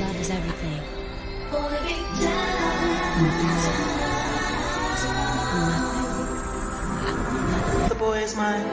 Love is everything. The boy is mine.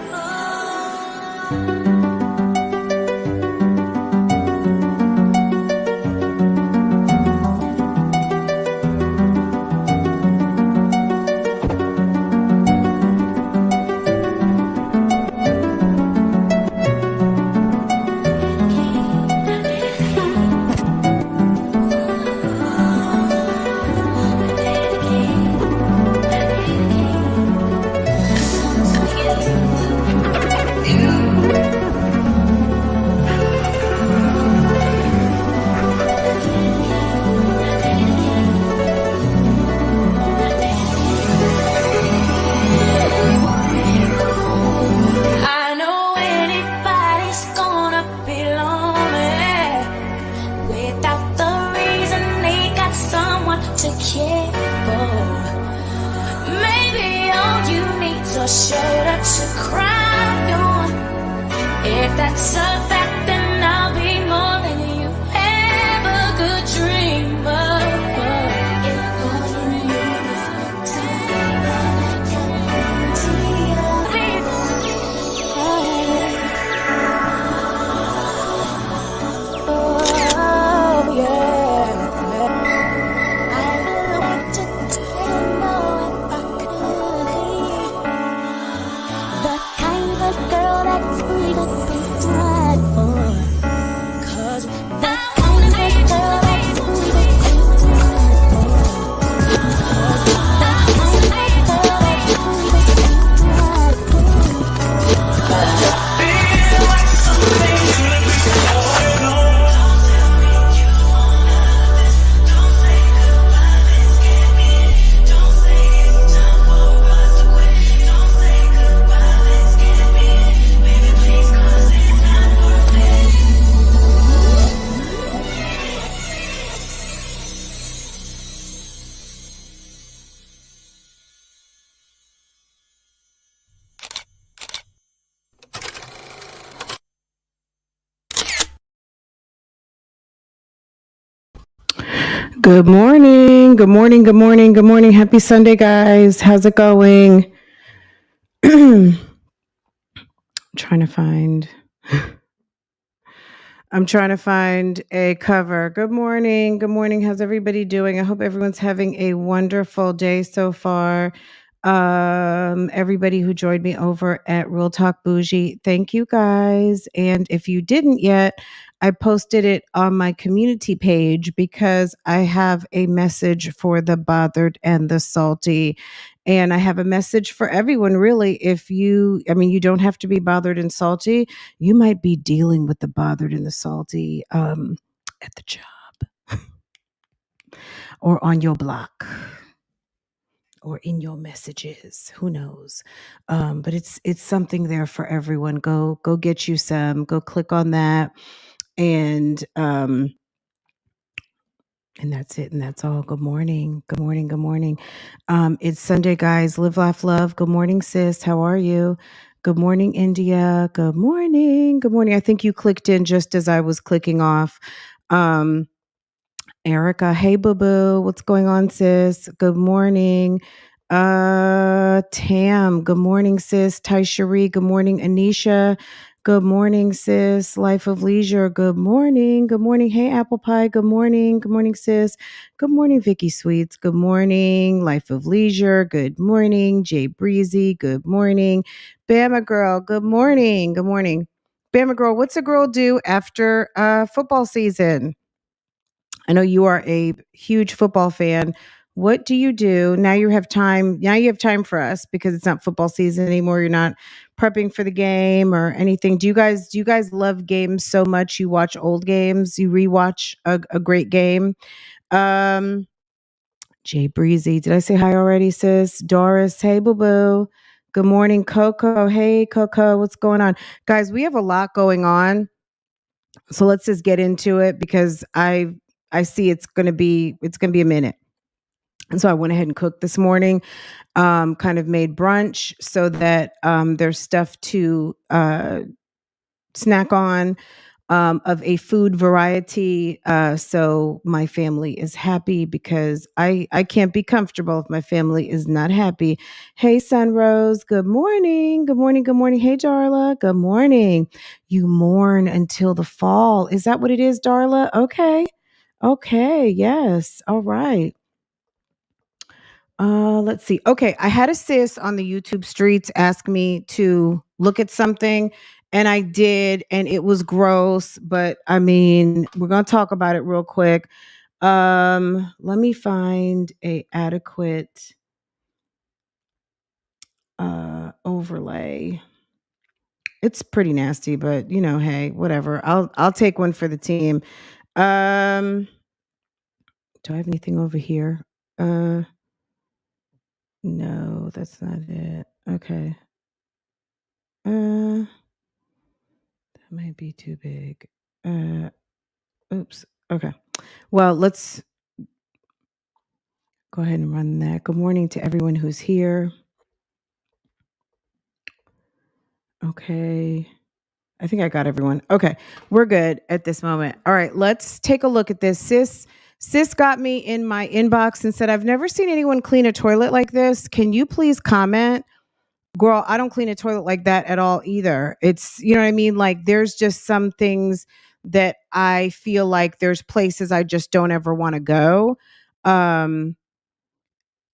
Shoulder to cry on. If that's a fact, then I'll be more than you ever could dream of. If all you need is time, oh yeah. I want to know if I could be the kind of girl that's free to be tried for. 'Cause the kind of girl that's free to be tried for. 'Cause the kind of girl that's free to be tried for. Feel like something is going on. Don't say goodbye, let's get me. Don't say it's time for us to quit. Don't say goodbye, let's get me. Baby, please, 'cause it's not worth it. Good morning. Good morning. Good morning. Good morning. Happy Sunday, guys. How's it going? I'm trying to find a cover. Good morning. Good morning. How's everybody doing? I hope everyone's having a wonderful day so far. Everybody who joined me over at Real Talk Bougie, thank you guys. And if you didn't yet, I posted it on my community page because I have a message for the bothered and the salty. And I have a message for everyone, really. You don't have to be bothered and salty. You might be dealing with the bothered and the salty at the job or on your block or in your messages. Who knows? But it's something there for everyone. Go get you some. Go click on that. And that's it. And that's all. Good morning. Good morning. Good morning. It's Sunday, guys. Live, laugh, love. Good morning, sis. How are you? Good morning, India. Good morning. Good morning. I think you clicked in just as I was clicking off. Erica, hey, boo-boo. What's going on, sis? Good morning. Tam, good morning, sis. Taishari, good morning. Anisha, good morning, sis. Life of Leisure, good morning. Good morning. Hey, Apple Pie, good morning. Good morning, sis. Good morning, Vicky Sweets. Good morning. Life of Leisure, good morning. Jay Breezy, good morning. Bama Girl, good morning. Good morning. Bama Girl, what's a girl do after football season? I know you are a huge football fan. What do you do? Now you have time. Now you have time for us because it's not football season anymore. You're not prepping for the game or anything. Do you guys love games so much? You watch old games, you rewatch a great game. Jay Breezy. Did I say hi already, sis? Doris, hey boo boo. Good morning, Coco. Hey Coco, what's going on? Guys, we have a lot going on. So let's just get into it because I see it's gonna be a minute. And so I went ahead and cooked this morning, kind of made brunch so that there's stuff to snack on, of a food variety. So my family is happy because I can't be comfortable if my family is not happy. Hey, Sunrose. Good morning. Good morning. Good morning. Hey, Darla. Good morning. You mourn until the fall. Is that what it is, Darla? Okay. Okay. Yes. All right. Let's see. Okay, I had a sis on the YouTube streets ask me to look at something, and I did, and it was gross, but I mean, we're gonna talk about it real quick. Let me find a adequate overlay. It's pretty nasty, but you know, hey, whatever. I'll take one for the team. Um, do I have anything over here? Uh, no, that's not it. Okay. That might be too big. Uh, oops. Okay. Well, let's go ahead and run that. Good morning to everyone who's here. Okay. I think I got everyone. Okay. We're good at this moment. All right. Let's take a look at this. Sis got me in my inbox and said, I've never seen anyone clean a toilet like this. Can you please comment? Girl, I don't clean a toilet like that at all either. It's, you know what I mean? Like there's just some things that I feel like there's places I just don't ever want to go. Um,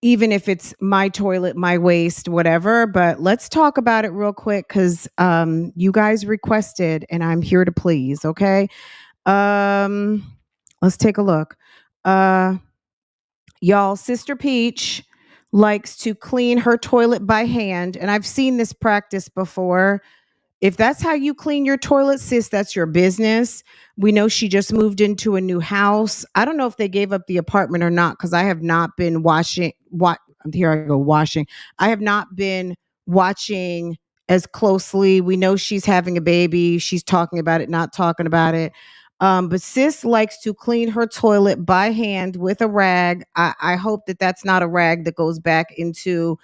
even if it's my toilet, my waste, whatever. But let's talk about it real quick because you guys requested and I'm here to please. Okay. Um, let's take a look. Uh, y'all, Sister Peach likes to clean her toilet by hand. And I've seen this practice before. If that's how you clean your toilet, sis, that's your business. We know she just moved into a new house. I don't know if they gave up the apartment or not because I have not been watching. What here I go washing. I have not been watching as closely. We know she's having a baby. She's talking about it, not talking about it. But sis likes to clean her toilet by hand with a rag. I hope that that's not a rag that goes back into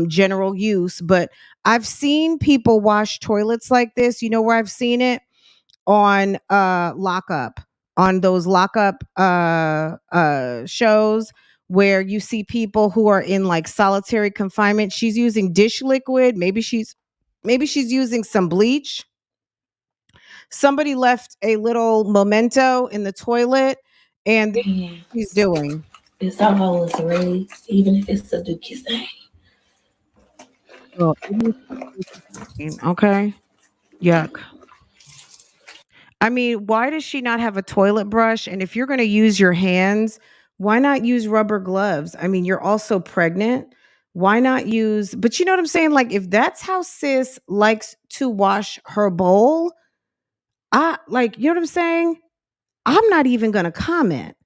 general use, but I've seen people wash toilets like this. You know where I've seen it? On lockup, on those lockup shows where you see people who are in like solitary confinement. She's using dish liquid. Maybe she's using some bleach. Somebody left a little memento in the toilet, and this is what she's Yes. doing. It's all as rags, even if it's a dookie stain. Well, okay. Yuck. I mean, why does she not have a toilet brush? And if you're going to use your hands, why not use rubber gloves? I mean, you're also pregnant. Why not use, but you know what I'm saying? Like, if that's how sis likes to wash her bowl, I like, you know what I'm saying? I'm not even going to comment.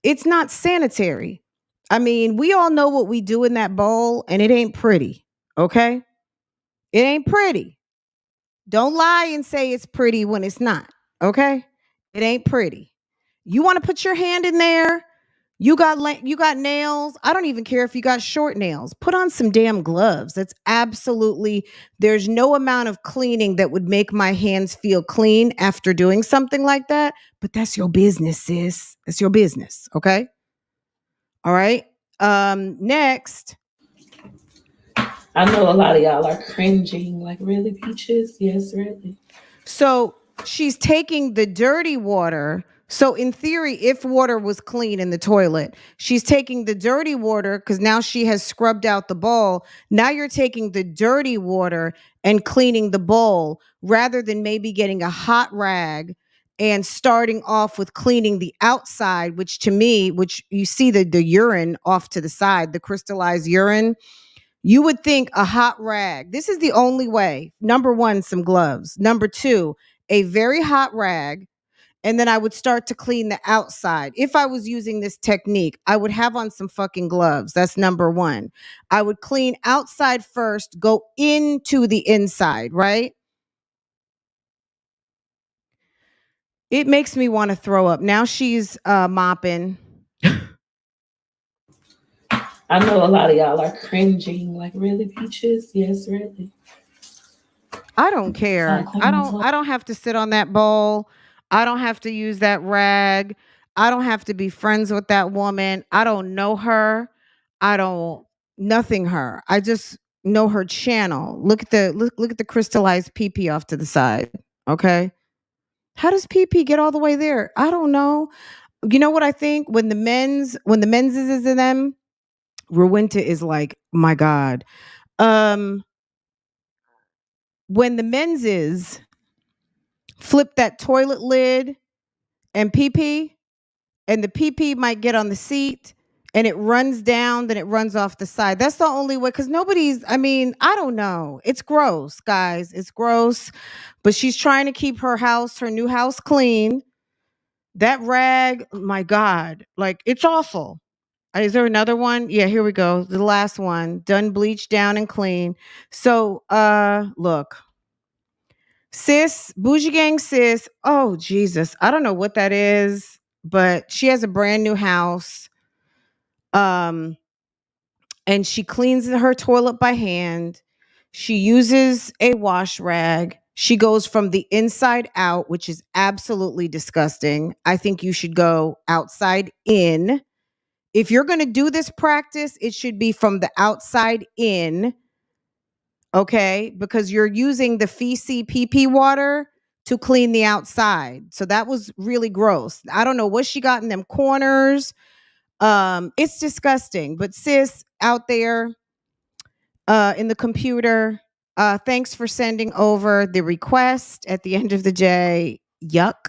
It's not sanitary. I mean, we all know what we do in that bowl, and it ain't pretty. Okay. It ain't pretty. Don't lie and say it's pretty when it's not. Okay? It ain't pretty. You want to put your hand in there? You got nails. I don't even care if you got short nails. Put on some damn gloves. That's absolutely there's no amount of cleaning that would make my hands feel clean after doing something like that, but that's your business, sis. That's your business, okay? All right? Next. I know a lot of y'all are cringing, like, really, Peaches? Yes, really. So she's taking the dirty water. So in theory, if water was clean in the toilet, she's taking the dirty water because now she has scrubbed out the bowl. Now you're taking the dirty water and cleaning the bowl rather than maybe getting a hot rag and starting off with cleaning the outside, which to me, which you see the urine off to the side, the crystallized urine. You would think a hot rag. This is the only way. Number one, some gloves. Number two, a very hot rag. And then I would start to clean the outside. If I was using this technique, I would have on some fucking gloves. That's number one. I would clean outside first, go into the inside, right? It makes me want to throw up. Now she's mopping. I know a lot of y'all are cringing, like, really, Peaches? Yes, really. I don't care. Clean my toilet. I don't have to sit on that bowl. I don't have to use that rag. I don't have to be friends with that woman. I don't know her. I don't nothing her. I just know her channel. Look at the crystallized PP off to the side. Okay? How does PP get all the way there? I don't know. You know what I think? When the men's is in them, Rowenta is like, my God. Um, when the men's is flip that toilet lid and pee pee, and the pee pee might get on the seat and it runs down, then it runs off the side. That's the only way, because I mean, I don't know. It's gross, guys. It's gross. But she's trying to keep her new house clean. That rag, my God, like it's awful. Is there another one? Yeah, here we go. The last one. Done, bleached down and clean. So look. Sis, BougieGang sis. Oh, Jesus. I don't know what that is, but she has a brand new house. Um, and she cleans her toilet by hand. She uses a wash rag. She goes from the inside out, which is absolutely disgusting. I think you should go outside in. If you're going to do this practice, it should be from the outside in. Okay, because you're using the feces PP water to clean the outside. So that was really gross. I don't know what she got in them corners. It's disgusting. But sis out there in the computer, thanks for sending over the request at the end of the day. Yuck.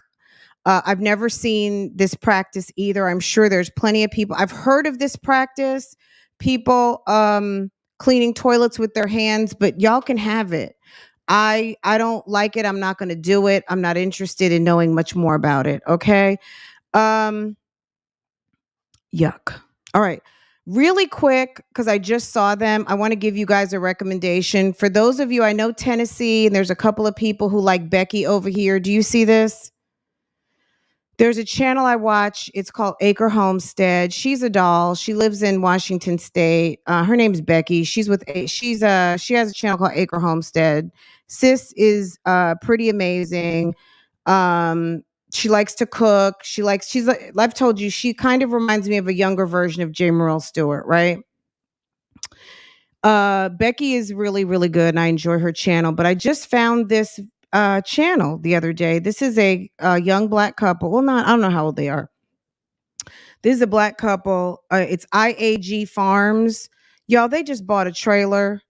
I've never seen this practice either. I'm sure there's plenty of people. I've heard of this practice, people cleaning toilets with their hands, but y'all can have it. I don't like it. I'm not going to do it. I'm not interested in knowing much more about it. Okay. Um, yuck. All right. Really quick, because I just saw them, I want to give you guys a recommendation. For those of you, I know Tennessee, and there's a couple of people who like Becky over here. Do you see this? There's a channel I watch. It's called Acre Homestead. She's a doll. She lives in Washington State. Her name's Becky. She has a channel called Acre Homestead. Sis is pretty amazing. She likes to cook. I've told you, she kind of reminds me of a younger version of J. Morrell Stewart, right? Becky is really, really good, and I enjoy her channel. But I just found this channel the other day. This is a young black couple. Well, I don't know how old they are. This is a black couple. It's IAG Farms. Y'all, they just bought a trailer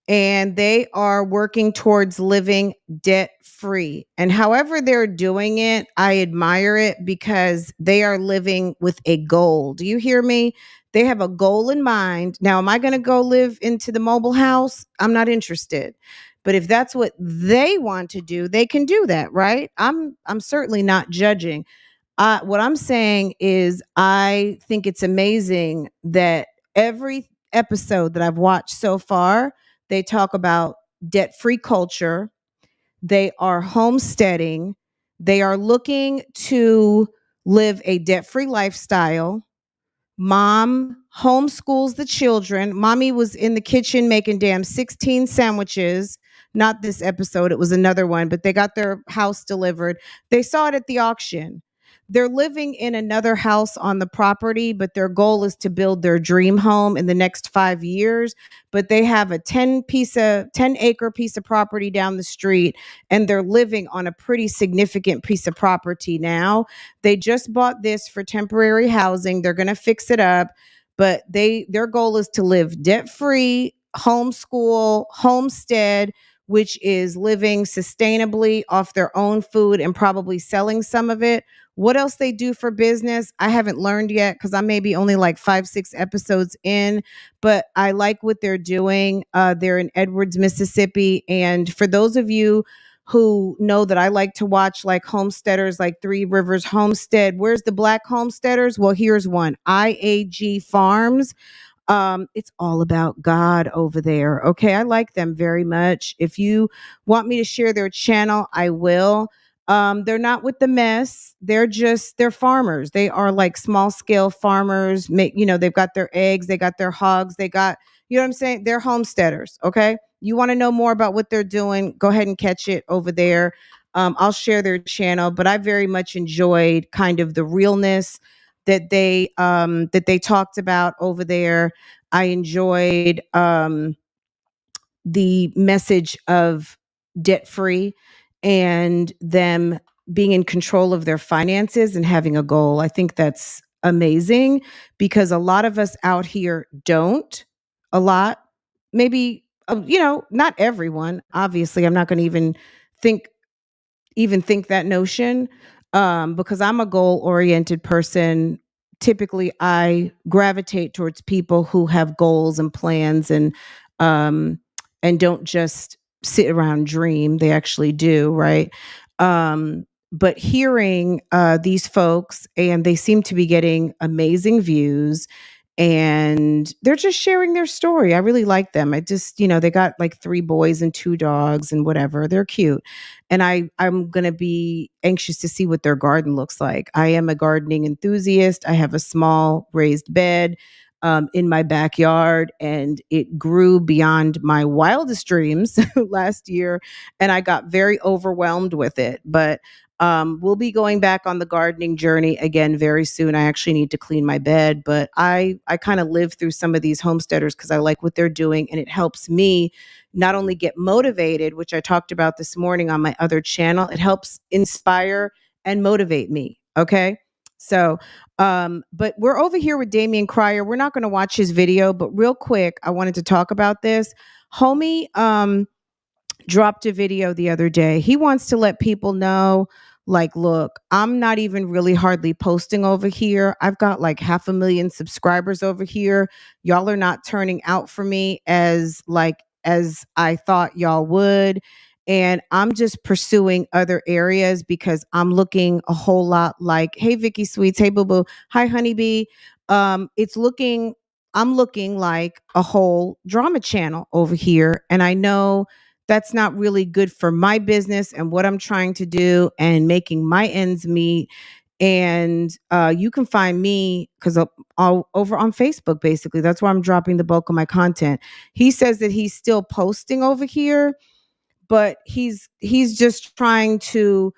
and they are working towards living debt free. And however they're doing it, I admire it because they are living with a goal. Do you hear me? They have a goal in mind. Now, am I going to go live into the mobile house? I'm not interested. But if that's what they want to do, they can do that, right? I'm certainly not judging. What I'm saying is, I think it's amazing that every episode that I've watched so far, they talk about debt free culture. They are homesteading. They are looking to live a debt free lifestyle. Mom homeschools the children. Mommy was in the kitchen making damn 16 sandwiches. Not this episode, it was another one, but they got their house delivered. They saw it at the auction. They're living in another house on the property, but their goal is to build their dream home in the next 5 years. But they have a 10-acre piece of property down the street, and they're living on a pretty significant piece of property now. They just bought this for temporary housing. They're going to fix it up, but their goal is to live debt-free, homeschool, homestead, which is living sustainably off their own food and probably selling some of it. What else they do for business, I haven't learned yet because I'm maybe only like 5-6 episodes in, but I like what they're doing. They're in Edwards, Mississippi. And for those of you who know that I like to watch like homesteaders, like Three Rivers Homestead, where's the black homesteaders? Well, here's one, IAG Farms. It's all about God over there. Okay. I like them very much. If you want me to share their channel, I will. They're not with the mess. They're farmers. They are like small scale farmers. They've got their eggs, they got their hogs, they got, you know what I'm saying? They're homesteaders. Okay. You want to know more about what they're doing? Go ahead and catch it over there. I'll share their channel, but I very much enjoyed kind of the realness that they talked about over there. I enjoyed the message of debt free and them being in control of their finances and having a goal. I think that's amazing because a lot of us out here don't. A lot, maybe, not everyone. Obviously, I'm not going to think think that notion, because I'm a goal oriented person. Typically, I gravitate towards people who have goals and plans, um, and don't just sit around and dream. They actually do, right? But hearing these folks, and they seem to be getting amazing views, and they're just sharing their story. I really like them. I just, they got like 3 boys and 2 dogs and whatever. They're cute. And I'm going to be anxious to see what their garden looks like. I am a gardening enthusiast. I have a small raised bed in my backyard, and it grew beyond my wildest dreams last year, and I got very overwhelmed with it. But we'll be going back on the gardening journey again very soon. I actually need to clean my bed, but I kind of live through some of these homesteaders because I like what they're doing, and it helps me not only get motivated, which I talked about this morning on my other channel. It helps inspire and motivate me. Okay. So, but we're over here with Damian Cryer. We're not going to watch his video, but real quick, I wanted to talk about this. Homie, dropped a video the other day. He wants to let people know, like, look, I'm not even really hardly posting over here. I've got like 500,000 subscribers over here. Y'all are not turning out for me as I thought y'all would. And I'm just pursuing other areas because I'm looking a whole lot like, hey, Vicky Sweets, hey, boo boo, hi, honeybee. I'm looking like a whole drama channel over here. And I know that's not really good for my business and what I'm trying to do and making my ends meet. And you can find me because I'll over on Facebook, basically. That's where I'm dropping the bulk of my content. He says that he's still posting over here, but he's just trying to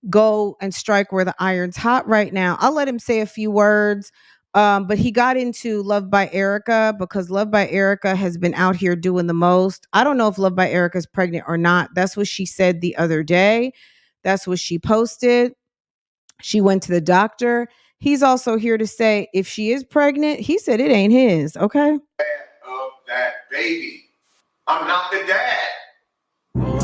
go and strike where the iron's hot right now. I'll let him say a few words. But he got into Love by Erica because Love by Erica has been out here doing the most. I don't know if Love by Erica is pregnant or not. That's what she said the other day. That's what she posted. She went to the doctor. He's also here to say if she is pregnant, he said it ain't his. Okay. Of that baby. I'm not the dad. I'm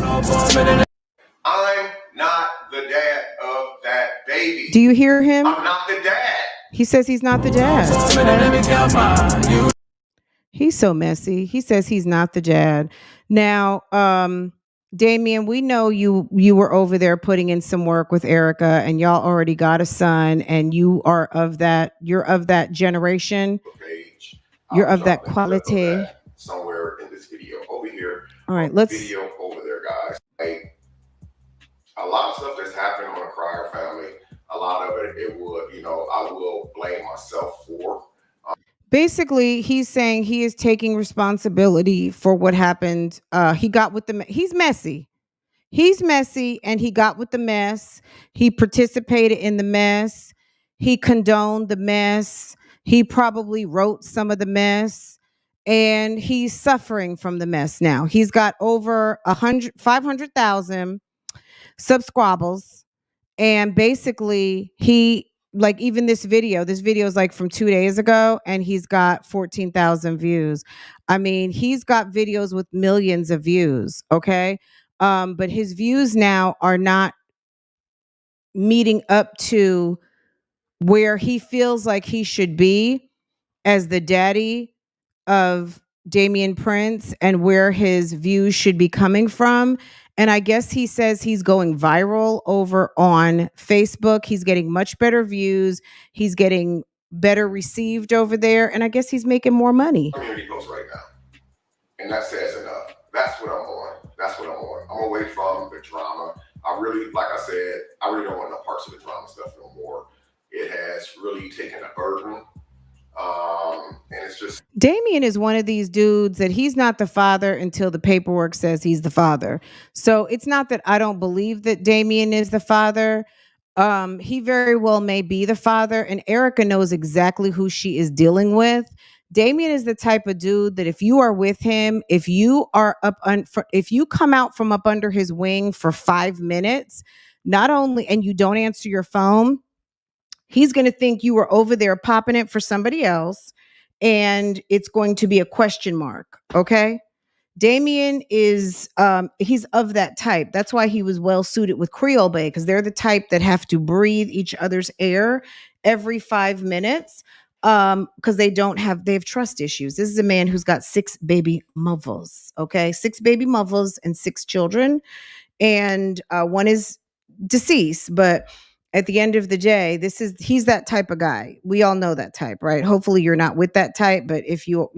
not the dad of that baby. Do you hear him? I'm not the dad. He says he's not the dad. He's so messy. He says he's not the dad. Now, Damian, we know you were over there putting in some work with Erica, and y'all already got a son, and you're of that generation. Page. You're of that quality. Of that somewhere in this video over here. All right, let's video over there, guys. Like, a lot of stuff that's happened on the Cryer family. A lot of it would, I will blame myself for. Basically, he's saying he is taking responsibility for what happened. He got with he's messy. He's messy, and he got with the mess. He participated in the mess. He condoned the mess. He probably wrote some of the mess, and he's suffering from the mess now. He's got over 500,000 subscribers, and basically even this video is like from 2 days ago, and he's got 14,000 views. I mean, he's got videos with millions of views. Okay. But his views now are not meeting up to where he feels like he should be as the daddy of Damian Prince and where his views should be coming from. And I guess he says he's going viral over on Facebook. He's getting much better views. He's getting better received over there. And I guess he's making more money. Community goes right now. And that says enough. That's what I'm on. I'm away from the drama. I really, like I said, I really don't want no parts of the drama stuff no more. It has really taken a burden. And it's just Damien is one of these dudes that he's not the father until the paperwork says he's the father. So it's not that I don't believe that Damien is the father. He very well may be the father, and Erica knows exactly who she is dealing with. Damien is the type of dude that if you are with him, if you are if you come out from up under his wing for 5 minutes, not only and you don't answer your phone, he's going to think you were over there popping it for somebody else, and it's going to be a question mark. Okay. Damien is he's of that type. That's why he was well suited with Creole Bay, because they're the type that have to breathe each other's air every 5 minutes because they have trust issues. This is a man who's got 6 baby mothers. Okay, 6 baby mothers and 6 children, and one is deceased, but at the end of the day, he's that type of guy. We all know that type, right? Hopefully you're not with that type, but if you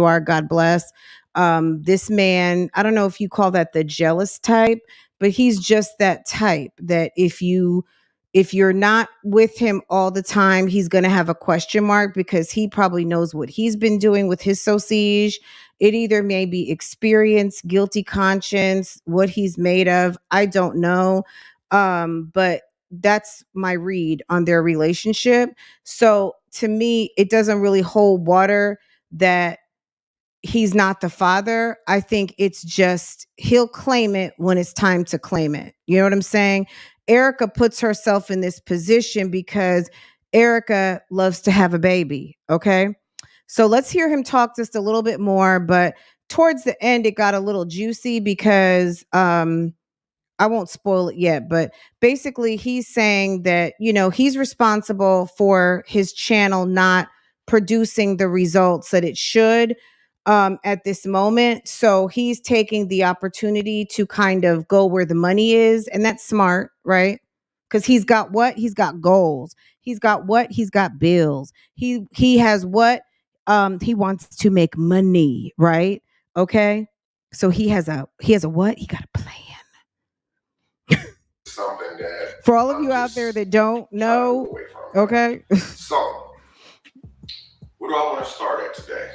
are, God bless. This man, I don't know if you call that the jealous type, but he's just that type that if you're not with him all the time, he's going to have a question mark, because he probably knows what he's been doing with his sausage. It either may be experience, guilty conscience, what he's made of. I don't know. But that's my read on their relationship. So to me, it doesn't really hold water that he's not the father. I think it's just he'll claim it when it's time to claim it. You know what I'm saying? Erica puts herself in this position because Erica loves to have a baby. Okay. So let's hear him talk just a little bit more. But towards the end, it got a little juicy because I won't spoil it yet, but basically he's saying that, he's responsible for his channel not producing the results that it should at this moment. So he's taking the opportunity to kind of go where the money is. And that's smart, right? Because he's got what? He's got goals. He's got what? He's got bills. He has what? He wants to make money, right? Okay. So he has a what? He got a plan. something that For all of you out there that don't know, okay. So, where do I want to start at today?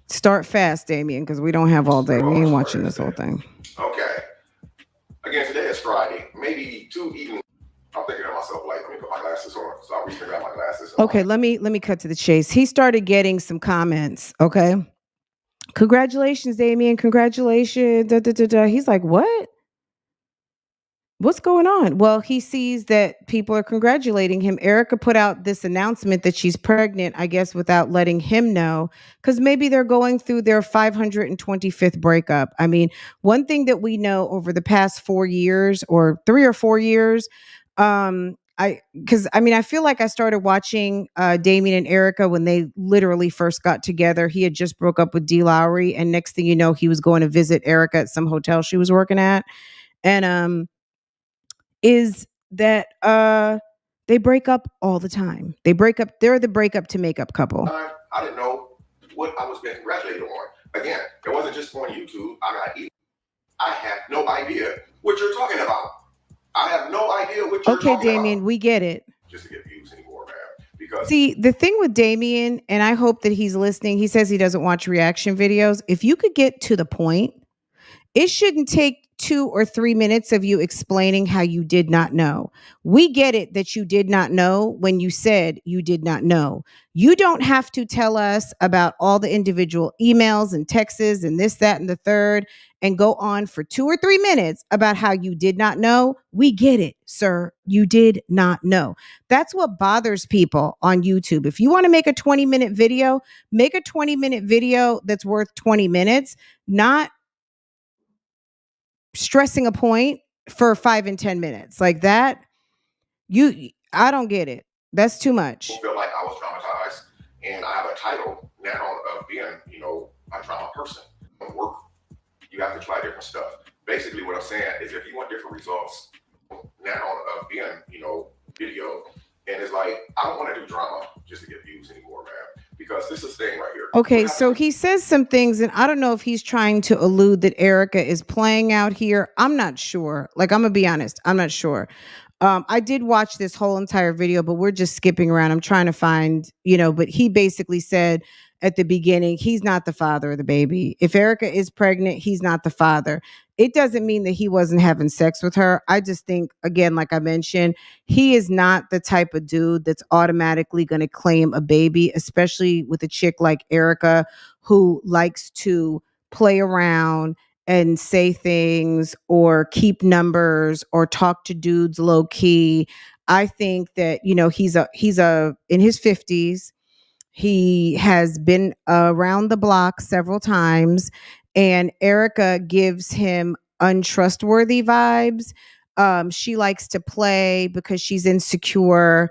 Start fast, Damien, because we don't have all day. We ain't watching this whole thing. Okay. Again, today is Friday. Maybe 2 evenings. I'm thinking to myself, like, let me put my glasses on. So I reached and got my glasses. Okay, let me cut to the chase. He started getting some comments. Okay. Congratulations, Damien. Congratulations. Da, da, da, da. He's like, what? What's going on? Well, he sees that people are congratulating him. Erica put out this announcement that she's pregnant, I guess, without letting him know, because maybe they're going through their 525th breakup. I mean, one thing that we know over the past 4 years or 3 or 4 years, I feel like I started watching Damien and Erica when they literally first got together. He had just broke up with D. Lowry, and next thing you know, he was going to visit Erica at some hotel she was working at. And is that they break up all the time. They break up. They're the breakup to make up couple. I didn't know what I was being congratulated on. Again, it wasn't just on YouTube. I have no idea what you're talking about. I have no idea what you're talking about. Okay, Damien, we get it. Just to get views anymore, man. Because see, the thing with Damien, and I hope that he's listening. He says he doesn't watch reaction videos. If you could get to the point, it shouldn't take 2 or 3 minutes of you explaining how you did not know. We get it that you did not know when you said you did not know. You don't have to tell us about all the individual emails and texts and this, that, and the third, and go on for 2 or 3 minutes about how you did not know. We get it, sir. You did not know. That's what bothers people on YouTube. If you want to make a 20-minute video, make a 20-minute video that's worth 20 minutes, not stressing a point for 5 and 10 minutes like that. I don't get it. That's too much. I feel like I was traumatized, and I have a title now of being, a trauma person. Work, you have to try different stuff. Basically, what I'm saying is, if you want different results now of being, video, and it's like, I don't want to do drama just to get views anymore, man. Because this is the thing right here. Okay, so he says some things, and I don't know if he's trying to allude that Erica is playing out here. I'm not sure. Like, I'm gonna be honest, I'm not sure. I did watch this whole entire video, but we're just skipping around. I'm trying to find, but he basically said at the beginning, he's not the father of the baby. If Erica is pregnant, he's not the father. It doesn't mean that he wasn't having sex with her. I just think, again, like I mentioned, he is not the type of dude that's automatically going to claim a baby, especially with a chick like Erica who likes to play around and say things or keep numbers or talk to dudes low key. I think that, he's in his 50s. He has been around the block several times, and Erica gives him untrustworthy vibes. She likes to play because she's insecure.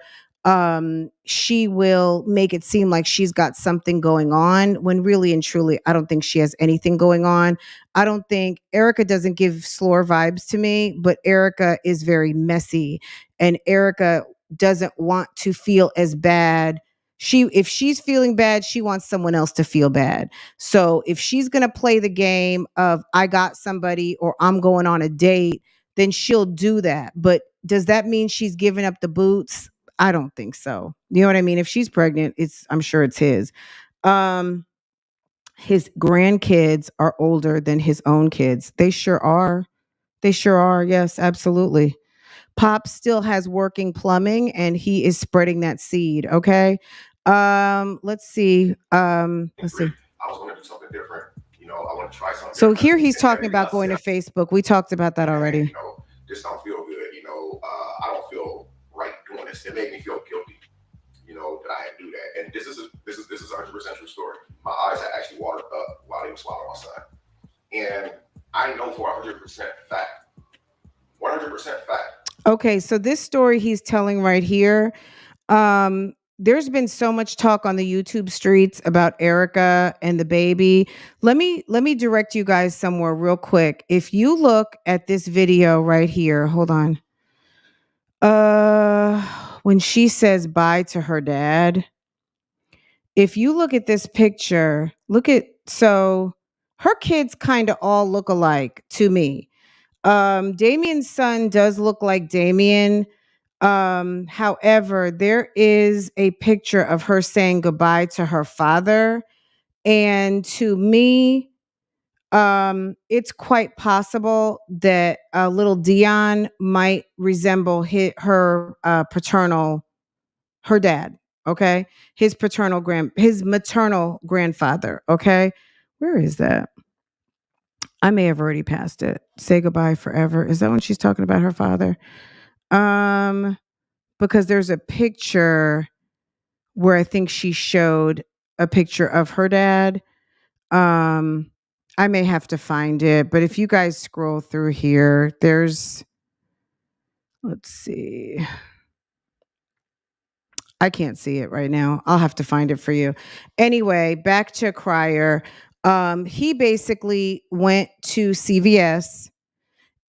She will make it seem like she's got something going on when really and truly, I don't think she has anything going on. I don't think Erica doesn't give slore vibes to me, but Erica is very messy, and Erica doesn't want to feel as bad. If she's feeling bad, she wants someone else to feel bad. So if she's going to play the game of I got somebody or I'm going on a date, then she'll do that. But does that mean she's giving up the boots? I don't think so. You know what I mean? If she's pregnant, I'm sure it's his. His grandkids are older than his own kids. They sure are. They sure are. Yes, absolutely. Pop still has working plumbing and he is spreading that seed. Okay. Let's see. Let's see. I was going to do something different. I want to try something. So here he's talking about going to Facebook. We talked about that already. This don't feel good. I don't feel right doing this. It made me feel guilty. That I had to do that. And this is 100% true story. My eyes had actually watered up while he was swallowing my son. And I know for 100% fact. 100% fact. Okay, so this story he's telling right here, there's been so much talk on the YouTube streets about Erica and the baby. Let me direct you guys somewhere real quick. If you look at this video right here, hold on. When she says bye to her dad, if you look at this picture, so her kids kind of all look alike to me. Damien's son does look like Damien. However, there is a picture of her saying goodbye to her father. And to me, it's quite possible that little Dion might resemble her dad. Okay. His maternal grandfather. Okay. Where is that? I may have already passed it. Say goodbye forever. Is that when she's talking about her father? Because there's a picture where I think she showed a picture of her dad. I may have to find it, but if you guys scroll through here, let's see. I can't see it right now. I'll have to find it for you. Anyway, back to Crier. He basically went to CVS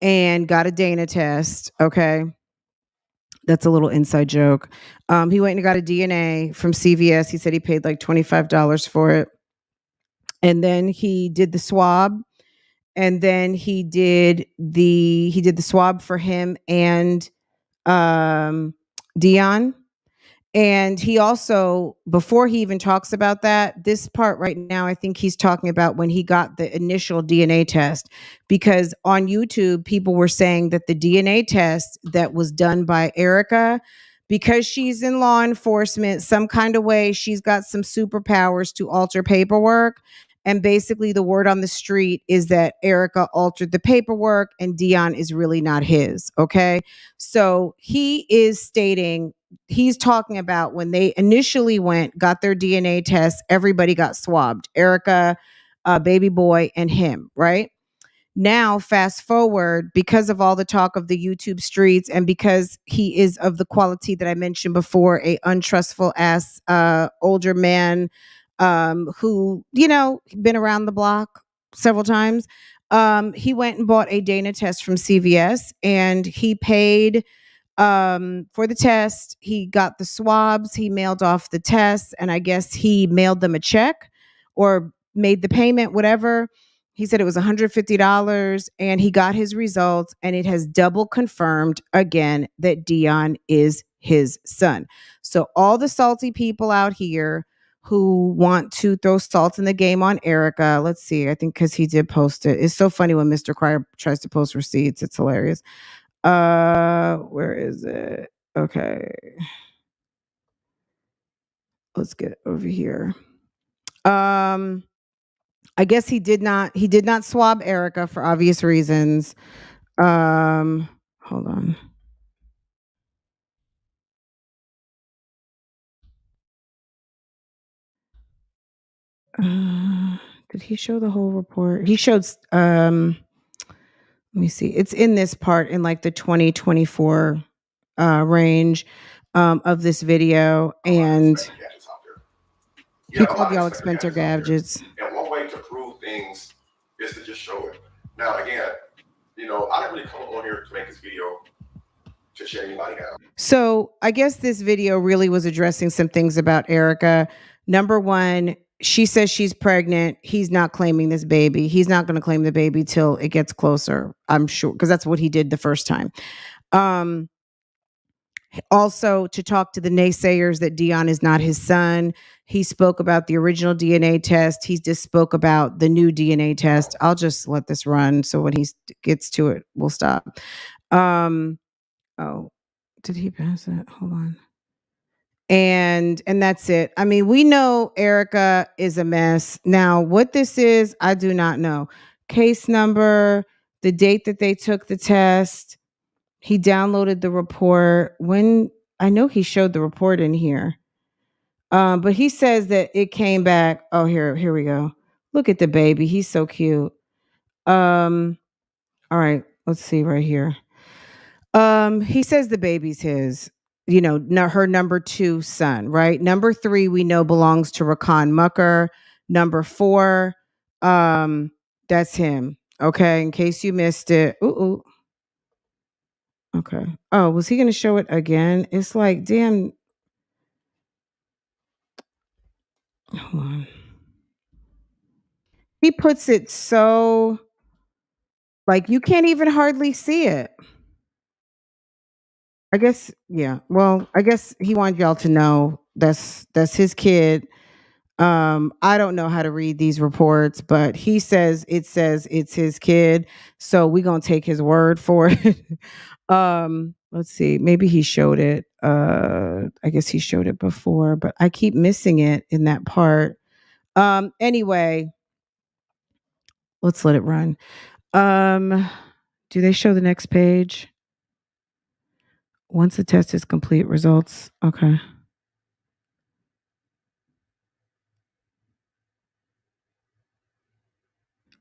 and got a Dana test. Okay. That's a little inside joke. He went and got a DNA from CVS. He said he paid like $25 for it. And then he did the swab. And then he did the swab for him and Dion. And he also, before he even talks about that, this part right now, I think he's talking about when he got the initial DNA test, because on YouTube, people were saying that the DNA test that was done by Erica, because she's in law enforcement, some kind of way, she's got some superpowers to alter paperwork. And basically the word on the street is that Erica altered the paperwork and Dion is really not his. Okay. So he's talking about when they initially got their DNA test, everybody got swabbed. Erica, baby boy, and him, right? Now, fast forward, because of all the talk of the YouTube streets and because he is of the quality that I mentioned before, a untrustful ass older man who, been around the block several times. He went and bought a Dana test from CVS and he paid for the test. He got the swabs. He mailed off the tests and I guess he mailed them a check or made the payment, whatever. He said it was $150 and he got his results, and it has double confirmed again that Dion is his son. So all the salty people out here who want to throw salt in the game on Erica, let's see, I think because he did post it. It's so funny when Mr. Cryer tries to post receipts. It's hilarious. Where is it? Okay. Let's get over here. I guess he did not swab Erica for obvious reasons. Hold on. Did he show the whole report? He showed let me see. It's in this part in like the 2024 range of this video, and he called y'all expensive gadgets. And one way to prove things is to just show it. Now, again, you know, I didn't really come on here to make this video to shut anybody down. So I guess this video really was addressing some things about Erica. Number one, she says she's pregnant. He's not claiming this baby. He's not going to claim the baby till it gets closer, I'm sure, because that's what he did the first time. Also, to talk to the naysayers that Dion is not his son. He spoke about the original DNA test. He just spoke about the new DNA test. I'll just let this run, so when he gets to it, we'll stop. Oh, did he pass it? Hold on. And that's it. I mean, we know Erica is a mess. Now, what this is, I do not know. Case number, the date that they took the test. He downloaded the report. When I know he showed the report in here. But he says that it came back. Oh, here we go. Look at the baby. He's so cute. All right, let's see right here. He says the baby's his, you know, her number 2 son, right? Number 3 we know belongs to Rakan Mucker. Number 4, that's him. Okay, in case you missed it. Ooh. Okay. Oh, was he going to show it again? It's like, damn. Hold on. He puts it so, like, you can't even hardly see it. I guess, yeah. Well, I guess he wanted y'all to know that's his kid. I don't know how to read these reports, but he says it's his kid, so we're gonna take his word for it. Let's see. Maybe he showed it. I guess he showed it before, but I keep missing it in that part. Anyway, let's let it run. Do they show the next page? Once the test is complete, results. Okay.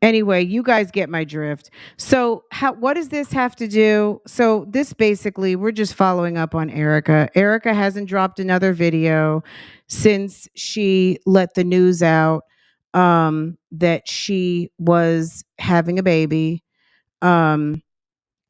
Anyway, you guys get my drift. So what does this have to do? So this basically, we're just following up on Erica. Erica hasn't dropped another video since she let the news out that she was having a baby.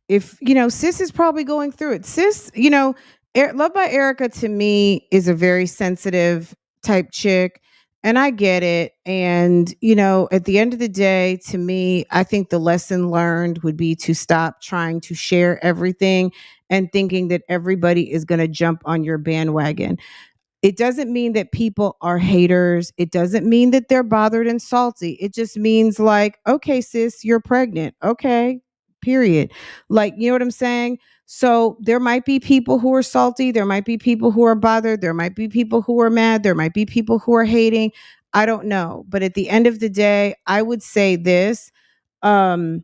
If, you know, sis is probably going through it. Sis, you know, Love by Erica to me is a very sensitive type chick. And I get it. And, you know, at the end of the day, to me, I think the lesson learned would be to stop trying to share everything and thinking that everybody is going to jump on your bandwagon. It doesn't mean that people are haters. It doesn't mean that they're bothered and salty. It just means like, okay, sis, you're pregnant. Okay, period. Like, you know what I'm saying? So there might be people who are salty. There might be people who are bothered. There might be people who are mad. There might be people who are hating. I don't know. But at the end of the day, I would say this. You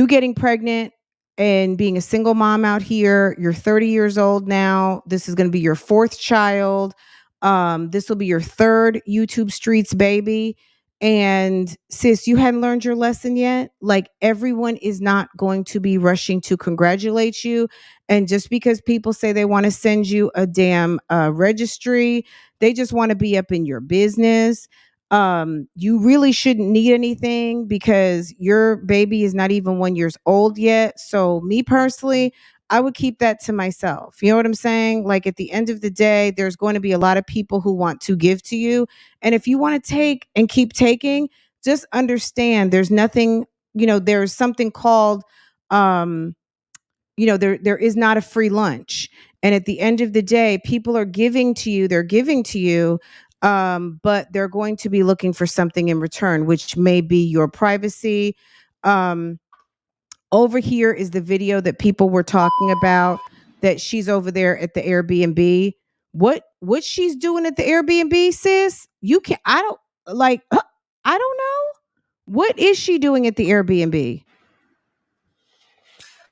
getting pregnant and being a single mom out here, you're 30 years old now. This is going to be your 4th child. This will be your 3rd YouTube STREETZ baby. And sis, you hadn't learned your lesson yet. Like, everyone is not going to be rushing to congratulate you. And just because people say they want to send you a damn registry, they just want to be up in your business. You really shouldn't need anything because your baby is not even 1 year old yet. So me personally, I would keep that to myself. You know what I'm saying? Like at the end of the day, there's going to be a lot of people who want to give to you. And if you want to take and keep taking, just understand there's nothing, there's something called, there is not a free lunch. And at the end of the day, people are giving to you, they're giving to you, but they're going to be looking for something in return, which may be your privacy. Over here is the video that people were talking about, that she's over there at the Airbnb. What she's doing at the Airbnb, sis? You can I don't like I don't know. What is she doing at the Airbnb?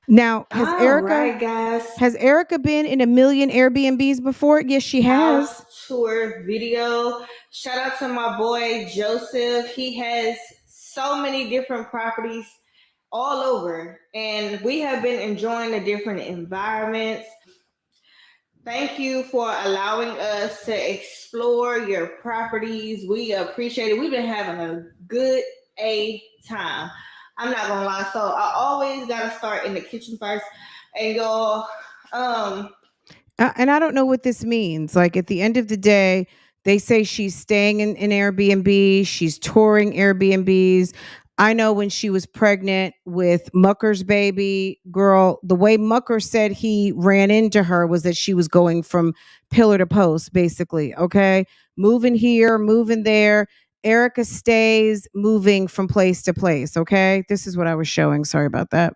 Now, has All right, guys. Erica been in a million Airbnbs before? Yes, she has. House tour video. Shout out to my boy Joseph. He has so many different properties all over, and we have been enjoying the different environments. Thank you for allowing us to explore your properties. We appreciate it. We've been having a good time. I'm not gonna lie. So I always gotta start in the kitchen first. And y'all, and I don't know what this means. Like at the end of the day, they say she's staying in Airbnb. She's touring Airbnbs. I know when she was pregnant with Mucker's baby, girl, the way Mucker said he ran into her was that she was going from pillar to post, basically. Okay. Moving here, moving there. Erica stays moving from place to place. Okay. This is what I was showing. Sorry about that.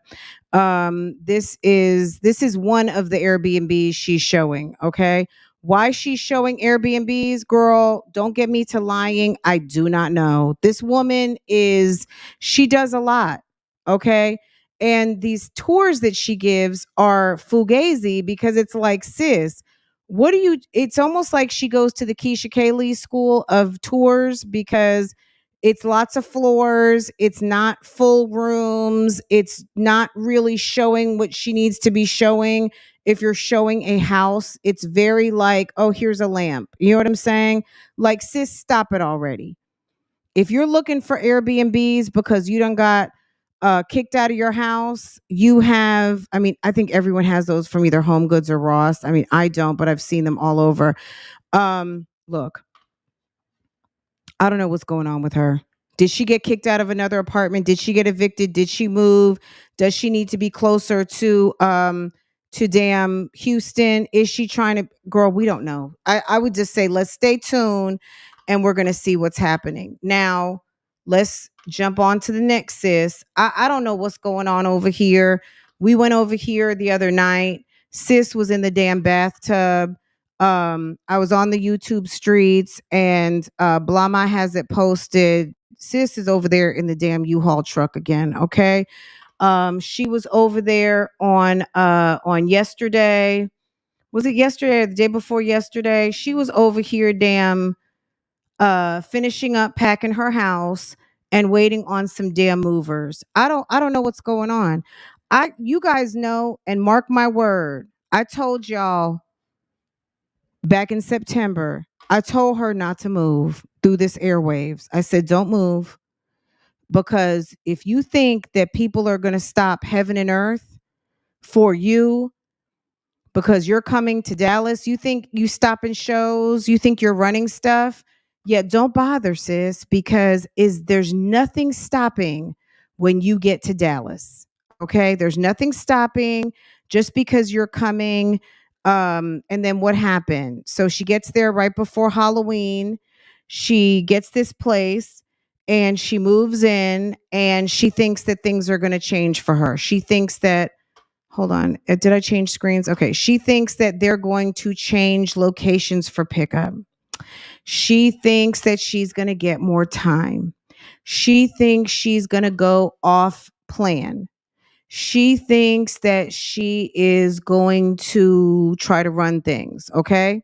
This is one of the Airbnbs she's showing. Okay. Why she's showing Airbnbs, girl, don't get me to lying. I do not know. This woman she does a lot. Okay. And these tours that she gives are fugazi, because it's like, sis, it's almost like she goes to the Keisha Kaylee school of tours, because it's lots of floors. It's not full rooms. It's not really showing what she needs to be showing. If you're showing a house, it's very like, oh, here's a lamp. You know what I'm saying? Like, sis, stop it already. If you're looking for Airbnbs because you done got kicked out of your house, I think everyone has those from either Home Goods or Ross. I mean, I don't, but I've seen them all over. Look, I don't know what's going on with her. Did she get kicked out of another apartment? Did she get evicted? Did she move? Does she need to be closer to damn Houston? Is she trying to, girl, we don't know. I would just say let's stay tuned and we're gonna see what's happening. Now, let's jump on to the next, sis. I don't know what's going on over here. We went over here the other night. Sis was in the damn bathtub. I was on the YouTube streets, and Blama has it posted. Sis is over there in the damn U-Haul truck again. Okay. She was over there on yesterday. Was it yesterday or the day before yesterday? She was over here finishing up packing her house and waiting on some damn movers. I don't know what's going on. You guys know, and mark my word, I told y'all back in September, I told her not to move through this airwaves. I said, don't move, because if you think that people are going to stop heaven and earth for you because you're coming to Dallas, you think you stopping shows, you think you're running stuff, yeah, don't bother, sis, because there's nothing stopping when you get to Dallas. Okay? There's nothing stopping just because you're coming. And then what happened? So she gets there right before Halloween. She gets this place and she moves in, and she thinks that things are going to change for her. She thinks that, hold on, did I change screens? Okay. She thinks that they're going to change locations for pickup. She thinks that she's going to get more time. She thinks she's going to go off plan. She thinks that she is going to try to run things, okay?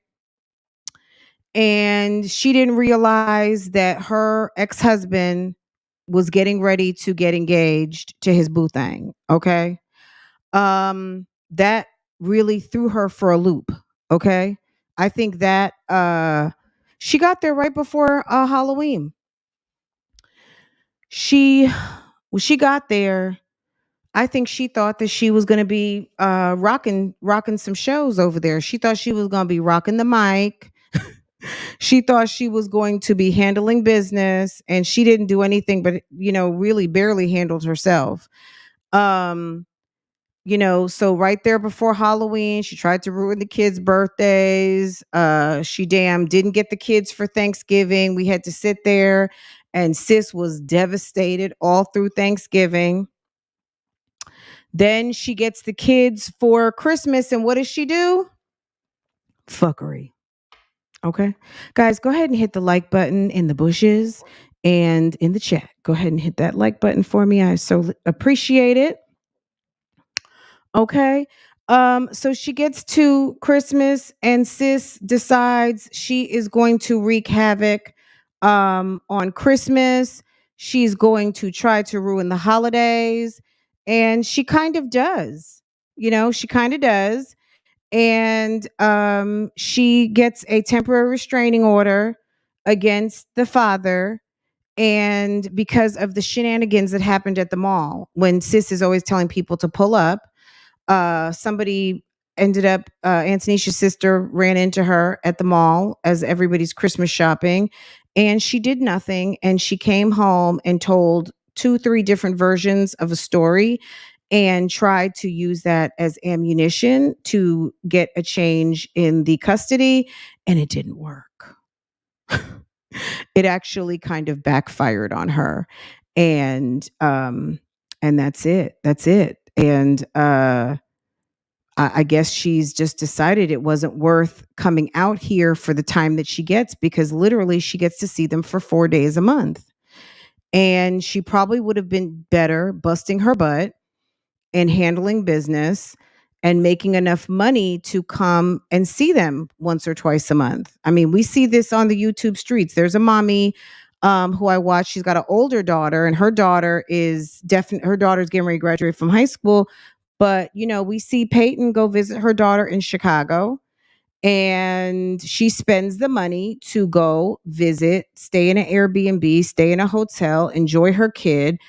And she didn't realize that her ex-husband was getting ready to get engaged to his boo thing, okay? That really threw her for a loop, okay? I think that she got there right before Halloween. She got there. I think she thought that she was going to be rocking some shows over there. She thought she was going to be rocking the mic. She thought she was going to be handling business, and she didn't do anything but, really barely handled herself. Um so right there before Halloween, she tried to ruin the kids' birthdays. She damn didn't get the kids for Thanksgiving. We had to sit there, and sis was devastated all through Thanksgiving. Then she gets the kids for Christmas, and what does she do? Fuckery. Okay. Guys, go ahead and hit the like button in the bushes and in the chat. Go ahead and hit that like button for me. I so appreciate it. Okay. So she gets to Christmas, and sis decides she is going to wreak havoc on Christmas. She's going to try to ruin the holidays, and she kind of does. She kind of does. And she gets a temporary restraining order against the father, and because of the shenanigans that happened at the mall when sis is always telling people to pull up. Somebody ended up, Antonisha's sister ran into her at the mall as everybody's Christmas shopping, and she did nothing. And she came home and told 2-3 different versions of a story and tried to use that as ammunition to get a change in the custody, and it didn't work. It actually kind of backfired on her. And that's it. That's it. And I guess she's just decided it wasn't worth coming out here for the time that she gets, because literally she gets to see them for 4 days a month. And she probably would have been better busting her butt and handling business and making enough money to come and see them once or twice a month. I mean, we see this on the YouTube streets. There's a mommy who I watch. She's got an older daughter, and her daughter is her daughter's getting ready to graduate from high school. But, we see Peyton go visit her daughter in Chicago, and she spends the money to go visit, stay in an Airbnb, stay in a hotel, enjoy her kid,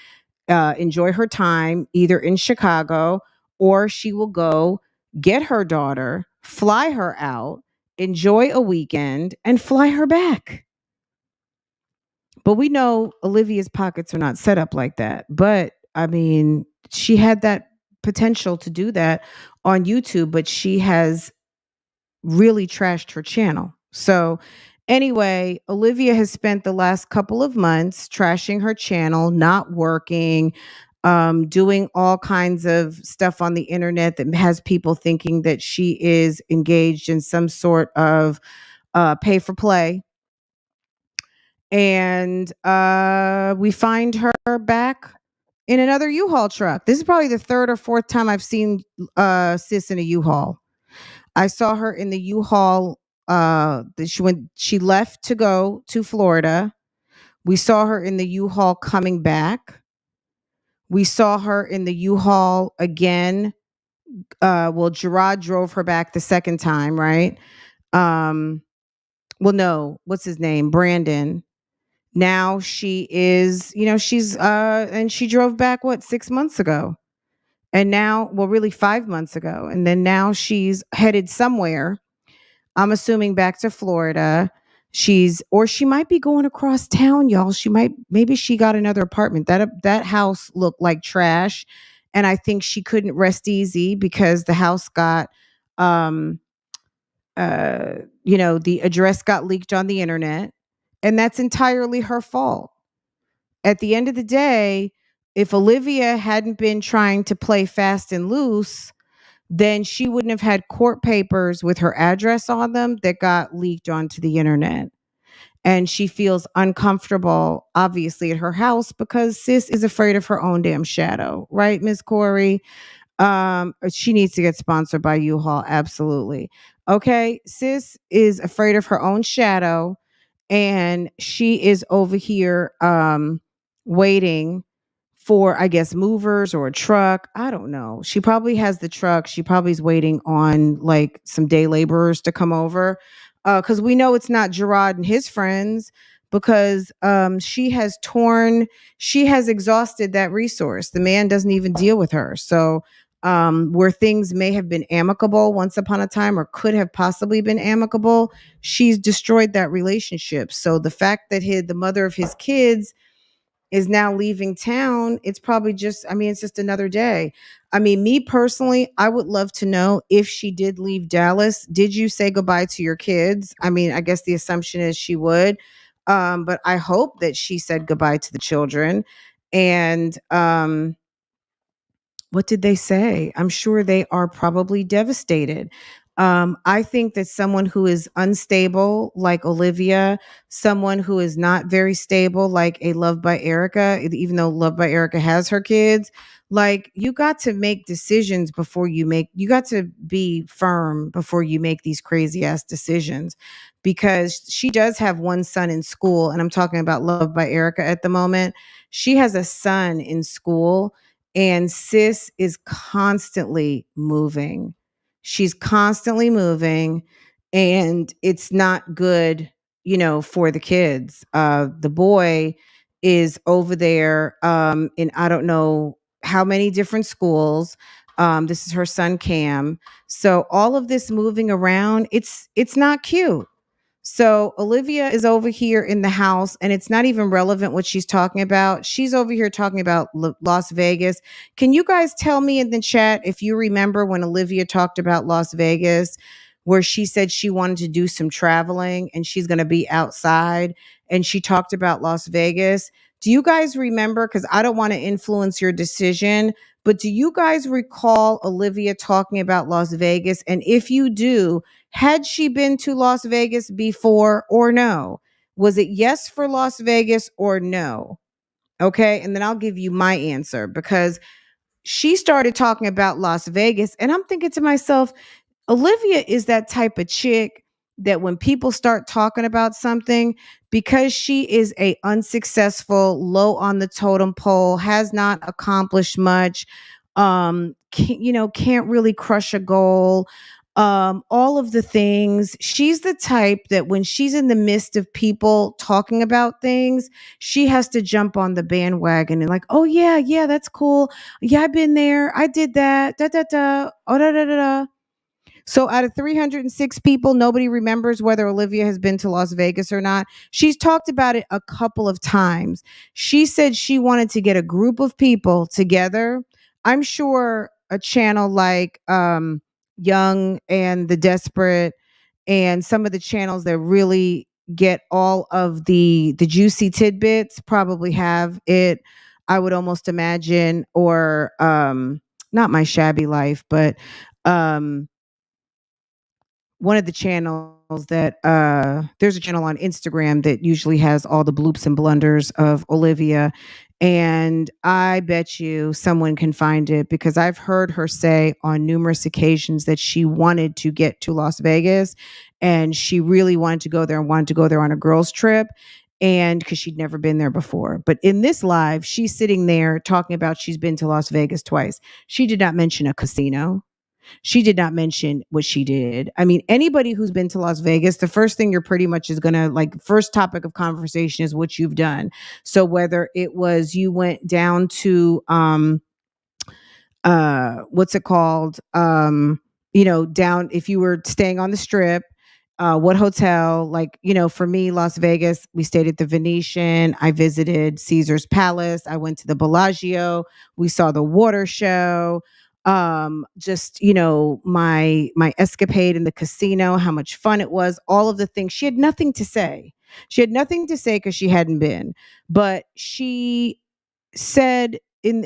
enjoy her time either in Chicago, or she will go get her daughter, fly her out, enjoy a weekend, and fly her back. But we know Olivia's pockets are not set up like that. But I mean, she had that potential to do that on YouTube, but she has really trashed her channel. So anyway, Olivia has spent the last couple of months trashing her channel, not working, doing all kinds of stuff on the internet that has people thinking that she is engaged in some sort of pay for play. And we find her back in another U-Haul truck. This is probably the 3rd or 4th time I've seen sis in a U-Haul. I saw her in the U-Haul when she left to go to Florida. We saw her in the U-Haul coming back. We saw her in the U-Haul again. Gerard drove her back the second time, right? No, what's his name? Brandon. Now she is, she's and she drove back 6 months ago. And now, really 5 months ago. And then now she's headed somewhere. I'm assuming back to Florida. She might be going across town, y'all. Maybe she got another apartment. That house looked like trash. And I think she couldn't rest easy because the house got, the address got leaked on the internet. And that's entirely her fault. At the end of the day, if Olivia hadn't been trying to play fast and loose, then she wouldn't have had court papers with her address on them that got leaked onto the internet. And she feels uncomfortable, obviously, at her house because sis is afraid of her own damn shadow. Right, Miss Corey? She needs to get sponsored by U-Haul. Absolutely. Okay. Sis is afraid of her own shadow, and she is over here waiting for, I guess, movers or a truck. I don't know. She probably has the truck. She probably is waiting on some day laborers to come over. Because we know it's not Gerard and his friends, because she has exhausted that resource. The man doesn't even deal with her. So where things may have been amicable once upon a time or could have possibly been amicable, she's destroyed that relationship. So the fact that the mother of his kids is now leaving town, it's probably just, I mean, it's just another day. I mean, me personally, I would love to know, if she did leave Dallas, did you say goodbye to your kids? I mean, I guess the assumption is she would. But I hope that she said goodbye to the children. And what did they say? I'm sure they are probably devastated. I think that someone who is unstable, like Olivia, someone who is not very stable, like a Luvdbyerica, even though Luvdbyerica has her kids, like, you got to make decisions before you got to be firm before you make these crazy ass decisions, because she does have one son in school. And I'm talking about Luvdbyerica at the moment. She has a son in school, and sis is constantly moving. She's constantly moving, and it's not good, for the kids. The boy is over there in, I don't know how many different schools. This is her son Cam. So all of this moving around, it's not cute. So Olivia is over here in the house, and it's not even relevant what she's talking about. She's over here talking about Las Vegas. Can you guys tell me in the chat if you remember when Olivia talked about Las Vegas, where she said she wanted to do some traveling and she's going to be outside, and she talked about Las Vegas? Do you guys remember? Because I don't want to influence your decision, but do you guys recall Olivia talking about Las Vegas? And if you do, had she been to Las Vegas before or no? Was it yes for Las Vegas or no? Okay. And then I'll give you my answer, because she started talking about Las Vegas, and I'm thinking to myself, Olivia is that type of chick that when people start talking about something, because she is a unsuccessful, low on the totem pole, has not accomplished much, can't really crush a goal, all of the things. She's the type that when she's in the midst of people talking about things, she has to jump on the bandwagon and like, oh yeah, that's cool. Yeah, I've been there. I did that. Da da da. Oh da da da da. So out of 306 people, nobody remembers whether Olivia has been to Las Vegas or not. She's talked about it a couple of times. She said she wanted to get a group of people together. I'm sure a channel like Young and The Desperate, and some of the channels that really get all of the juicy tidbits probably have it, I would almost imagine. Or not My Shabby Life, but one of the channels that there's a channel on Instagram that usually has all the bloops and blunders of Olivia. And I bet you someone can find it, because I've heard her say on numerous occasions that she wanted to get to Las Vegas, and she really wanted to go there and wanted to go there on a girls' trip. And because she'd never been there before. But in this live, she's sitting there talking about she's been to Las Vegas twice. She did not mention a casino. She did not mention what she did. I mean, anybody who's been to Las Vegas, the first thing you're pretty much is going to like, first topic of conversation is what you've done. So whether it was you went down to, what's it called? Down, if you were staying on the Strip, what hotel, like, for me, Las Vegas, we stayed at the Venetian. I visited Caesar's Palace. I went to the Bellagio. We saw the water show. Just, my escapade in the casino, how much fun it was, all of the things. She had nothing to say. She had nothing to say because she hadn't been, but she said,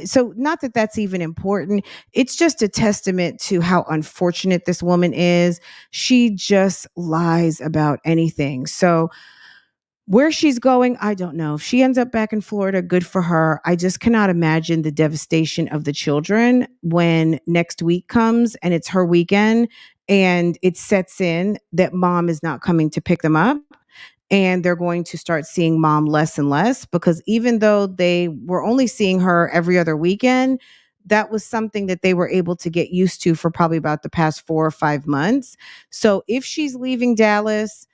so not that that's even important. It's just a testament to how unfortunate this woman is. She just lies about anything. So where she's going, I don't know. If she ends up back in Florida, good for her. I just cannot imagine the devastation of the children when next week comes and it's her weekend, and it sets in that mom is not coming to pick them up. And they're going to start seeing mom less and less, because even though they were only seeing her every other weekend, that was something that they were able to get used to for probably about the past 4 or 5 months. So if she's leaving Dallas,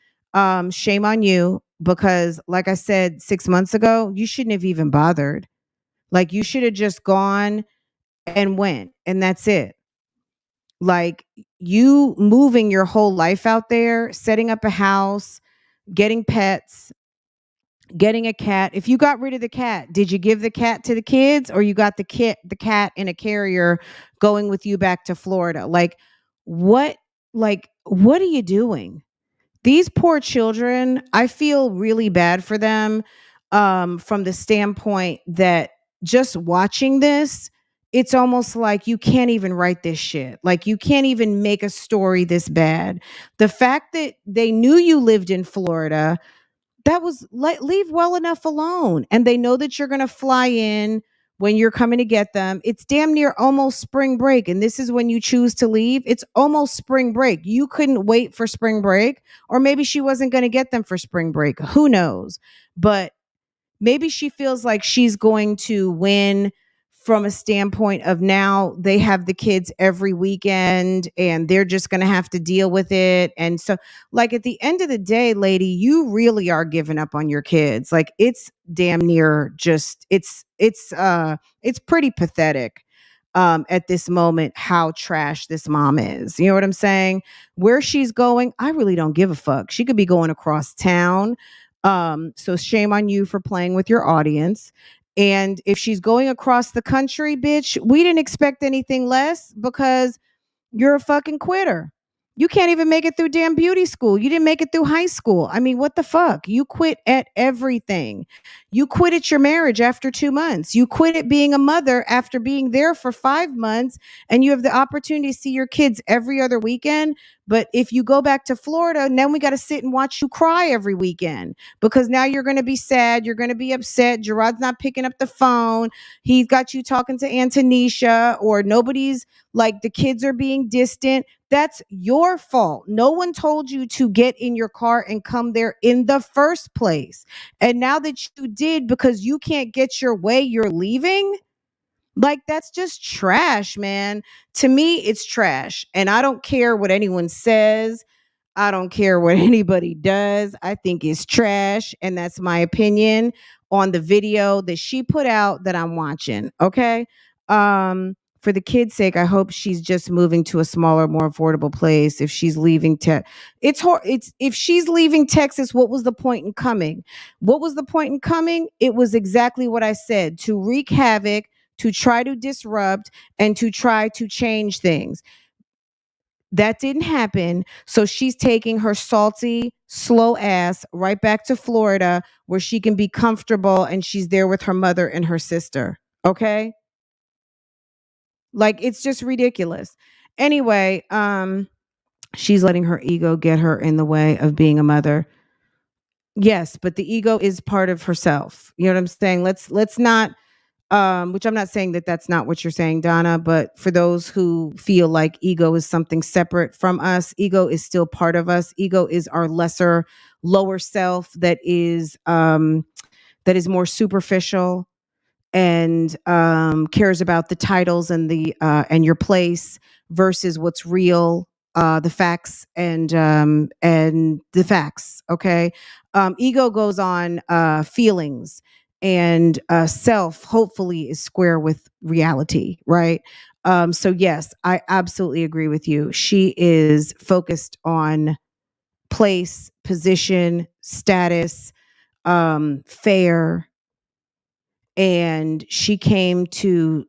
shame on you. because like I said 6 months ago, you shouldn't have even bothered. Like you should have just gone and went, and that's it. Like you moving your whole life out there, setting up a house, getting pets, getting a cat. If you got rid of the cat, did you give the cat to the kids, or you got the cat in a carrier going with you back to Florida? What what are you doing? These poor children, I feel really bad for them, from the standpoint that just watching this, it's almost like you can't even write this shit. Like you can't even make a story this bad. The fact that they knew you lived in Florida, that was leave well enough alone. And they know that you're going to fly in when you're coming to get them. It's damn near almost spring break. And this is when you choose to leave. It's almost spring break. You couldn't wait for spring break, or maybe she wasn't going to get them for spring break. Who knows? But maybe she feels like she's going to win from a standpoint of now they have the kids every weekend and they're just going to have to deal with it. And so like at the end of the day, lady, you really are giving up on your kids. Like it's damn near just it's pretty pathetic at this moment how trash this mom is. You know what I'm saying? Where she's going, I really don't give a fuck. She could be going across town. So shame on you for playing with your audience. And if she's going across the country, bitch, we didn't expect anything less because you're a fucking quitter. You can't even make it through damn beauty school. You didn't make it through high school. I mean, what the fuck? You quit at everything. You quit at your marriage after 2 months. You quit at being a mother after being there for 5 months, and you have the opportunity to see your kids every other weekend. But if you go back to Florida, then we got to sit and watch you cry every weekend because now you're going to be sad. You're going to be upset. Gerard's not picking up the phone. He's got you talking to Antonisha, or nobody's like the kids are being distant. That's your fault. No one told you to get in your car and come there in the first place. And now that you did because you can't get your way, you're leaving? Like, that's just trash, man. To me, it's trash. And I don't care what anyone says. I don't care what anybody does. I think it's trash. And that's my opinion on the video that she put out that I'm watching. Okay. For the kids' sake, I hope she's just moving to a smaller, more affordable place. If she's leaving it's if she's leaving Texas, what was the point in coming? What was the point in coming? It was exactly what I said, to wreak havoc, to try to disrupt, and to try to change things. That didn't happen. So she's taking her salty, slow ass right back to Florida where she can be comfortable and she's there with her mother and her sister. Okay? Like it's just ridiculous. Anyway, she's letting her ego get her in the way of being a mother. Yes, but the ego is part of herself. You know what I'm saying? Let's not which I'm not saying that that's not what you're saying, Donna, but for those who feel like ego is something separate from us, ego is still part of us. Ego is our lesser, lower self that is more superficial and cares about the titles and the and your place versus what's real, the facts and the facts. Okay, ego goes on feelings, and self hopefully is square with reality, right? So yes, I absolutely agree with you. She is focused on place, position, status, fair, and she came to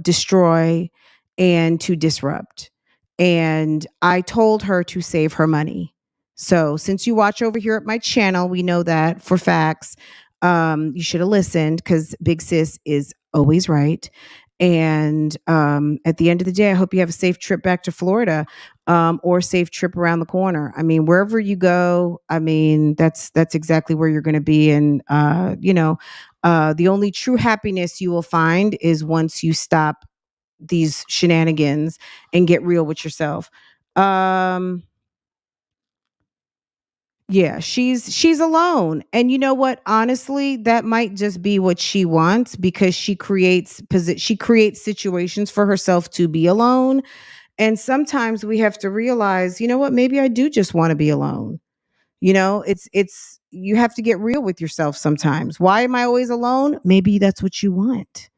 destroy and to disrupt. And I told her to save her money. So since you watch over here at my channel, we know that for facts. You should have listened because Big Sis is always right. And at the end of the day, I hope you have a safe trip back to Florida, or a safe trip around the corner. I mean, wherever you go, I mean, that's exactly where you're going to be. And the only true happiness you will find is once you stop these shenanigans and get real with yourself. Yeah, she's alone. And you know what? Honestly, that might just be what she wants because she creates situations for herself to be alone. And sometimes we have to realize, you know what? Maybe I do just want to be alone. You know, it's you have to get real with yourself sometimes. Why am I always alone? Maybe that's what you want.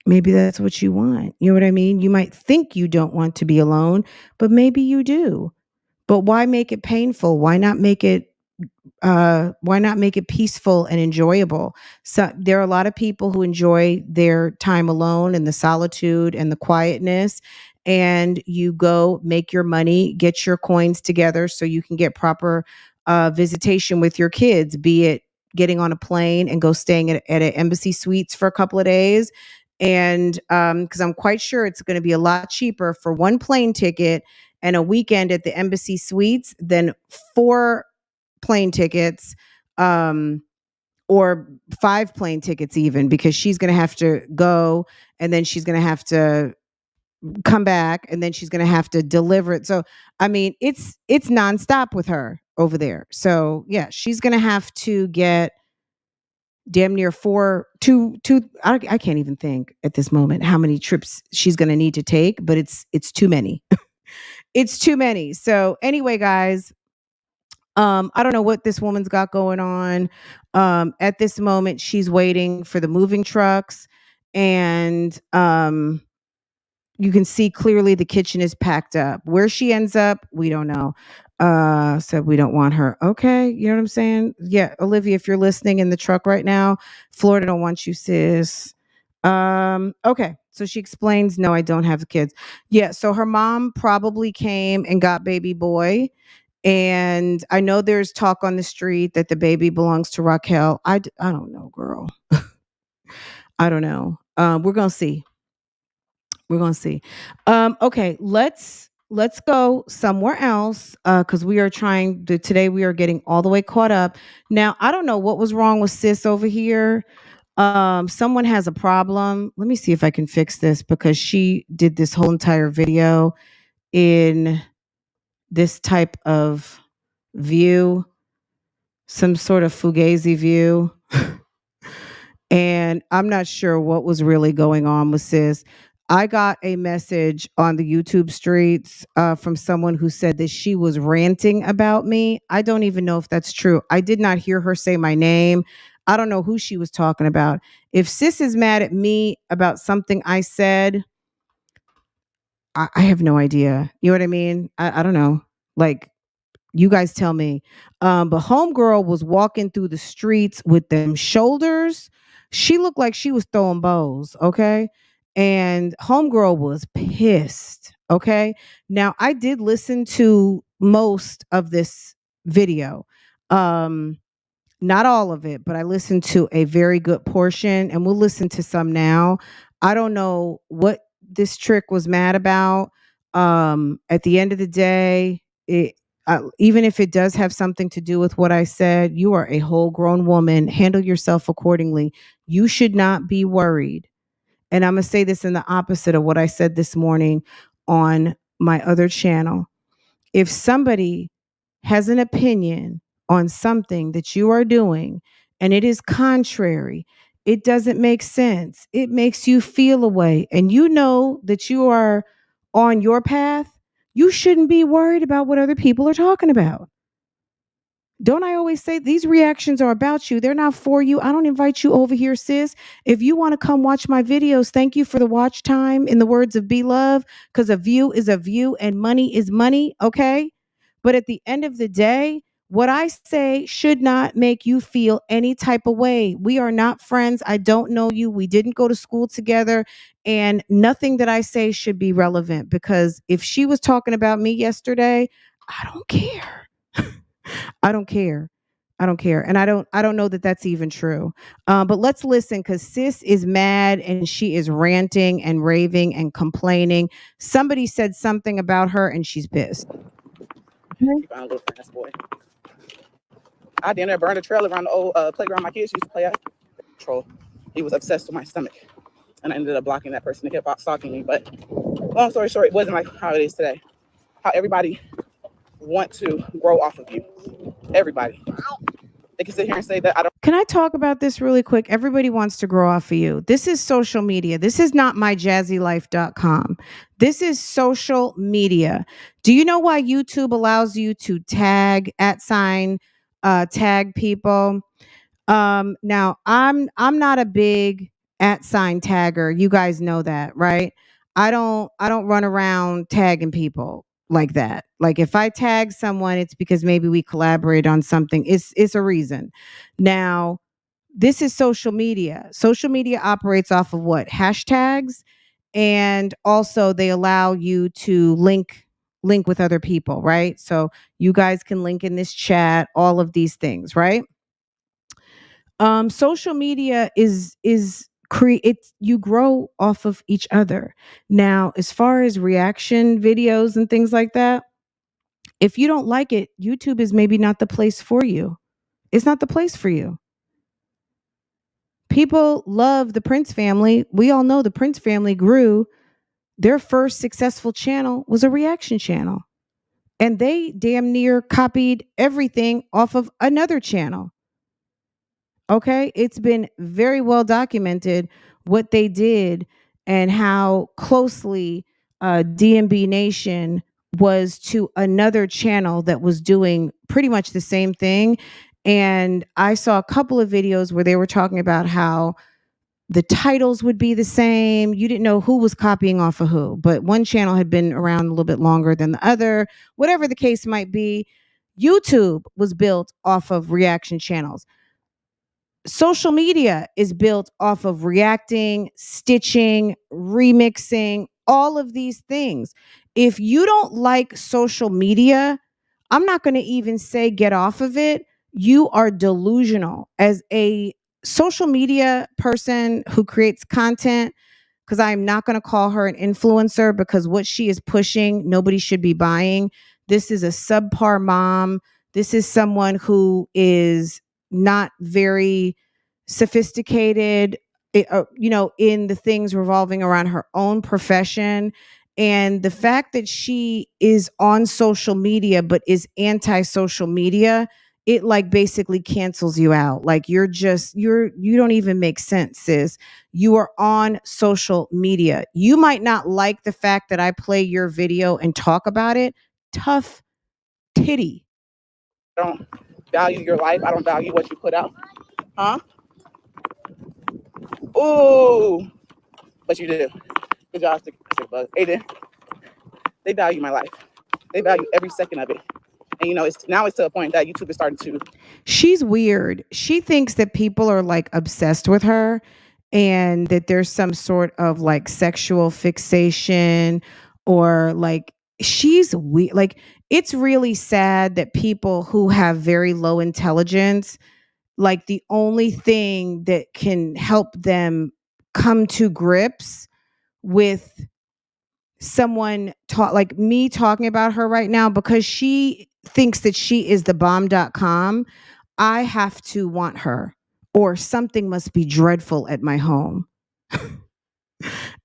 Maybe that's what you want. You know what I mean? You might think you don't want to be alone, but maybe you do. But why make it painful? Why not make it peaceful and enjoyable? So there are a lot of people who enjoy their time alone and the solitude and the quietness. And you go make your money, get your coins together so you can get proper visitation with your kids, be it getting on a plane and go staying at an embassy suites for a couple of days. And because I'm quite sure it's going to be a lot cheaper for one plane ticket and a weekend at the embassy suites than 4 plane tickets, or 5 plane tickets even, because she's going to have to go and then she's going to have to come back and then she's going to have to deliver it. So, I mean, it's nonstop with her over there. So yeah, she's going to have to get damn near two. I can't even think at this moment how many trips she's going to need to take, but it's too many. It's too many. So anyway, guys, I don't know what this woman's got going on. At this moment, she's waiting for the moving trucks, and you can see clearly the kitchen is packed up. Where she ends up, we don't know. Said we don't want her. Okay, you know what I'm saying? Yeah, Olivia, if you're listening in the truck right now, Florida don't want you, sis. Okay, so she explains, no, I don't have kids. Yeah, so her mom probably came and got baby boy. And I know there's talk on the street that the baby belongs to Raquel. I don't know, girl. I don't know. We're going to see. We're going to see. Okay, let's go somewhere else because we are trying to, today we are getting all the way caught up. Now, I don't know what was wrong with sis over here. Someone has a problem. Let me see if I can fix this because she did this whole entire video in this type of view, some sort of fugazi view. And I'm not sure what was really going on with sis. I got a message on the YouTube streets from someone who said that she was ranting about me. I don't even know if that's true. I did not hear her say my name. I don't know who she was talking about. If sis is mad at me about something I said, I have no idea. You know what I mean? I don't know. Like, you guys tell me. But homegirl was walking through the streets with them shoulders. She looked like she was throwing bows, okay? And homegirl was pissed, okay? Now, I did listen to most of this video. Not all of it, but I listened to a very good portion, and we'll listen to some now. I don't know what this trick was mad about. At the end of the day, even if it does have something to do with what I said, you are a whole grown woman. Handle yourself accordingly. You should not be worried. And I'm going to say this in the opposite of what I said this morning on my other channel. If somebody has an opinion on something that you are doing and it is contrary, it doesn't make sense, it makes you feel a way, and you know that you are on your path, you shouldn't be worried about what other people are talking about. Don't I always say these reactions are about you? They're not for you. I don't invite you over here, sis. If you want to come watch my videos, thank you for the watch time, in the words of Be Love, because a view is a view and money is money, okay? But at the end of the day, what I say should not make you feel any type of way. We are not friends. I don't know you. We didn't go to school together. And nothing that I say should be relevant, because if she was talking about me yesterday, I don't care. I don't care. I don't care. And I don't know that that's even true. But let's listen, because sis is mad and she is ranting and raving and complaining. Somebody said something about her and she's pissed. You found a little fast boy. I didn't burn a trail around the old playground my kids used to play at. Troll. He was obsessed with my stomach. And I ended up blocking that person that kept stalking me. But long story short, it wasn't like how it is today. How everybody want to grow off of you. Everybody. They can sit here and say that I don't. Can I talk about this really quick? Everybody wants to grow off of you. This is social media. This is not myjazzylife.com. This is social media. Do you know why YouTube allows you to tag @ tag people. Now I'm not a big @ tagger. You guys know that, right? I don't run around tagging people like that. Like if I tag someone, it's because maybe we collaborate on something. It's a reason. Now, this is social media. Social media operates off of what? Hashtags, and also they allow you to link with other people, right? So you guys can link in this chat, all of these things, right? Social media is create, you grow off of each other. Now, as far as reaction videos and things like that, if you don't like it, YouTube is maybe not the place for you. It's not the place for you. People love the Prince family. We all know the Prince family grew. Their first successful channel was a reaction channel, and they damn near copied everything off of another channel. Okay, it's been very well documented what they did and how closely DMB Nation was to another channel that was doing pretty much the same thing. And I saw a couple of videos where they were talking about how the titles would be the same. You didn't know who was copying off of who, but one channel had been around a little bit longer than the other. Whatever the case might be, YouTube was built off of reaction channels. Social media is built off of reacting, stitching, remixing, all of these things. If you don't like social media, I'm not going to even say get off of it. You are delusional. As a social media person who creates content, because I'm not going to call her an influencer, because what she is pushing, nobody should be buying. This is a subpar mom. This is someone who is not very sophisticated, in the things revolving around her own profession. And the fact that she is on social media but is anti-social media, it like basically cancels you out. Like you don't even make sense, sis. You are on social media. You might not like the fact that I play your video and talk about it. Tough titty. I don't value your life. I don't value what you put out. Huh? Oh, but you do. Good job, Stick Bug. Aiden, they value my life. They value every second of it. And it's to a point that YouTube is starting to. She's weird. She thinks that people are like obsessed with her and that there's some sort of like sexual fixation, or like she's weird. Like it's really sad that people who have very low intelligence, like the only thing that can help them come to grips with someone like me talking about her right now, because she thinks that she is the bomb.com, I have to want her, or something must be dreadful at my home.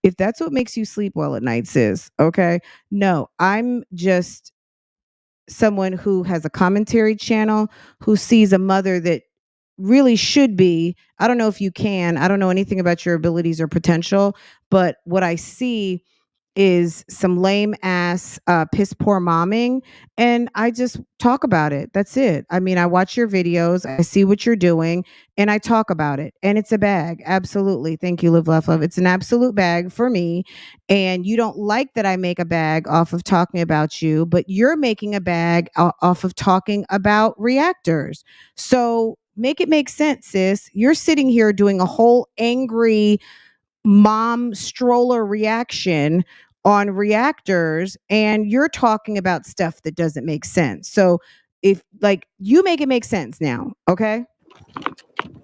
If that's what makes you sleep well at night, sis, okay? No, I'm just someone who has a commentary channel, who sees a mother that really should be. I don't know if you can. I don't know anything about your abilities or potential, but what I see is some lame ass piss poor momming, and I just talk about it. That's it. I mean, I watch your videos, I see what you're doing, and I talk about it, and it's a bag. Absolutely. Thank you, Live Laugh Love. It's an absolute bag for me. And you don't like that I make a bag off of talking about you, but you're making a bag off of talking about reactors. So make it make sense, sis. You're sitting here doing a whole angry mom stroller reaction on reactors, and you're talking about stuff that doesn't make sense. So if like you make it make sense now, okay?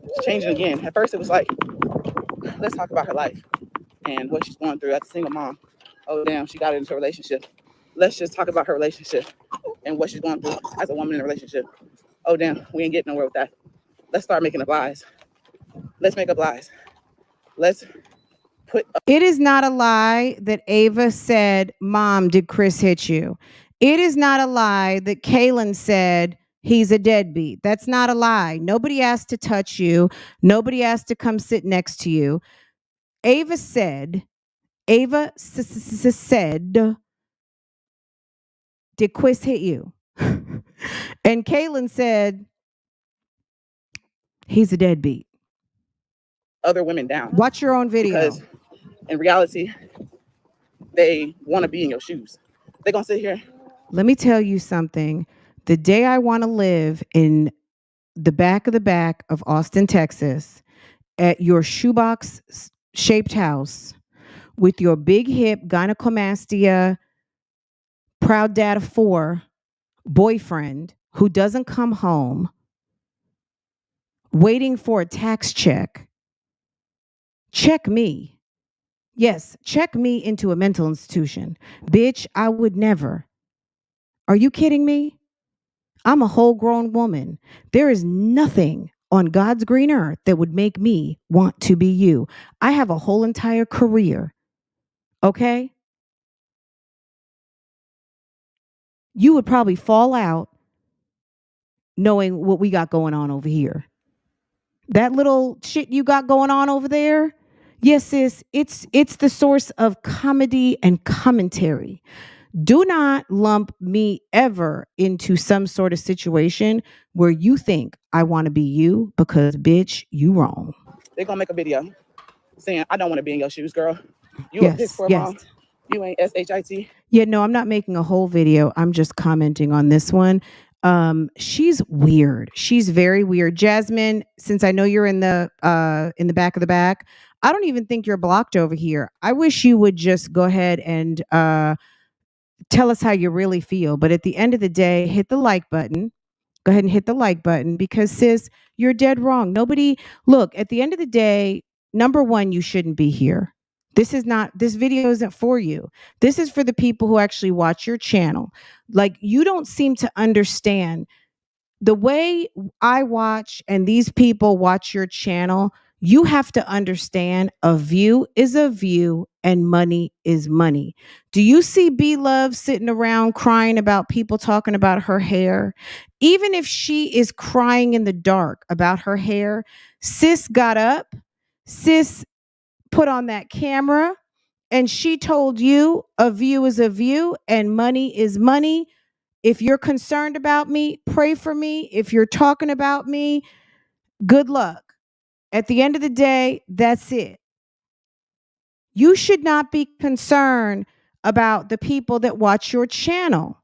It's changing again. At first it was like, let's talk about her life and what she's going through as a single mom. Oh damn, she got into a relationship. Let's just talk about her relationship and what she's going through as a woman in a relationship. Oh damn, we ain't getting nowhere with that. Let's start making up lies. Let's make up lies. Let's put up. It is not a lie that Ava said, Mom, did Chris hit you? It is not a lie that Kaylin said he's a deadbeat. That's not a lie. Nobody asked to touch you. Nobody asked to come sit next to you. Ava said, did Chris hit you? And Kaylin said, He's a deadbeat. Other women down. Watch your own video. Because in reality, they want to be in your shoes. They're going to sit here. Let me tell you something. The day I want to live in the back of Austin, Texas, at your shoebox shaped house with your big hip gynecomastia, proud dad of 4 boyfriend who doesn't come home, waiting for a tax check. Check me. Yes, check me into a mental institution. Bitch, I would never. Are you kidding me? I'm a whole grown woman. There is nothing on God's green earth that would make me want to be you. I have a whole entire career. Okay? You would probably fall out knowing what we got going on over here. That little shit you got going on over there, yes, sis, it's the source of comedy and commentary. Do not lump me ever into some sort of situation where you think I want to be you, because bitch, you wrong. They're going to make a video saying, I don't want to be in your shoes, girl. You a piss poor mom. You ain't SHIT. Yeah, no, I'm not making a whole video. I'm just commenting on this one. She's weird. She's very weird. Jasmine, since I know you're in the back of the back, I don't even think you're blocked over here. I wish you would just go ahead and tell us how you really feel. But at the end of the day, hit the like button. Go ahead and hit the like button, because sis, you're dead wrong. Nobody, look, at the end of the day, number one, you shouldn't be here. This video isn't for you. This is for the people who actually watch your channel. Like, you don't seem to understand the way I watch and these people watch your channel. You have to understand a view is a view and money is money. Do you see B-Love sitting around crying about people talking about her hair? Even if she is crying in the dark about her hair, sis got up, sis put on that camera, and she told you a view is a view and money is money. If you're concerned about me, pray for me. If you're talking about me, good luck. At the end of the day, that's it. You should not be concerned about the people that watch your channel.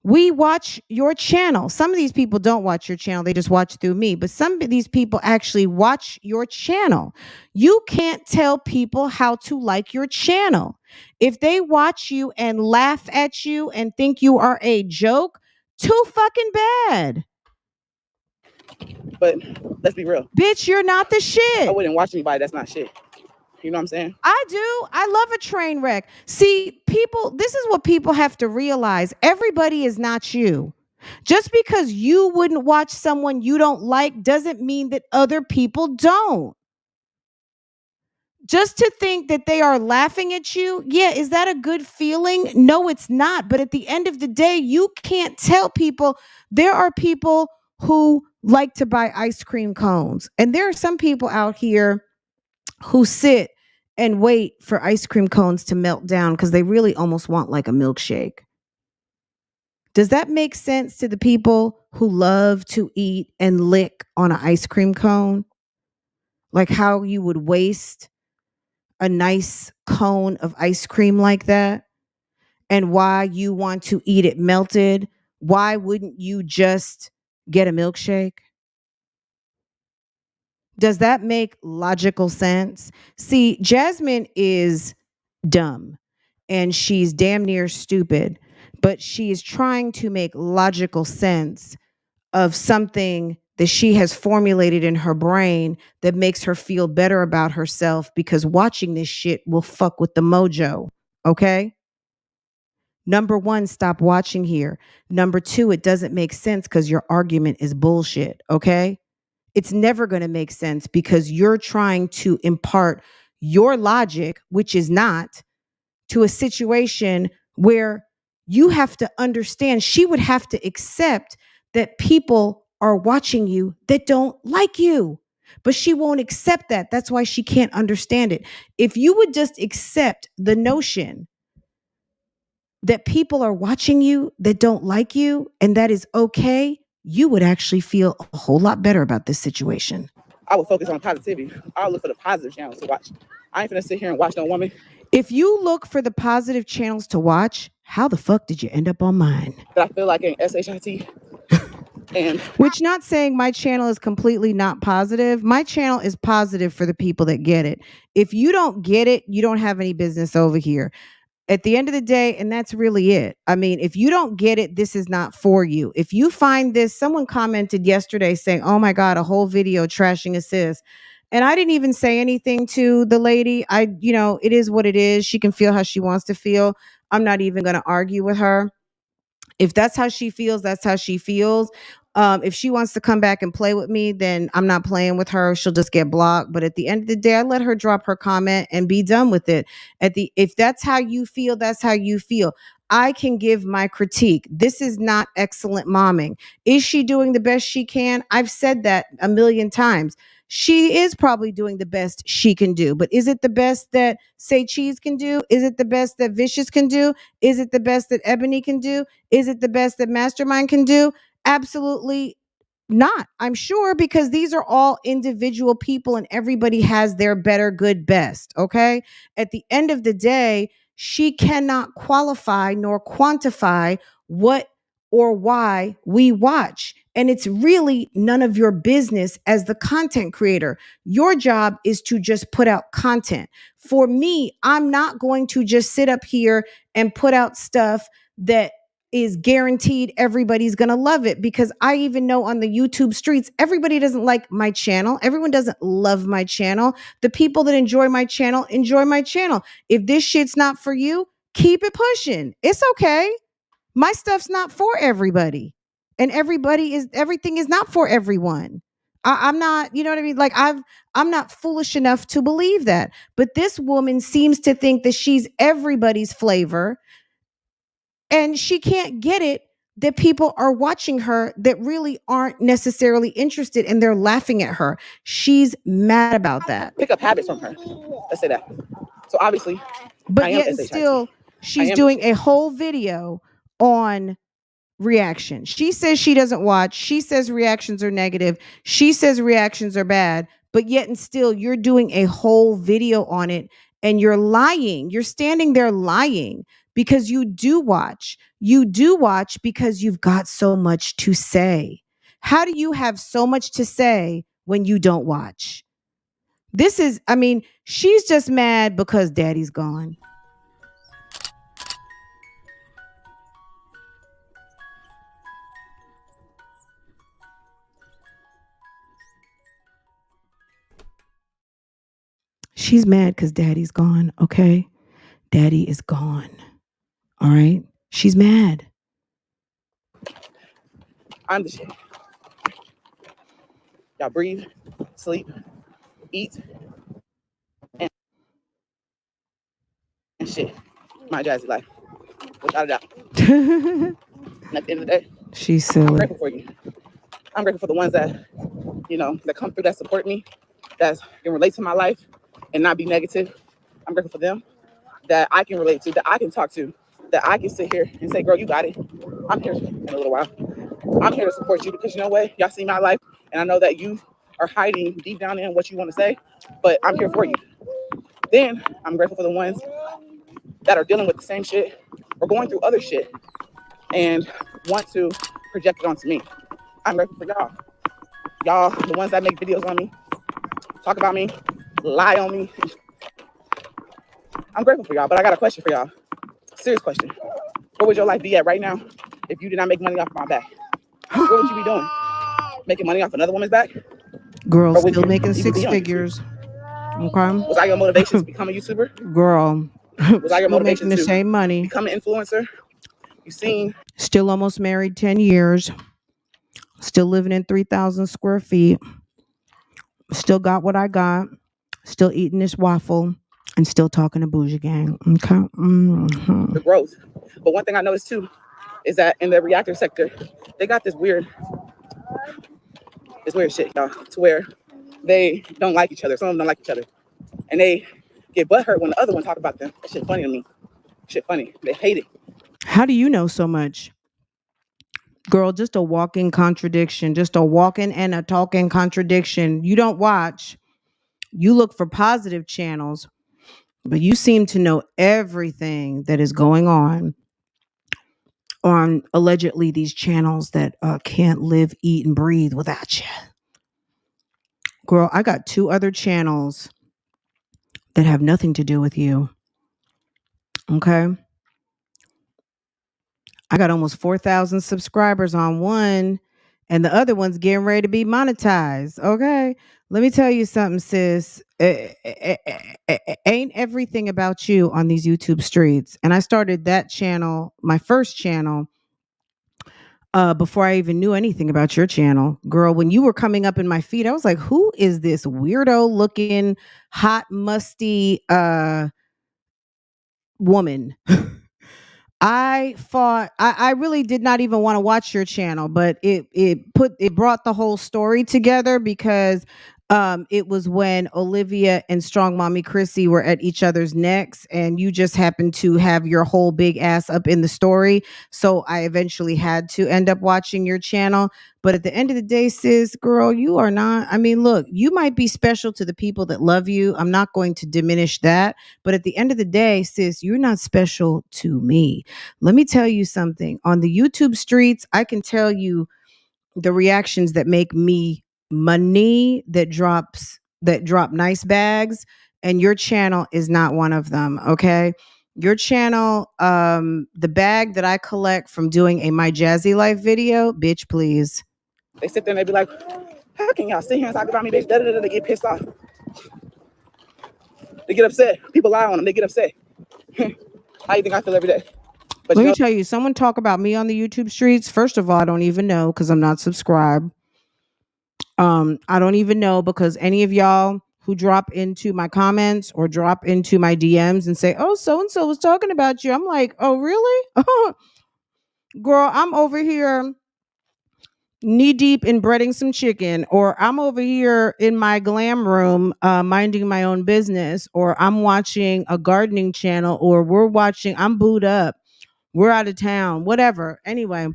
We watch your channel. Some of these people don't watch your channel. They just watch through me. But some of these people actually watch your channel. You can't tell people how to like your channel. If they watch you and laugh at you and think you are a joke, too fucking bad. But let's be real. Bitch, you're not the shit. I wouldn't watch anybody that's not shit. You know what I'm saying? I do. I love a train wreck. See, people, this is what people have to realize. Everybody is not you. Just because you wouldn't watch someone you don't like doesn't mean that other people don't. Just to think that they are laughing at you, yeah, is that a good feeling? No, it's not. But at the end of the day, you can't tell people. There are people who like to buy ice cream cones. And there are some people out here who sit and wait for ice cream cones to melt down because they really almost want like a milkshake. Does that make sense to the people who love to eat and lick on an ice cream cone? Like how you would waste a nice cone of ice cream like that, and why you want to eat it melted? Why wouldn't you just get a milkshake? Does that make logical sense? See, Jasmine is dumb and she's damn near stupid, but she is trying to make logical sense of something that she has formulated in her brain that makes her feel better about herself, because watching this shit will fuck with the mojo. Okay? Number one, stop watching here. Number two, it doesn't make sense because your argument is bullshit. Okay? It's never going to make sense because you're trying to impart your logic, which is not, to a situation where you have to understand. She would have to accept that people are watching you that don't like you, but she won't accept that. That's why she can't understand it. If you would just accept the notion that people are watching you that don't like you, and that is okay, you would actually feel a whole lot better about this situation. I would focus on positivity. I'll look for the positive channels to watch. I ain't finna sit here and watch no woman. If you look for the positive channels to watch, how the fuck did you end up on mine? That I feel like in SHIT. And which, not saying my channel is completely not positive. My channel is positive for the people that get it. If you don't get it, you don't have any business over here. At the end of the day, and that's really it. I mean, if you don't get it, this is not for you. If you find this, someone commented yesterday saying, oh my God, a whole video trashing a sis. And I didn't even say anything to the lady. It is what it is. She can feel how she wants to feel. I'm not even going to argue with her. If that's how she feels, that's how she feels. If she wants to come back and play with me, then I'm not playing with her. She'll just get blocked. But at the end of the day, I let her drop her comment and be done with it. If that's how you feel, that's how you feel. I can give my critique. This is not excellent momming. Is she doing the best she can? I've said that a million times. She is probably doing the best she can do. But is it the best that Say Cheese can do? Is it the best that Vicious can do? Is it the best that Ebony can do? Is it the best that Mastermind can do? Absolutely not, I'm sure, because these are all individual people and everybody has their better, good, best. Okay. At the end of the day, she cannot qualify nor quantify what or why we watch. And it's really none of your business as the content creator. Your job is to just put out content. For me, I'm not going to just sit up here and put out stuff that is guaranteed everybody's going to love it, because I even know on the YouTube streets, everybody doesn't like my channel. Everyone doesn't love my channel. The people that enjoy my channel enjoy my channel. If this shit's not for you, keep it pushing. It's okay. My stuff's not for everybody, and everything is not for everyone. I'm not, you know what I mean? Like I'm not foolish enough to believe that. But this woman seems to think that she's everybody's flavor. And she can't get it that people are watching her that really aren't necessarily interested, and they're laughing at her. She's mad about that. Pick up habits from her. Let's say that. So obviously, but yet and still, she's doing a whole video on reaction. She says she doesn't watch. She says reactions are negative. She says reactions are bad. But yet and still, you're doing a whole video on it, and you're lying. You're standing there lying. Because you do watch. You do watch because you've got so much to say. How do you have so much to say when you don't watch? She's just mad because daddy's gone. She's mad because daddy's gone, okay? Daddy is gone. All right? She's mad. I'm the shit. Y'all breathe, sleep, eat, and shit. Myjazzylife. Without a doubt. And at the end of the day, she's silly. I'm grateful for you. I'm grateful for the ones that, that come through, that support me, that can relate to my life and not be negative. I'm grateful for them, that I can relate to, that I can talk to, that I can sit here and say, girl, you got it. I'm here in a little while. I'm here to support you because you know what? Y'all see my life, and I know that you are hiding deep down in what you want to say, but I'm here for you. Then I'm grateful for the ones that are dealing with the same shit or going through other shit and want to project it onto me. I'm grateful for y'all. Y'all, the ones that make videos on me, talk about me, lie on me. I'm grateful for y'all, but I got a question for y'all. Serious question. Where would your life be at right now if you did not make money off my back? What would you be doing? Making money off another woman's back? Girl, still making six figures. Okay. Was I your motivation to become a YouTuber? Girl. Was I your motivation making the to same money? Become an influencer? You seen? Still almost married 10 years. Still living in 3,000 square feet. Still got what I got. Still eating this waffle. And still talking to BougieGang. Okay. Mm-hmm. The growth. But one thing I noticed too is that in the reactor sector, they got this weird shit, y'all, to where they don't like each other. Some of them don't like each other. And they get butthurt when the other one talk about them. That shit funny to me. Shit funny. They hate it. How do you know so much? Girl, just a walking contradiction, just a walking and a talking contradiction. You don't watch, you look for positive channels, but you seem to know everything that is going on allegedly these channels that can't live, eat, and breathe without you. Girl, I got 2 other channels that have nothing to do with you. Okay. I got almost 4,000 subscribers on one, and the other one's getting ready to be monetized. Okay. Let me tell you something, sis. Ain't everything about you on these YouTube streets. And I started that channel, my first channel, before I even knew anything about your channel. Girl, when you were coming up in my feed, I was like, who is this weirdo looking, hot, musty woman? I really did not even want to watch your channel, but it brought the whole story together because it was when Olivia and Strong Mommy Chrissy were at each other's necks, and you just happened to have your whole big ass up in the story. So I eventually had to end up watching your channel. But at the end of the day, sis, girl, you are not. I mean, look, you might be special to the people that love you. I'm not going to diminish that. But at the end of the day, sis, you're not special to me. Let me tell you something. On the YouTube streets, I can tell you the reactions that make me money, that drop nice bags, and your channel is not one of them. Okay. Your channel, the bag that I collect from doing a Myjazzylife video, bitch, please. They sit there and they be like, how can y'all sit here and talk about me, bitch? They get pissed off. They get upset. People lie on them. They get upset. How you think I feel every day? But Let me tell you, someone talk about me on the YouTube streets. First of all, I don't even know because I'm not subscribed. I don't even know because any of y'all who drop into my comments or drop into my DMs and say, oh, so-and-so was talking about you. I'm like, oh, really? Girl, I'm over here knee deep in breading some chicken, or I'm over here in my glam room minding my own business, or I'm watching a gardening channel, or I'm booed up, we're out of town, whatever. Anyway,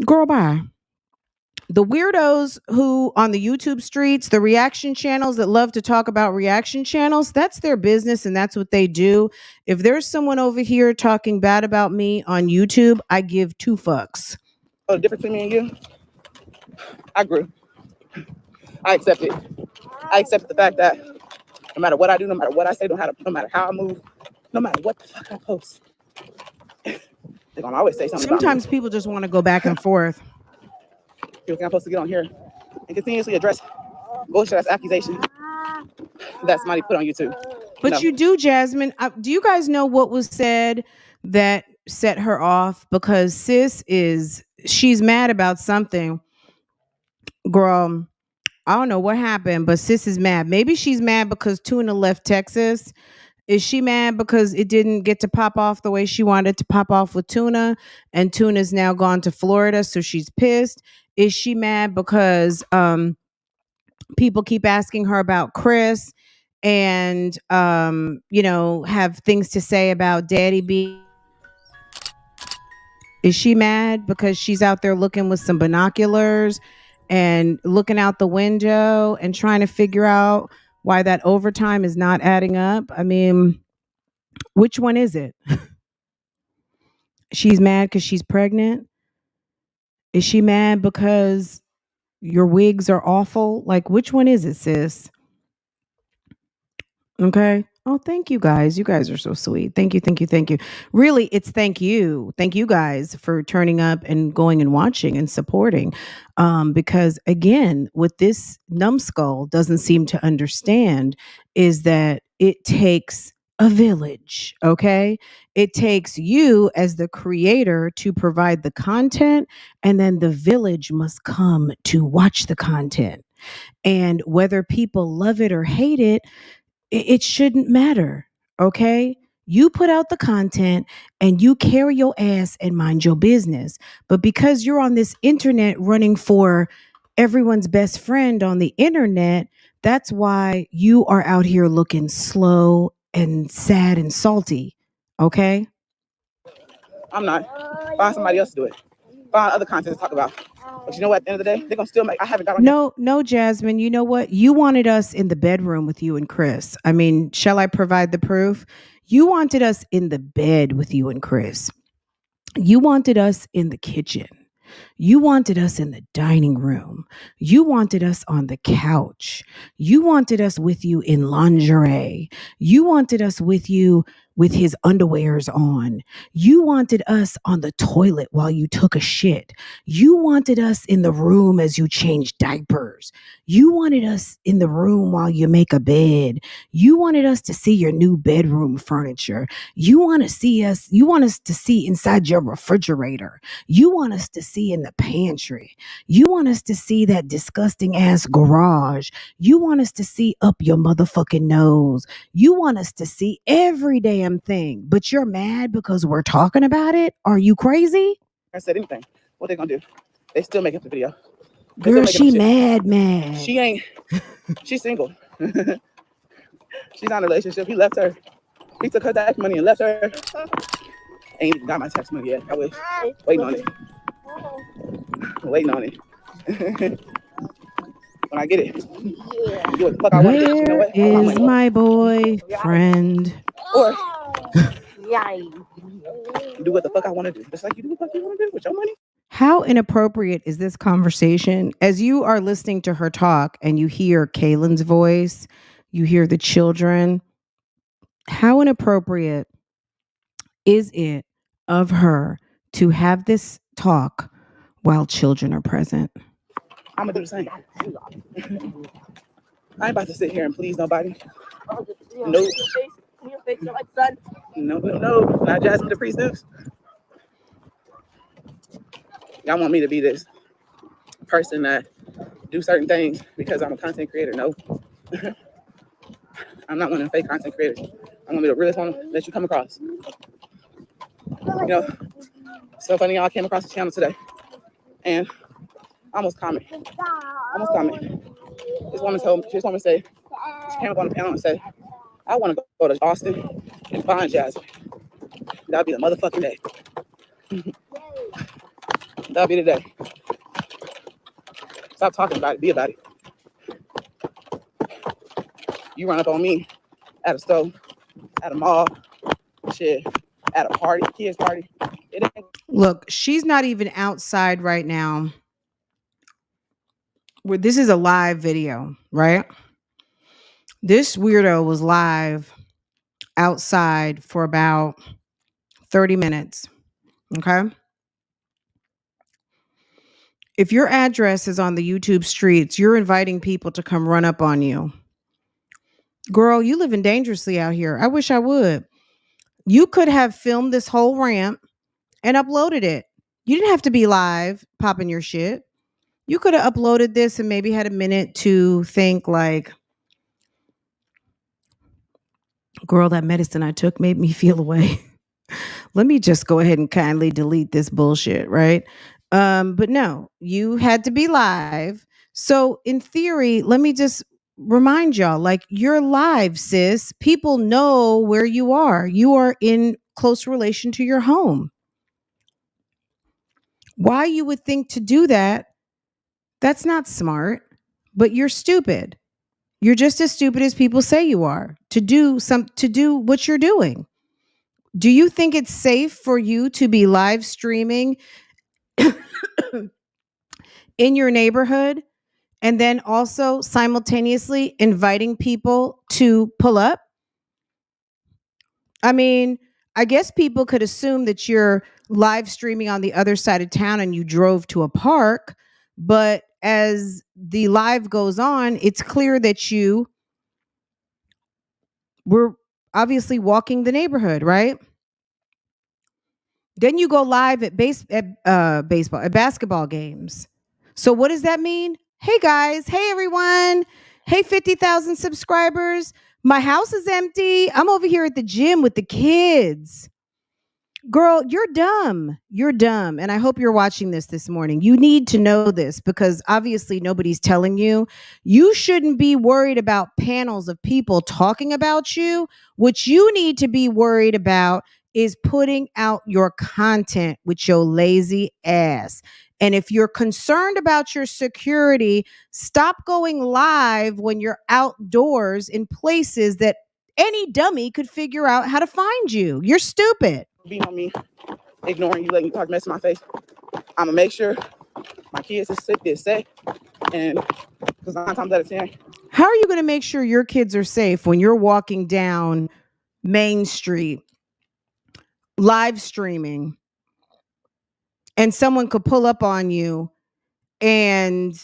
girl, bye. The weirdos who on the YouTube streets, the reaction channels that love to talk about reaction channels, that's their business and that's what they do. If there's someone over here talking bad about me on YouTube, I give 2 fucks. Oh, the difference between me and you, I grew. I accept it. I accept the fact that no matter what I do, no matter what I say, no matter how I move, no matter what the fuck I post, they're gonna always say something. Sometimes people just want to go back and forth. People think I'm supposed to get on here and continuously address bullshit ass accusations that somebody put on YouTube. But No. you do, Jasmine. Do you guys know what was said that set her off? Because she's mad about something. Girl, I don't know what happened, but sis is mad. Maybe she's mad because Tuna left Texas. Is she mad because it didn't get to pop off the way she wanted to pop off with Tuna, and Tuna's now gone to Florida, so she's pissed? Is she mad because people keep asking her about Chris and have things to say about Daddy B? Is she mad because she's out there looking with some binoculars and looking out the window and trying to figure out why that overtime is not adding up? I mean, which one is it? She's mad because she's pregnant? Is she mad because your wigs are awful? Like, which one is it, sis? Okay. Oh, thank you guys. You guys are so sweet. Thank you, thank you, thank you. Really, it's thank you. Thank you guys for turning up and going and watching and supporting. Because again, what this numbskull doesn't seem to understand is that it takes a village, okay? It takes you as the creator to provide the content, and then the village must come to watch the content. And whether people love it or hate it, it shouldn't matter. Okay. You put out the content and you carry your ass and mind your business. But because you're on this internet running for everyone's best friend on the internet, that's why you are out here looking slow and sad and salty. Okay. I'm not. Find somebody else to do it. find other content to talk about. But you know what? At the end of the day, they're gonna still make. I haven't got on. No, Jasmine. You know what? You wanted us in the bedroom with you and Chris. I mean, shall I provide the proof? You wanted us in the bed with you and Chris. You wanted us in the kitchen. You wanted us in the dining room. You wanted us on the couch. You wanted us with you in lingerie. You wanted us with you with his underwears on. You wanted us on the toilet while you took a shit. You wanted us in the room as you changed diapers. You wanted us in the room while you make a bed. You wanted us to see your new bedroom furniture. You want us to see inside your refrigerator. You want us to see in the pantry. You want us to see that disgusting ass garage. You want us to see up your motherfucking nose. You want us to see every damn thing, but you're mad because we're talking about it? Are you crazy? I said anything. What they gonna do? They still make up the video. Girl, she mad. She ain't. She's single. She's not in a relationship. He left her. He took her tax money and left her. Ain't even got my tax money yet. I wish. Waiting on it. Waiting on it. When I get it, do what the fuck I want to do. You know what? Where is my boyfriend? Or do what the fuck I want to do. Just like you do what the fuck you want to do with your money. How inappropriate is this conversation? As you are listening to her talk and you hear Kaylin's voice, you hear the children. How inappropriate is it of her to have this talk while children are present? I'm gonna do the same. I ain't about to sit here and please nobody. No. No, not Jasmine the Priest News. Y'all want me to be this person that do certain things because I'm a content creator? No. I'm not one of them fake content creators. I'm gonna be the realest one that you come across. You know, so funny, y'all came across the channel today and I almost comment. This woman said, she came up on the panel and said, I want to go to Austin and find Jasmine. That'll be the motherfucking day. That'll be the day. Stop talking about it. Be about it. You run up on me at a store, at a mall, shit, at a party, kids party. Look, she's not even outside right now. This is a live video, right? This weirdo was live outside for about 30 minutes. Okay. If your address is on the YouTube streets, you're inviting people to come run up on you. Girl, you living dangerously out here. I wish I would. You could have filmed this whole rant and uploaded it. You didn't have to be live popping your shit. You could have uploaded this and maybe had a minute to think like, girl, that medicine I took made me feel away. Let me just go ahead and kindly delete this bullshit, right? But no, you had to be live. So in theory, let me just remind y'all, like, you're live, sis. People know where you are. You are in close relation to your home. Why you would think to do that, that's not smart, but you're stupid. You're just as stupid as people say you are to do what you're doing. Do you think it's safe for you to be live streaming in your neighborhood and then also simultaneously inviting people to pull up? I mean, I guess people could assume that you're live streaming on the other side of town and you drove to a park, but as the live goes on, it's clear that you were obviously walking the neighborhood, right? Then you go live at basketball games. So what does that mean? Hey guys, hey everyone. Hey 50,000 subscribers. My house is empty. I'm over here at the gym with the kids. Girl, you're dumb. You're dumb. And I hope you're watching this morning. You need to know this because obviously nobody's telling you. You shouldn't be worried about panels of people talking about you. What you need to be worried about is putting out your content with your lazy ass. And if you're concerned about your security, stop going live when you're outdoors in places that any dummy could figure out how to find you. You're stupid. Being on me, ignoring you, letting you talk mess in my face. I'm gonna make sure my kids is safe, and because 9 times out of 10, how are you going to make sure your kids are safe when you're walking down Main Street live streaming and someone could pull up on you and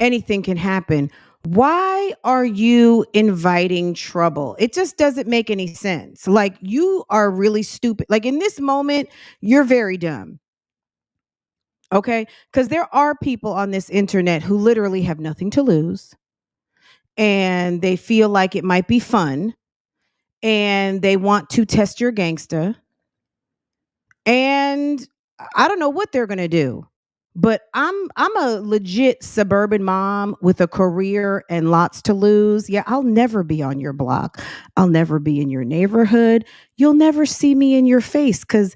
anything can happen? Why are you inviting trouble? It just doesn't make any sense. Like, you are really stupid. Like, in this moment, you're very dumb. Okay? Because there are people on this internet who literally have nothing to lose and they feel like it might be fun and they want to test your gangsta. And I don't know what they're going to do. But I'm a legit suburban mom with a career and lots to lose. Yeah, I'll never be on your block. I'll never be in your neighborhood. You'll never see me in your face cuz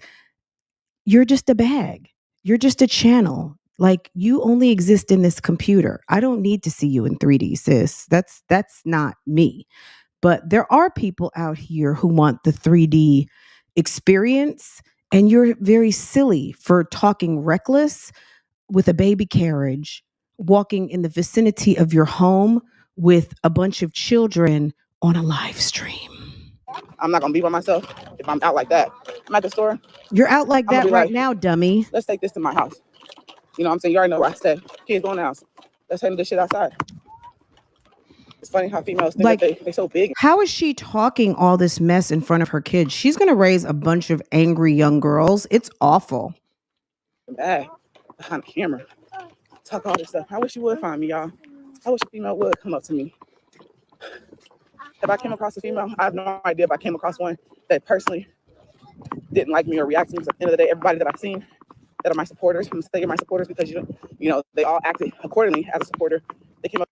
you're just a bag. You're just a channel. Like, you only exist in this computer. I don't need to see you in 3D, sis. That's not me. But there are people out here who want the 3D experience, and you're very silly for talking reckless with a baby carriage, walking in the vicinity of your home with a bunch of children on a live stream. I'm not gonna be by myself if I'm out like that. I'm at the store. You're out like that right now, dummy. Let's take this to my house. You know what I'm saying? You already know where I stay. Kids going out. Let's handle this shit outside. It's funny how females think like, that they so big. How is she talking all this mess in front of her kids? She's going to raise a bunch of angry young girls. It's awful. Bad behind the camera. Talk all this stuff. I wish you would find me, y'all. I wish a female would come up to me. If I came across a female, I have no idea if I came across one that personally didn't like me or react to me. Because at the end of the day, everybody that I've seen that are my supporters, I'm saying my supporters because you know they all acted accordingly as a supporter. They came up.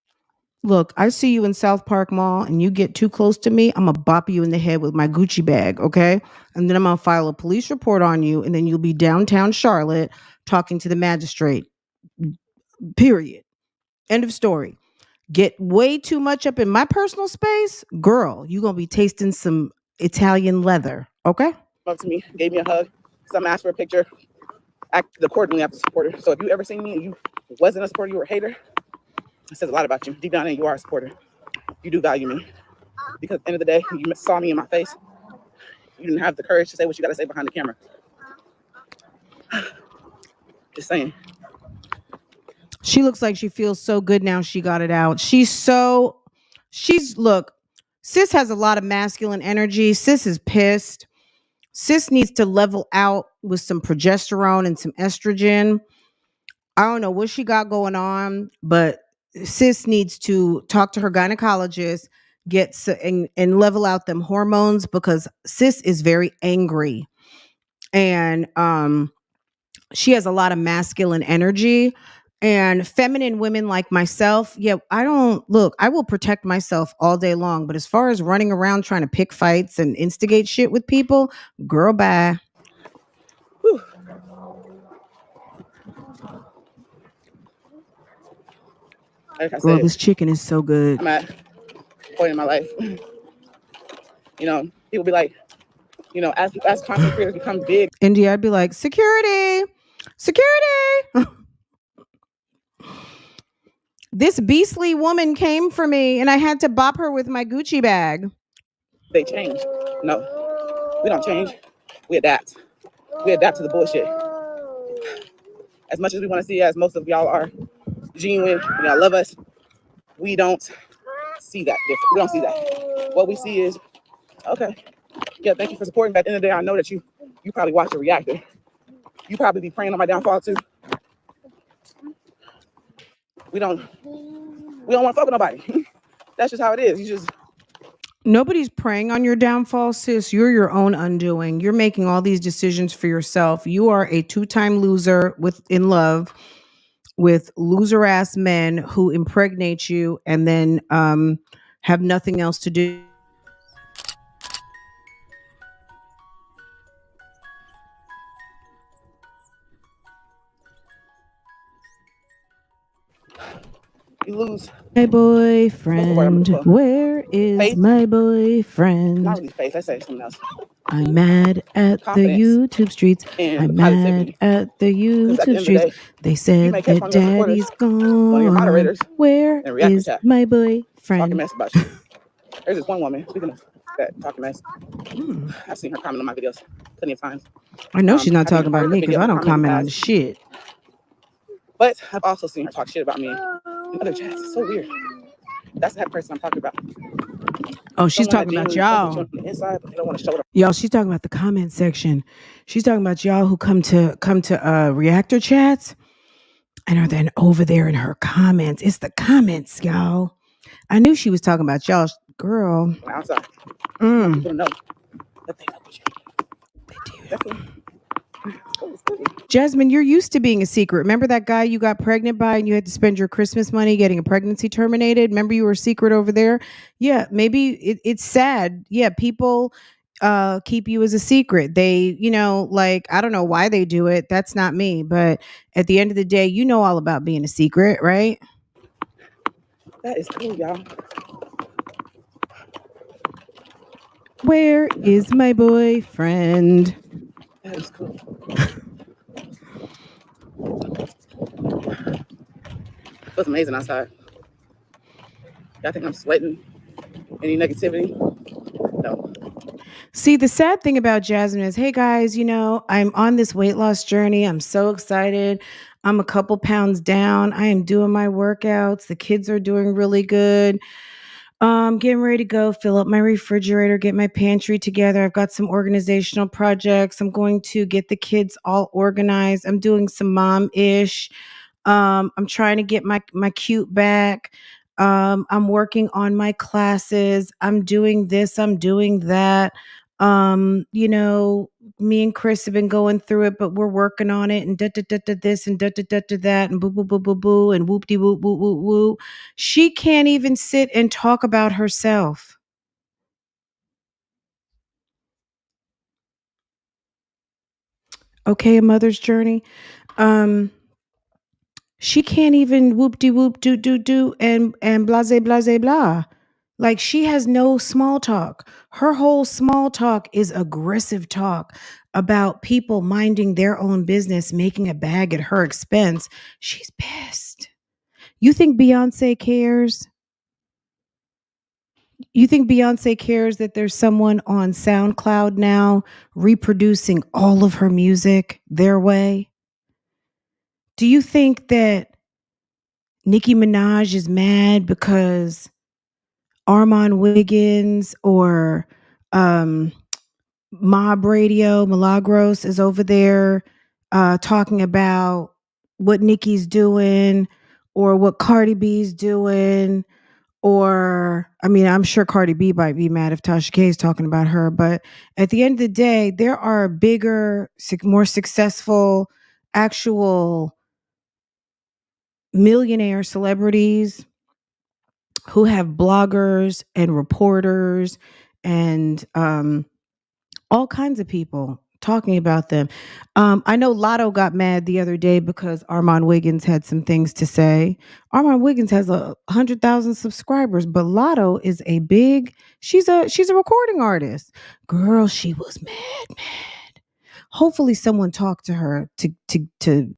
Look, I see you in South Park Mall and you get too close to me, I'm going to bop you in the head with my Gucci bag, okay? And then I'm going to file a police report on you, and then you'll be downtown Charlotte talking to the magistrate. Period. End of story. Get way too much up in my personal space, girl, you're going to be tasting some Italian leather, okay? Up to me, gave me a hug. Some asked for a picture. Acted accordingly as a supporter. So if you ever seen me and you wasn't a supporter, you were a hater, it says a lot about you. Deep down in you are a supporter. You do value me. Because at the end of the day, you saw me in my face. You didn't have the courage to say what you got to say behind the camera. Just saying. She looks like she feels so good now she got it out. Look, sis has a lot of masculine energy. Sis is pissed. Sis needs to level out with some progesterone and some estrogen. I don't know what she got going on, but sis needs to talk to her gynecologist, and level out them hormones, because sis is very angry. And she has a lot of masculine energy. And feminine women like myself, yeah, I will protect myself all day long. But as far as running around trying to pick fights and instigate shit with people, girl, bye. Whew. Like I said, this chicken is so good. I'm at a point in my life. You know, people be like, you know, as content creators become big. India, I'd be like, security. This beastly woman came for me and I had to bop her with my Gucci bag. They change. No, we don't change. We adapt. We adapt to the bullshit. As much as we want to see, as most of y'all are genuine, y'all love us, we don't see that different. We don't see that. What we see is, okay, yeah, thank you for supporting. But at the end of the day, I know that you probably watch a reactor. You probably be praying on my downfall too. We don't want to fuck with nobody. That's just how it is. Nobody's preying on your downfall, sis. You're your own undoing. You're making all these decisions for yourself. You are a 2-time loser in love with loser ass men who impregnate you and then have nothing else to do. You lose. My boyfriend, where is Faith? my Not boyfriend? really faith. Let's say something else. I'm mad at the Confidence YouTube streets. and I'm positivity. mad at the Because at the YouTube end of the streets. day, They you said may catch that one of your supporters, daddy's one of your gone. moderators, Where and react to is chat. my Talking boyfriend? mess about you. There's this one woman, speaking of that talking mess, Hmm. I've seen her comment on my videos plenty of times. I know she's not I've even talking about heard her me because video I don't comment in the comment on past. shit. But I've also seen her talk shit about me in other chats. It's so weird. That's the type of person I'm talking about. Oh, she's Someone that talking about genuinely fucks with y'all. you on the inside, but they don't want to show it. Y'all, she's talking about the comment section. She's talking about y'all who come to reactor chats and are then over there in her comments. It's the comments, y'all. I knew she was talking about y'all, girl. On the outside. I want people to know that they fuck with you. They do. Definitely. Jasmine, you're used to being a secret. Remember that guy you got pregnant by and you had to spend your Christmas money getting a pregnancy terminated? Remember you were a secret over there? Yeah, maybe it's sad. Yeah, people keep you as a secret. They, like, I don't know why they do it. That's not me. But at the end of the day, you know all about being a secret, right? That is cool, y'all. Where is my boyfriend? That is cool. It was amazing outside. Y'all think I'm sweating? Any negativity? No. See, the sad thing about Jasmine is, hey guys, I'm on this weight loss journey. I'm so excited. I'm a couple pounds down. I am doing my workouts. The kids are doing really good. Getting ready to go fill up my refrigerator, get my pantry together. I've got some organizational projects. I'm going to get the kids all organized. I'm doing some mom-ish. I'm trying to get my cute back. I'm working on my classes. I'm doing this, I'm doing that. Me and Chris have been going through it, but we're working on it and this and that and boo boo boo boo boo and whoop de whoop whoop whoop whoop. She can't even sit and talk about herself. Okay, a mother's journey. She can't even whoop de whoop do and blase blase blah. Like she has no small talk. Her whole small talk is aggressive talk about people minding their own business, making a bag at her expense. She's pissed. You think Beyonce cares? You think Beyonce cares that there's someone on SoundCloud now reproducing all of her music their way? Do you think that Nicki Minaj is mad because Armand Wiggins or Mob Radio, Milagros is over there talking about what Nicki's doing or what Cardi B's doing? Or, I mean, I'm sure Cardi B might be mad if Tasha K is talking about her, but at the end of the day, there are bigger, more successful, actual millionaire celebrities who have bloggers and reporters and all kinds of people talking about them. I know Lotto got mad the other day because Armand Wiggins had some things to say. Armand Wiggins has 100,000 subscribers, but Lotto is she's a recording artist. Girl, she was mad. Hopefully someone talked to her to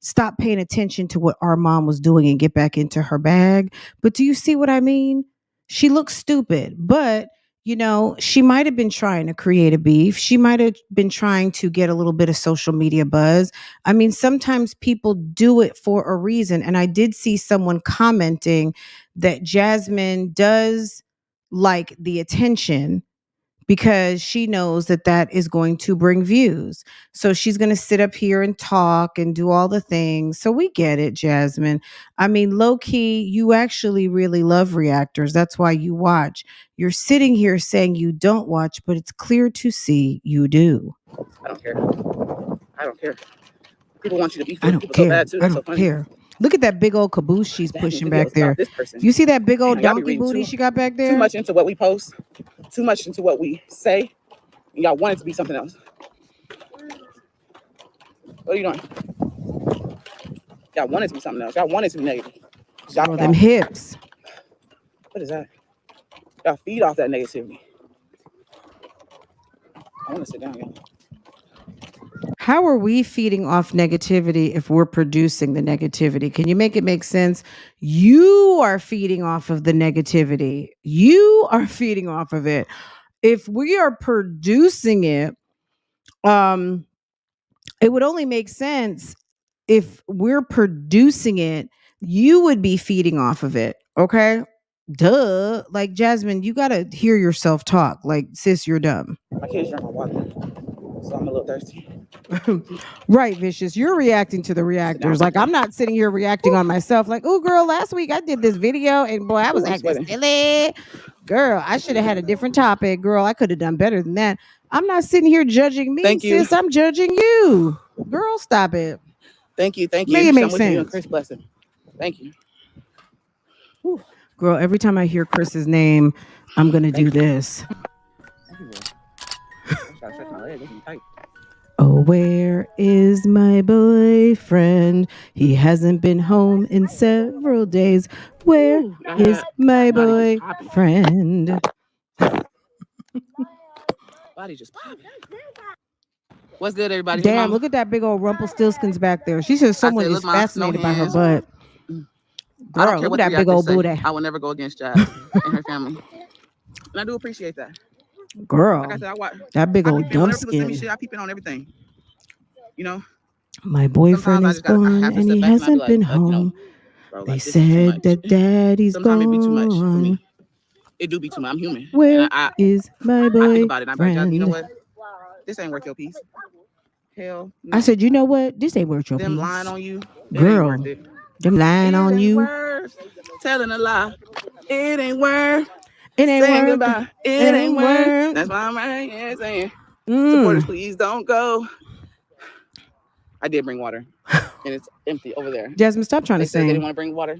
stop paying attention to what Armand was doing and get back into her bag. But do you see what I mean? She looks stupid, but she might have been trying to create a beef. She might have been trying to get a little bit of social media buzz. I mean, sometimes people do it for a reason. And I did see someone commenting that Jasmine does like the attention because she knows that is going to bring views. So she's going to sit up here and talk and do all the things. So we get it, Jasmine. I mean, low key, you actually really love reactors. That's why you watch. You're sitting here saying you don't watch, but it's clear to see you do. I don't care. I don't care. People want you to be I don't people care. so bad too. That's I don't so funny. care. Look at that big old caboose she's pushing back there. This person. You see that big old Y'all be donkey reading booty she got back there? Too much into what we post, too much into what we say. And y'all want it to be something else. What are you doing? Y'all want it to be something else. Y'all want it to be negative. Girl, them hips. What is that? Y'all feed off that negativity. I want to sit down, y'all. How are we feeding off negativity if we're producing the negativity? Can you make it make sense? You are feeding off of the negativity. You are feeding off of it. If we are producing it, it would only make sense if we're producing it, you would be feeding off of it. Okay? Duh. Like, Jasmine, you got to hear yourself talk. Like, sis, you're dumb. My kids drink my water, so I'm a little thirsty. Right, Vicious. You're reacting to the reactors. Like, I'm not sitting here reacting on myself. Like, oh, girl, last week I did this video and boy, I was acting silly. Girl, I should have had a different topic. Girl, I could have done better than that. I'm not sitting here judging me, Thank you. sis. I'm judging you. Girl, stop it. Thank you. Thank you. Make it make with you and sense. Chris blessing. Thank you. Whew. Girl, every time I hear Chris's name, I'm going to do this. Oh, where is my boyfriend? He hasn't been home in several days. Where is my boyfriend? Body just popping. What's good, everybody? Damn, look at that big old Rumpelstiltskin's back there. She says someone is fascinated by her butt. I don't Girl, care look what at that big old booty. I will never go against Jazz and her family. And I do appreciate that. Girl, Like I said, that big old dumb whenever people send me skin. shit, I peep in on everything. You know? My boyfriend is gone and he hasn't been home. They said that daddy's sometimes gone. it be too much for me. It do be too much. I'm human. Where and is my I think boyfriend? about it and I'm like, you know what? This ain't worth your peace. Hell no. I said, you know what? This ain't worth your Them peace. lying on you. Girl, It ain't worth it. them lying on you. Worth telling a lie. It ain't worth. It ain't saying worth. goodbye. It ain't worth. That's why I'm right here saying, supporters, please don't go. I did bring water, and it's empty over there. Jasmine, stop trying They to said they sing. didn't want to bring water.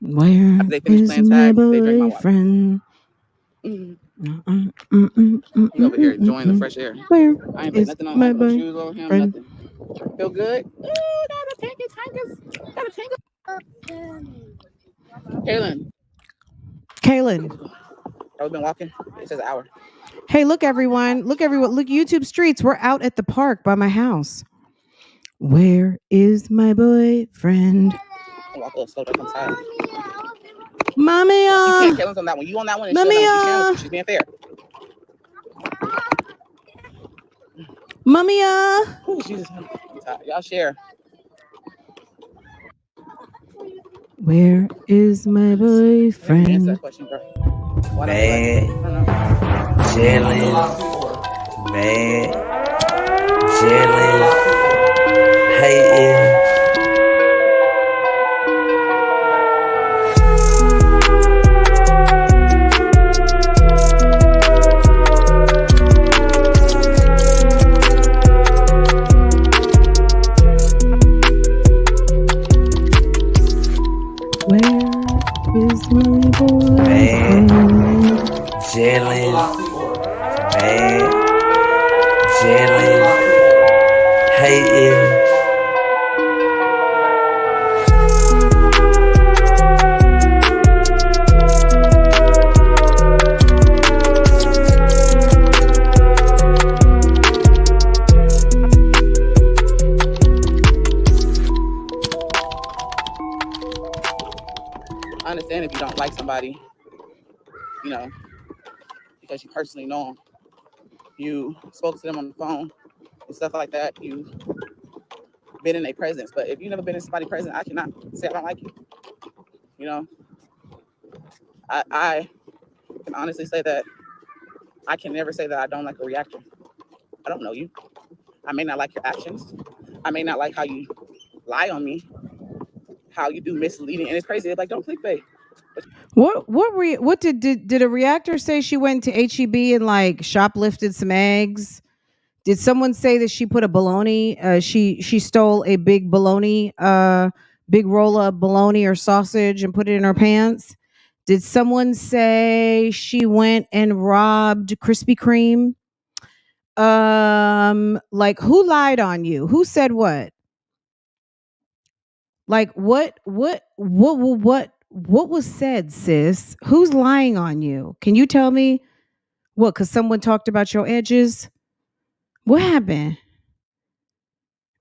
Where After they finished is playing my tag, they drank my water. boyfriend? You over here enjoying the fresh air. Where I ain't put is nothing on. I my ain't put no shoes on him. boyfriend? Nothing. Feel good? Ooh, gotta take it, tankers. Gotta take it. Kaylin. I've been walking. It says an hour. Hey, look, everyone. Look, everyone. Look, YouTube Streets. We're out at the park by my house. Where is my boyfriend? I'll walk a little slow to come inside. Mommy, You can't Kaylin's on that one. You on that one and Mommy, she on that one. She's being fair. Mommy, Oh, Jesus. Y'all share. where is my Answer boyfriend? that question, bro. Bad, chillin', bad, chillin', hating. Where is my boyfriend? Chillin', bad, chillin', hating. I understand if you don't like somebody, you know, because you personally know them. You spoke to them on the phone and stuff like that. You've been in their presence. But if you've never been in somebody's presence, I cannot say I don't like you. You know, I can honestly say that I can never say that I don't like a reactor. I don't know you. I may not like your actions. I may not like how you lie on me, how you do misleading. And it's crazy. It's like, don't clickbait. What did a reactor say she went to HEB and like shoplifted some eggs? Did someone say that she put a bologna? She stole a big bologna, big roll of bologna or sausage and put it in her pants? Did someone say she went and robbed Krispy Kreme? Like, who lied on you? Who said what? Like, what what was said, sis? Who's lying on you? Can you tell me? What, because someone talked about your edges? What happened?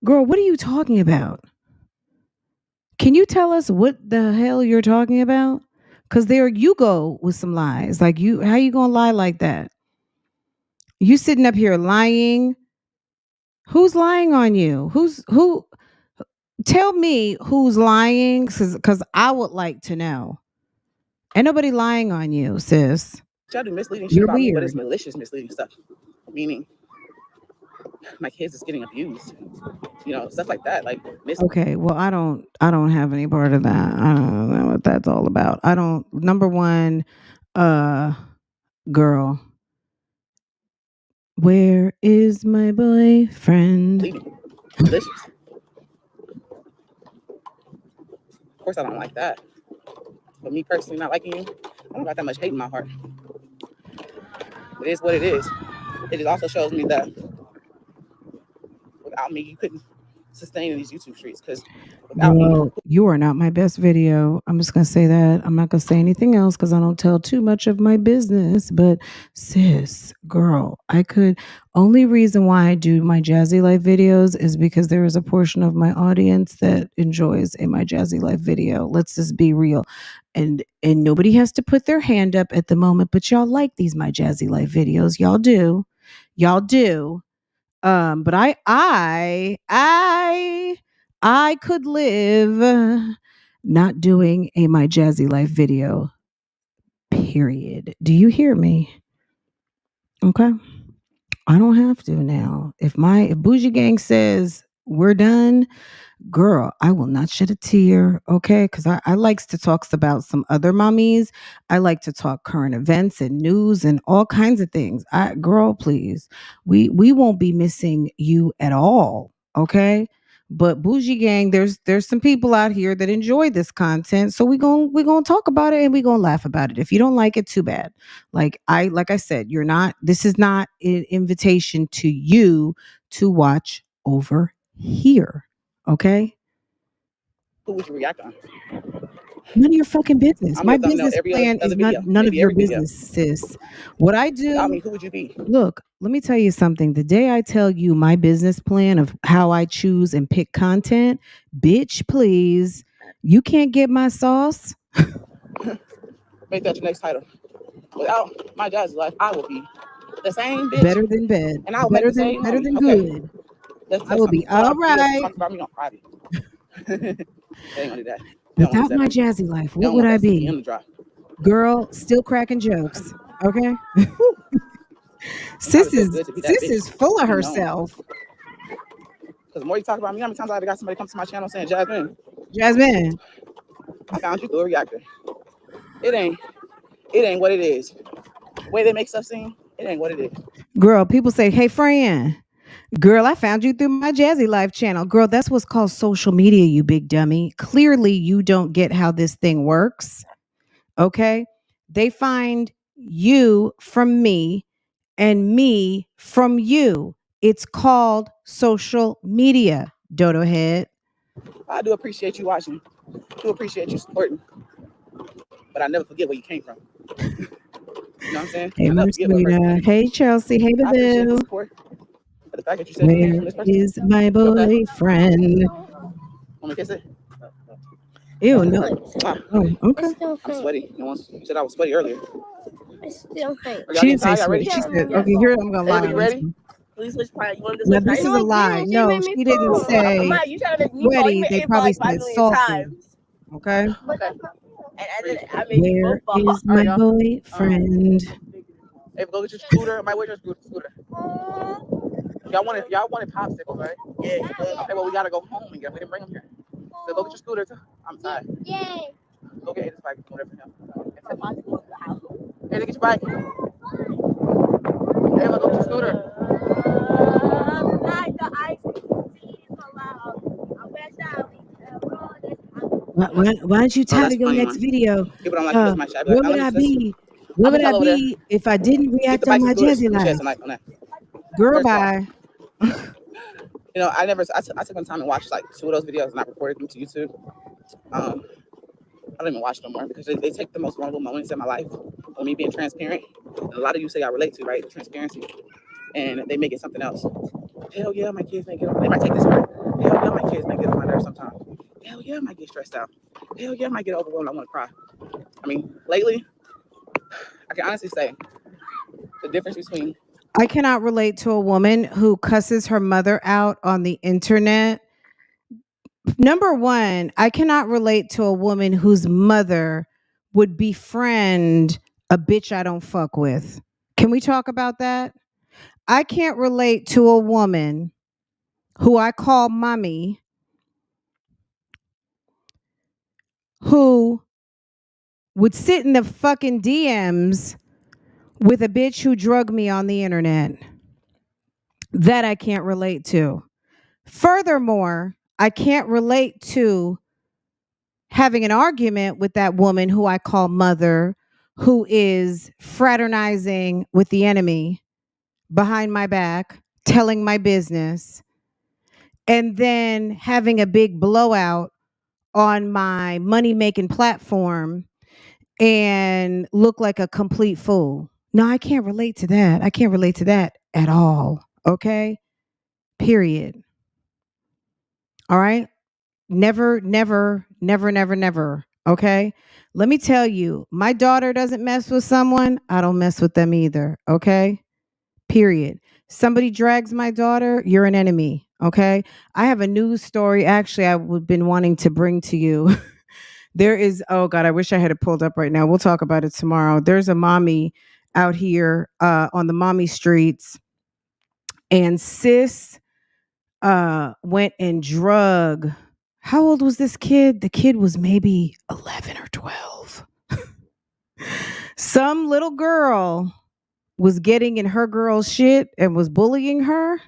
Girl, what are you talking about? Can you tell us what the hell you're talking about? Because there you go with some lies. Like, how you gonna lie like that? You sitting up here lying. Who's lying on you? Who? Tell me who's lying, because I would like to know. Ain't nobody lying on you, sis. Y'all do misleading shit You're about me, but it's weird. malicious misleading stuff. Meaning, my kids is getting abused. You know, stuff like that. Like, Okay, well, I don't have any part of that. I don't know what that's all about. I don't. Number one, girl, where is my boyfriend? misleading, malicious. Of course, I don't like that. But me personally not liking you, I don't got that much hate in my heart. It is what it is. It also shows me that without me, you couldn't sustain in these YouTube streets. Because without me, You are not my best video. I'm just gonna say that. I'm not gonna say anything else because I don't tell too much of my business. But sis, girl, I could. Only reason why I do my Myjazzylife videos is because there is a portion of my audience that enjoys a Myjazzylife video. Let's just be real. And nobody has to put their hand up at the moment, but y'all like these Myjazzylife videos. Y'all do. Y'all do. But I could live not doing a Myjazzylife video. Period. Do you hear me? Okay. I don't have to now. If BougieGang says we're done, girl, I will not shed a tear, okay? Because I likes to talk about some other mommies. I like to talk current events and news and all kinds of things. Girl, please, we won't be missing you at all, okay? But BougieGang, there's some people out here that enjoy this content, so we gonna talk about it and we gonna laugh about it. If you don't like it, too bad. Like I said, you're not. This is not an invitation to you to watch over here. Okay? who would you react on? None of your fucking business. I'm My your thumbnail business every plan other is video, none of maybe your every video. business, sis. What I Without me, do, who would you be? look, let me tell you something. The day I tell you my business plan of how I choose and pick content, bitch, please, you can't get my sauce. Make that your next title. Without Myjazzylife, I will be the same bitch. Better than bed. And I'll make the same better money. than Okay. good. Let's I will be all right. Talk about me on Friday. They ain't gonna do that. Without Myjazzylife, what would I be? In the drop. Girl, still cracking jokes. Okay. Sis is full of herself. Because the more you talk about me, how many times I got somebody come to my channel saying, Jasmine, I found you through a reactor. It ain't what it is. The way they make stuff seem, it ain't what it is. Girl, people say, hey, Fran, girl, I found you through my Myjazzylife channel. Girl, that's what's called social media, you big dummy. Clearly, you don't get how this thing works. Okay? They find you from me and me from you. It's called social media, dodo head. I do appreciate you watching. I do appreciate you supporting. But I never forget where you came from. You know what I'm saying? Hey, Marcelita. Hey, Chelsea. Hey, I appreciate the Boo. support. But the fact that you said you came from this person. Where is my boyfriend? Want me to kiss it? Ew, no. Oh, okay. I'm sweaty. You said I was sweaty earlier. I still hate. She didn't say sweaty. She said, okay, here I'm going to lie. You ready? Please switch part. You want to Now, this is a lie. No, she didn't say sweaty. They probably said salty. Okay? Where is my boyfriend? Hey, go get your scooter. I might wait your scooter. Y'all wanted popsicles, right? Yeah. Okay, well, we got to go home and get them. We didn't bring them here. So go get your scooter. I'm tired. Yay. Go get his bike. Whatever. Hey, get your bike. Hey, look, go get your scooter. Why don't you title your next video? Where would I be? Where would I be if I didn't react on my Myjazzylife? Girl, bye. You know, I took my time and watched like 2 of those videos and I recorded them to YouTube. I don't even watch no more because they take the most vulnerable moments in my life with me being transparent. And a lot of you say I relate to, right? Transparency. And they make it something else. Hell yeah, my kids may get on. They might take this way. Hell yeah, my kids may get on my nerves sometimes. Hell yeah, I might get stressed out. Hell yeah, I might get overwhelmed. I want to cry. I mean, lately, I can honestly say the difference between. I cannot relate to a woman who cusses her mother out on the internet. Number one, I cannot relate to a woman whose mother would befriend a bitch I don't fuck with. Can we talk about that? I can't relate to a woman who I call mommy who would sit in the fucking DMs with a bitch who drugged me on the internet. That I can't relate to. Furthermore, I can't relate to having an argument with that woman who I call mother, who is fraternizing with the enemy behind my back, telling my business, and then having a big blowout on my money making platform and look like a complete fool. No, I can't relate to that. I can't relate to that at all. Okay? Period. All right? Never, never, never, never, never. Okay? Let me tell you, my daughter doesn't mess with someone, I don't mess with them either. Okay? Period. Somebody drags my daughter, you're an enemy. Okay? I have a news story actually I've been wanting to bring to you. There is, oh God, I wish I had it pulled up right now. We'll talk about it tomorrow. There's a mommy out here on the mommy streets, and sis went and drug. How old was this kid? The kid was maybe 11 or 12. Some little girl was getting in her girl's shit and was bullying her.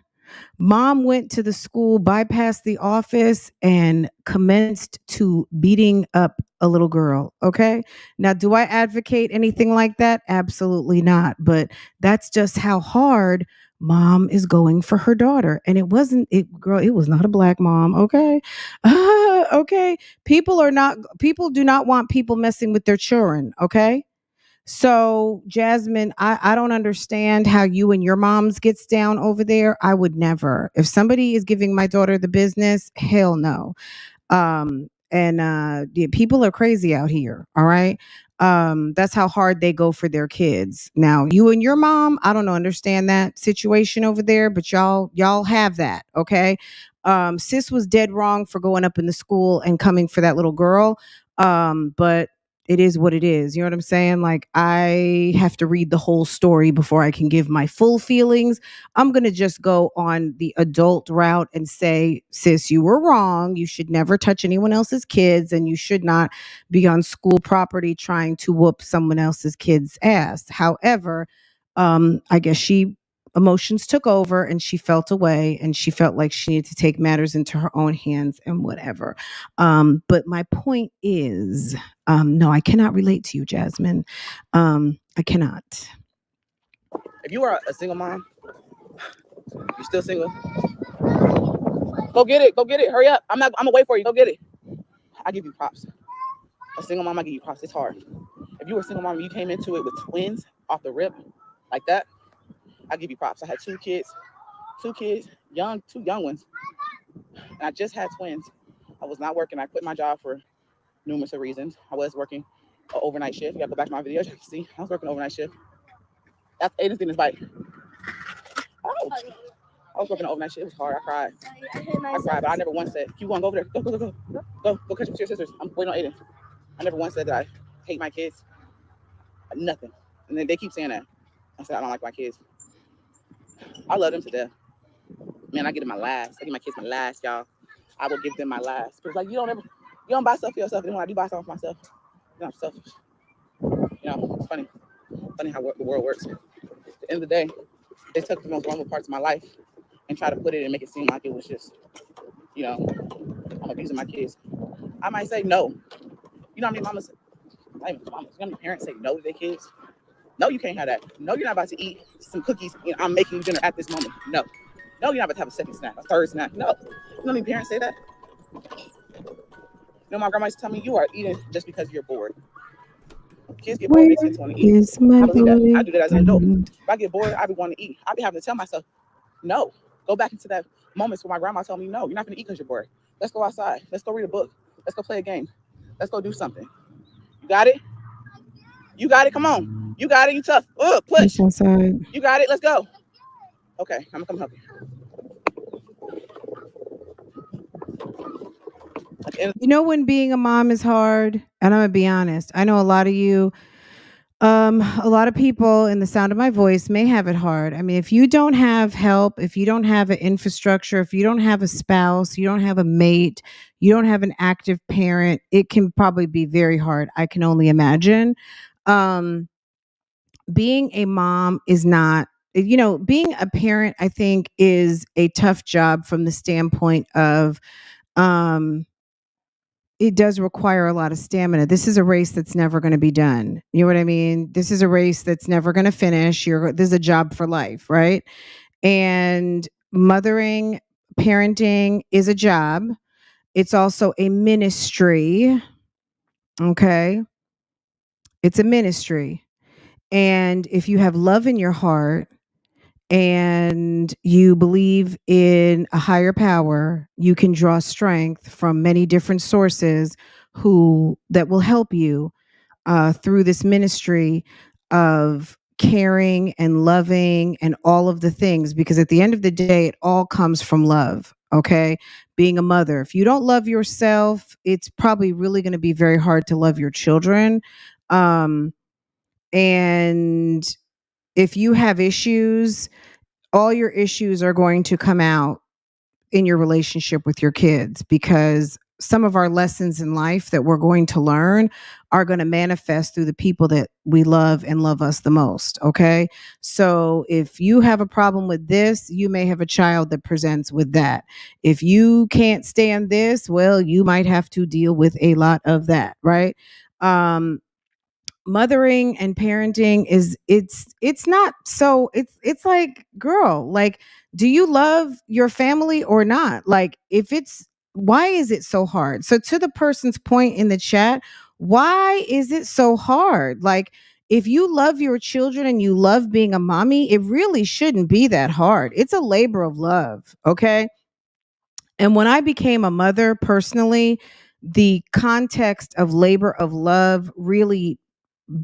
Mom went to the school, bypassed the office, and commenced to beating up a little girl. Okay. Now, do I advocate anything like that? Absolutely not. But that's just how hard mom is going for her daughter. And it was not a black mom. Okay. Okay. People do not want people messing with their children. Okay. So, Jasmine, I don't understand how you and your moms gets down over there. I would never. If somebody is giving my daughter the business, hell no. Yeah, people are crazy out here. All right. That's how hard they go for their kids. Now, you and your mom, I don't know, understand that situation over there, but y'all have that. Okay. Sis was dead wrong for going up in the school and coming for that little girl. But it is what it is. You know what I'm saying? Like, I have to read the whole story before I can give my full feelings. I'm going to just go on the adult route and say, sis, you were wrong. You should never touch anyone else's kids, and you should not be on school property trying to whoop someone else's kid's ass. However, I guess emotions took over and she felt away, and she felt like she needed to take matters into her own hands and whatever. But my point is, no, I cannot relate to you, Jasmine. I cannot. If you are a single mom, you still single? Go get it. Go get it. Hurry up. I'm gonna wait for you. Go get it. I give you props. A single mom, I give you props. It's hard. If you were a single mom and you came into it with twins off the rip like that, I give you props. I had two kids, two young ones. And I just had twins. I was not working. I quit my job for numerous reasons. I was working an overnight shift. You gotta go back to my videos. You can see I was working overnight shift. That's Aiden's in his bike. Oh. I was working an overnight shift. It was hard. I cried. I cried, but I never once said, "You want to go over there? Go catch up to your sisters." I'm waiting on Aiden. I never once said that I hate my kids. Nothing. And then they keep saying that. I said I don't like my kids. I love them to death. Man, I give them my last. I give my kids my last, y'all. I will give them my last. Because like you don't buy stuff for yourself. And when I do buy stuff for myself, I'm selfish. It's funny. Funny how the world works. At the end of the day, they took the most vulnerable parts of my life and try to put it and make it seem like it was just, I'm abusing my kids. I might say no. You know how many mamas, not even mamas, you know how many parents say no to their kids? No, you can't have that. No, you're not about to eat some cookies. I'm making dinner at this moment. No. No, you're not about to have a second snack, a third snack. No. You know how many parents say that? You know, my grandma used to tell me, you are eating just because you're bored. Kids get bored, Where they tend to want to eat. is my I believe that. I boy? do that as an adult. If I get bored, I be wanting to eat. I be having to tell myself, no. Go back into that moments where my grandma told me, no, you're not going to eat because you're bored. Let's go outside. Let's go read a book. Let's go play a game. Let's go do something. You got it? You got it. Come on. You got it. You tough. Push. Outside. You got it. Let's go. Okay, I'm going to come help you. You know when being a mom is hard? And I'm going to be honest. I know a lot of you, a lot of people in the sound of my voice may have it hard. I mean, if you don't have help, if you don't have an infrastructure, if you don't have a spouse, you don't have a mate, you don't have an active parent, it can probably be very hard. I can only imagine. Being a mom is not, being a parent, I think, is a tough job from the standpoint of, it does require a lot of stamina. This is a race that's never going to be done. You know what I mean? This is a race that's never going to finish. This is a job for life, right? And mothering, parenting is a job. It's also a ministry. Okay? It's a ministry. And if you have love in your heart and you believe in a higher power, you can draw strength from many different sources that will help you through this ministry of caring and loving and all of the things, because at the end of the day, it all comes from love. Okay. Being a mother, if you don't love yourself, it's probably really going to be very hard to love your children. And if you have issues, all your issues are going to come out in your relationship with your kids, because some of our lessons in life that we're going to learn are going to manifest through the people that we love and love us the most. Okay. So if you have a problem with this, you may have a child that presents with that. If you can't stand this, well, you might have to deal with a lot of that. Right. Mothering and parenting it's not so it's like, girl, like, do you love your family or not? Like, why is it so hard? So to the person's point in the chat, why is it so hard? Like, if you love your children and you love being a mommy, it really shouldn't be that hard. It's a labor of love. Okay. And when I became a mother personally, the context of labor of love really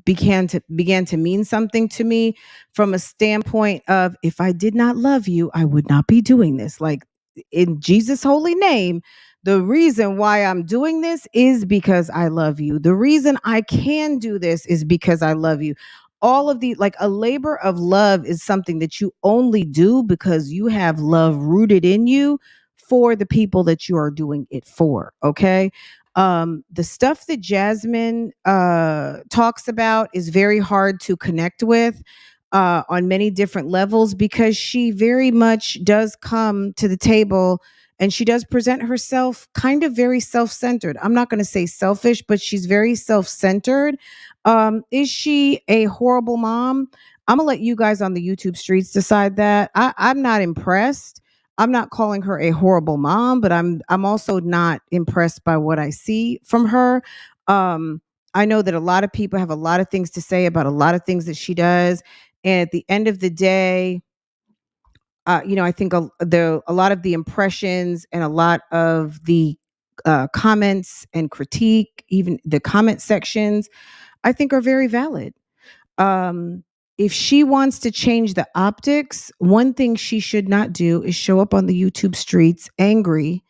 began to mean something to me, from a standpoint of, if I did not love you, I would not be doing this. Like, in Jesus' holy name, the reason why I'm doing this is because I love you. The reason I can do this is because I love you. All of like, a labor of love is something that you only do because you have love rooted in you for the people that you are doing it for. Okay. The stuff that Jasmine talks about is very hard to connect with on many different levels, because she very much does come to the table and she does present herself kind of very self-centered. I'm not going to say selfish, but she's very self-centered. Is she a horrible mom? I'm gonna let you guys on the YouTube streets decide that. I'm not impressed. I'm not calling her a horrible mom, but I'm also not impressed by what I see from her. I know that a lot of people have a lot of things to say about a lot of things that she does, and at the end of the day, I think a lot of the impressions and a lot of the comments and critique, even the comment sections, I think are very valid. If she wants to change the optics, one thing she should not do is show up on the YouTube streets angry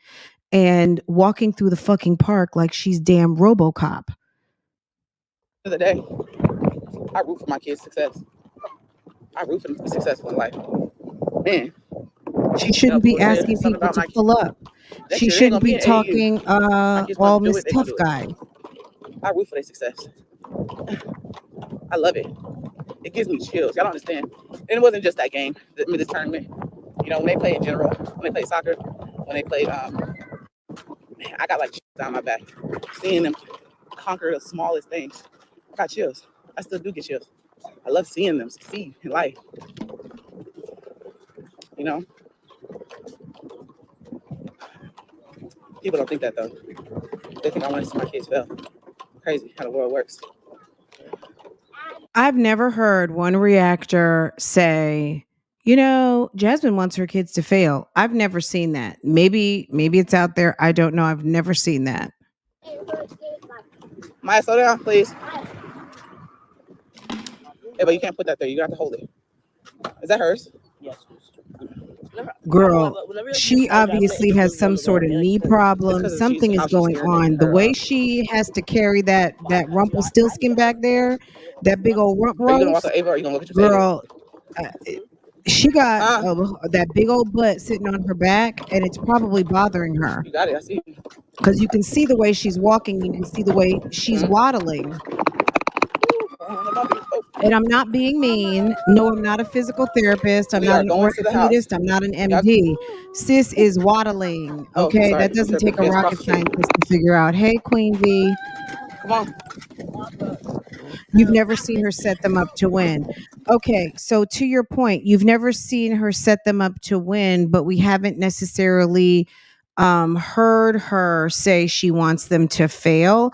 and walking through the fucking park like she's damn RoboCop. The other day, I root for my kids' success. I root for them to be successful in life. Man, she shouldn't be asking people to pull up. She shouldn't be talking all Miss Tough Guy. I root for their success. I love it. It gives me chills. Y'all don't understand. And it wasn't just that game, this tournament. When they play in general, when they play soccer, when they play, man, I got like chills down my back. Seeing them conquer the smallest things. I got chills. I still do get chills. I love seeing them succeed in life. People don't think that though. They think I want to see my kids fail. Crazy how the world works. I've never heard one reactor say, you know, Jasmine wants her kids to fail. I've never seen that. Maybe it's out there. I don't know. I've never seen that. Maya, slow down, please. Yeah, but you can't put that there. You got to hold it. Is that hers? Yes. Girl, she obviously has some sort of knee problem. Something is going on. The way she has to carry that Rumpelstiltskin back there, that big old rump Are you gonna walk roast, to Ava or are you gonna look at your girl, she got Uh-huh. that big old butt sitting on her back, and it's probably bothering her You got it. I see. because you can see the way she's walking. You can see the way she's waddling. And I'm not being mean. No, I'm not a physical therapist. I'm We not are an going to the house. orthopedist. I'm not an MD. Sis is waddling. Oh, Okay, sorry. that doesn't take a Yes, rocket cross the street. scientist to figure out. Hey, Queen V, Come on. you've never seen her set them up to win. Okay, so to your point, you've never seen her set them up to win, but we haven't necessarily heard her say she wants them to fail.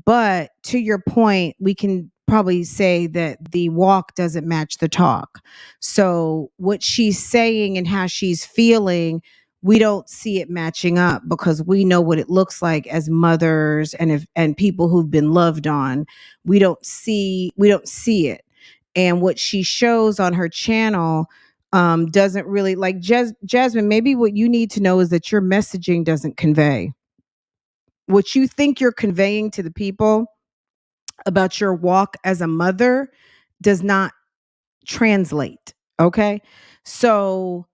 But to your point, we can probably say that the walk doesn't match the talk. So what she's saying and how she's feeling, we don't see it matching up because we know what it looks like as mothers and people who've been loved on. We don't see it. And what she shows on her channel doesn't really like Jasmine. Maybe what you need to know is that your messaging doesn't convey what you think you're conveying to the people about your walk as a mother does not translate. Okay. So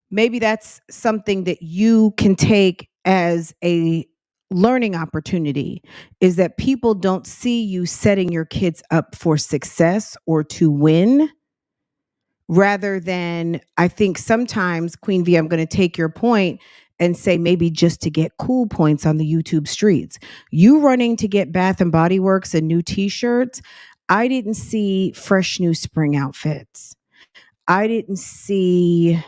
maybe that's something that you can take as a learning opportunity, is that people don't see you setting your kids up for success or to win. Rather than, I think sometimes, Queen V, I'm going to take your point and say maybe just to get cool points on the YouTube streets. You running to get Bath and Body Works and new t-shirts. I didn't see fresh new spring outfits. I didn't see,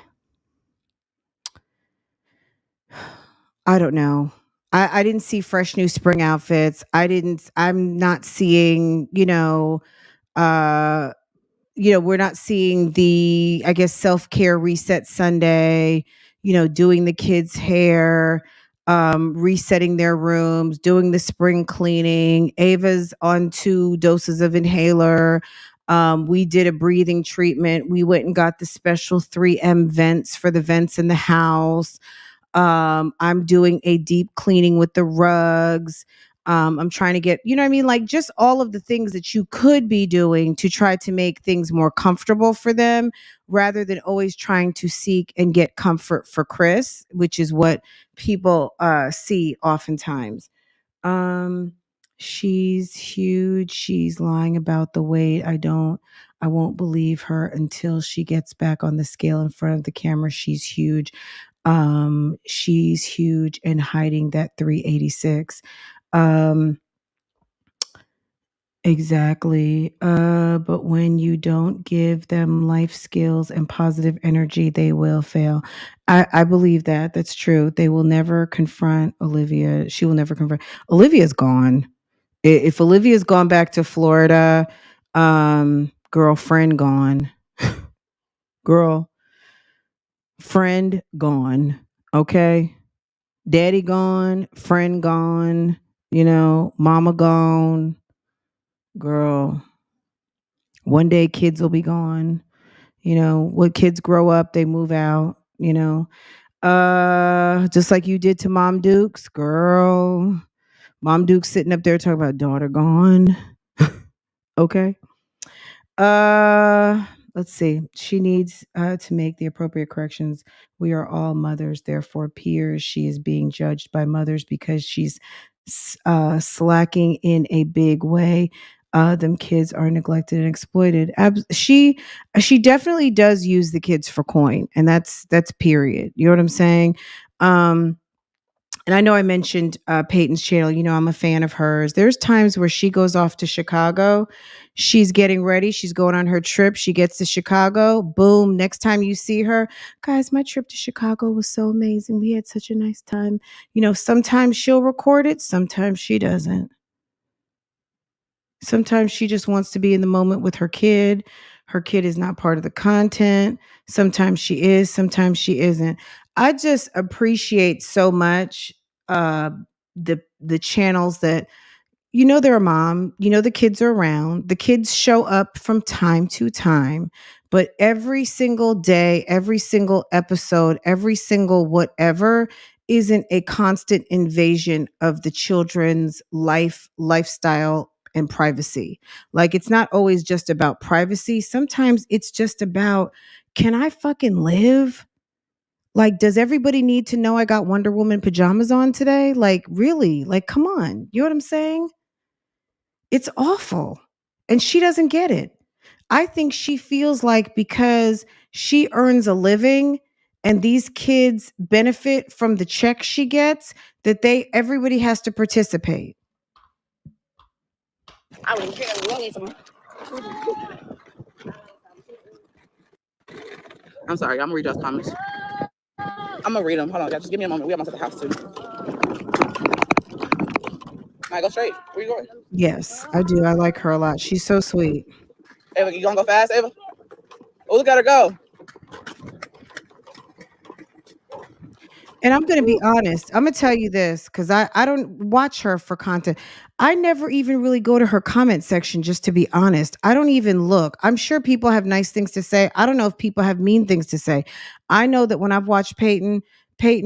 I don't know. I didn't see fresh new spring outfits. I'm not seeing, we're not seeing the, I guess, self-care reset Sunday, doing the kids' hair, resetting their rooms, doing the spring cleaning. Ava's on 2 doses of inhaler. We did a breathing treatment. We went and got the special 3M vents for the vents in the house. I'm doing a deep cleaning with the rugs. I'm trying to get, like just all of the things that you could be doing to try to make things more comfortable for them rather than always trying to seek and get comfort for Chris, which is what people see oftentimes. She's huge. She's lying about the weight. I won't believe her until she gets back on the scale in front of the camera. She's huge. She's huge and hiding that 386. Exactly. But when you don't give them life skills and positive energy, they will fail. I believe that. That's true. They will never confront Olivia. She will never confront. Olivia's gone. If Olivia's gone back to Florida, girlfriend gone. Girlfriend gone. Okay. Daddy gone, friend gone, mama gone. Girl, one day kids will be gone. When kids grow up, they move out, just like you did to Mom Dukes, girl. Mom Dukes sitting up there talking about daughter gone. Okay. Let's see. She needs to make the appropriate corrections. We are all mothers, therefore peers. She is being judged by mothers because she's slacking in a big way. Them kids are neglected and exploited. She definitely does use the kids for coin, and that's period. You know what I'm saying? and I know I mentioned Peyton's channel. You know, I'm a fan of hers. There's times where she goes off to Chicago. She's getting ready. She's going on her trip. She gets to Chicago. Boom. Next time you see her, guys, my trip to Chicago was so amazing. We had such a nice time. You know, sometimes she'll record it. Sometimes she doesn't. Sometimes she just wants to be in the moment with her kid. Her kid is not part of the content. Sometimes she is, sometimes she isn't. I just appreciate so much uh the channels that you know they're a mom, you know the kids are around. The kids show up from time to time, but every single day, every single episode, every single whatever isn't a constant invasion of the children's lifestyle and privacy. Like it's not always just about privacy. Sometimes it's just about, can I fucking live? Like, does everybody need to know I got Wonder Woman pajamas on today? Like, really? Like, come on. You know what I'm saying? It's awful. And she doesn't get it. I think she feels like because she earns a living and these kids benefit from the check she gets, that everybody has to participate. I wouldn't care. We need some. I'm sorry. I'm gonna read y'all's comments. I'm gonna read them. Hold on, y'all. Just give me a moment. We almost at the house too. All right, go straight. Where you going? Yes, I do. I like her a lot. She's so sweet. Ava, you gonna go fast, Ava? Oh, look at her go. And I'm going to be honest. I'm going to tell you this because I don't watch her for content. I never even really go to her comment section, just to be honest. I don't even look. I'm sure people have nice things to say. I don't know if people have mean things to say. I know that when I've watched Peyton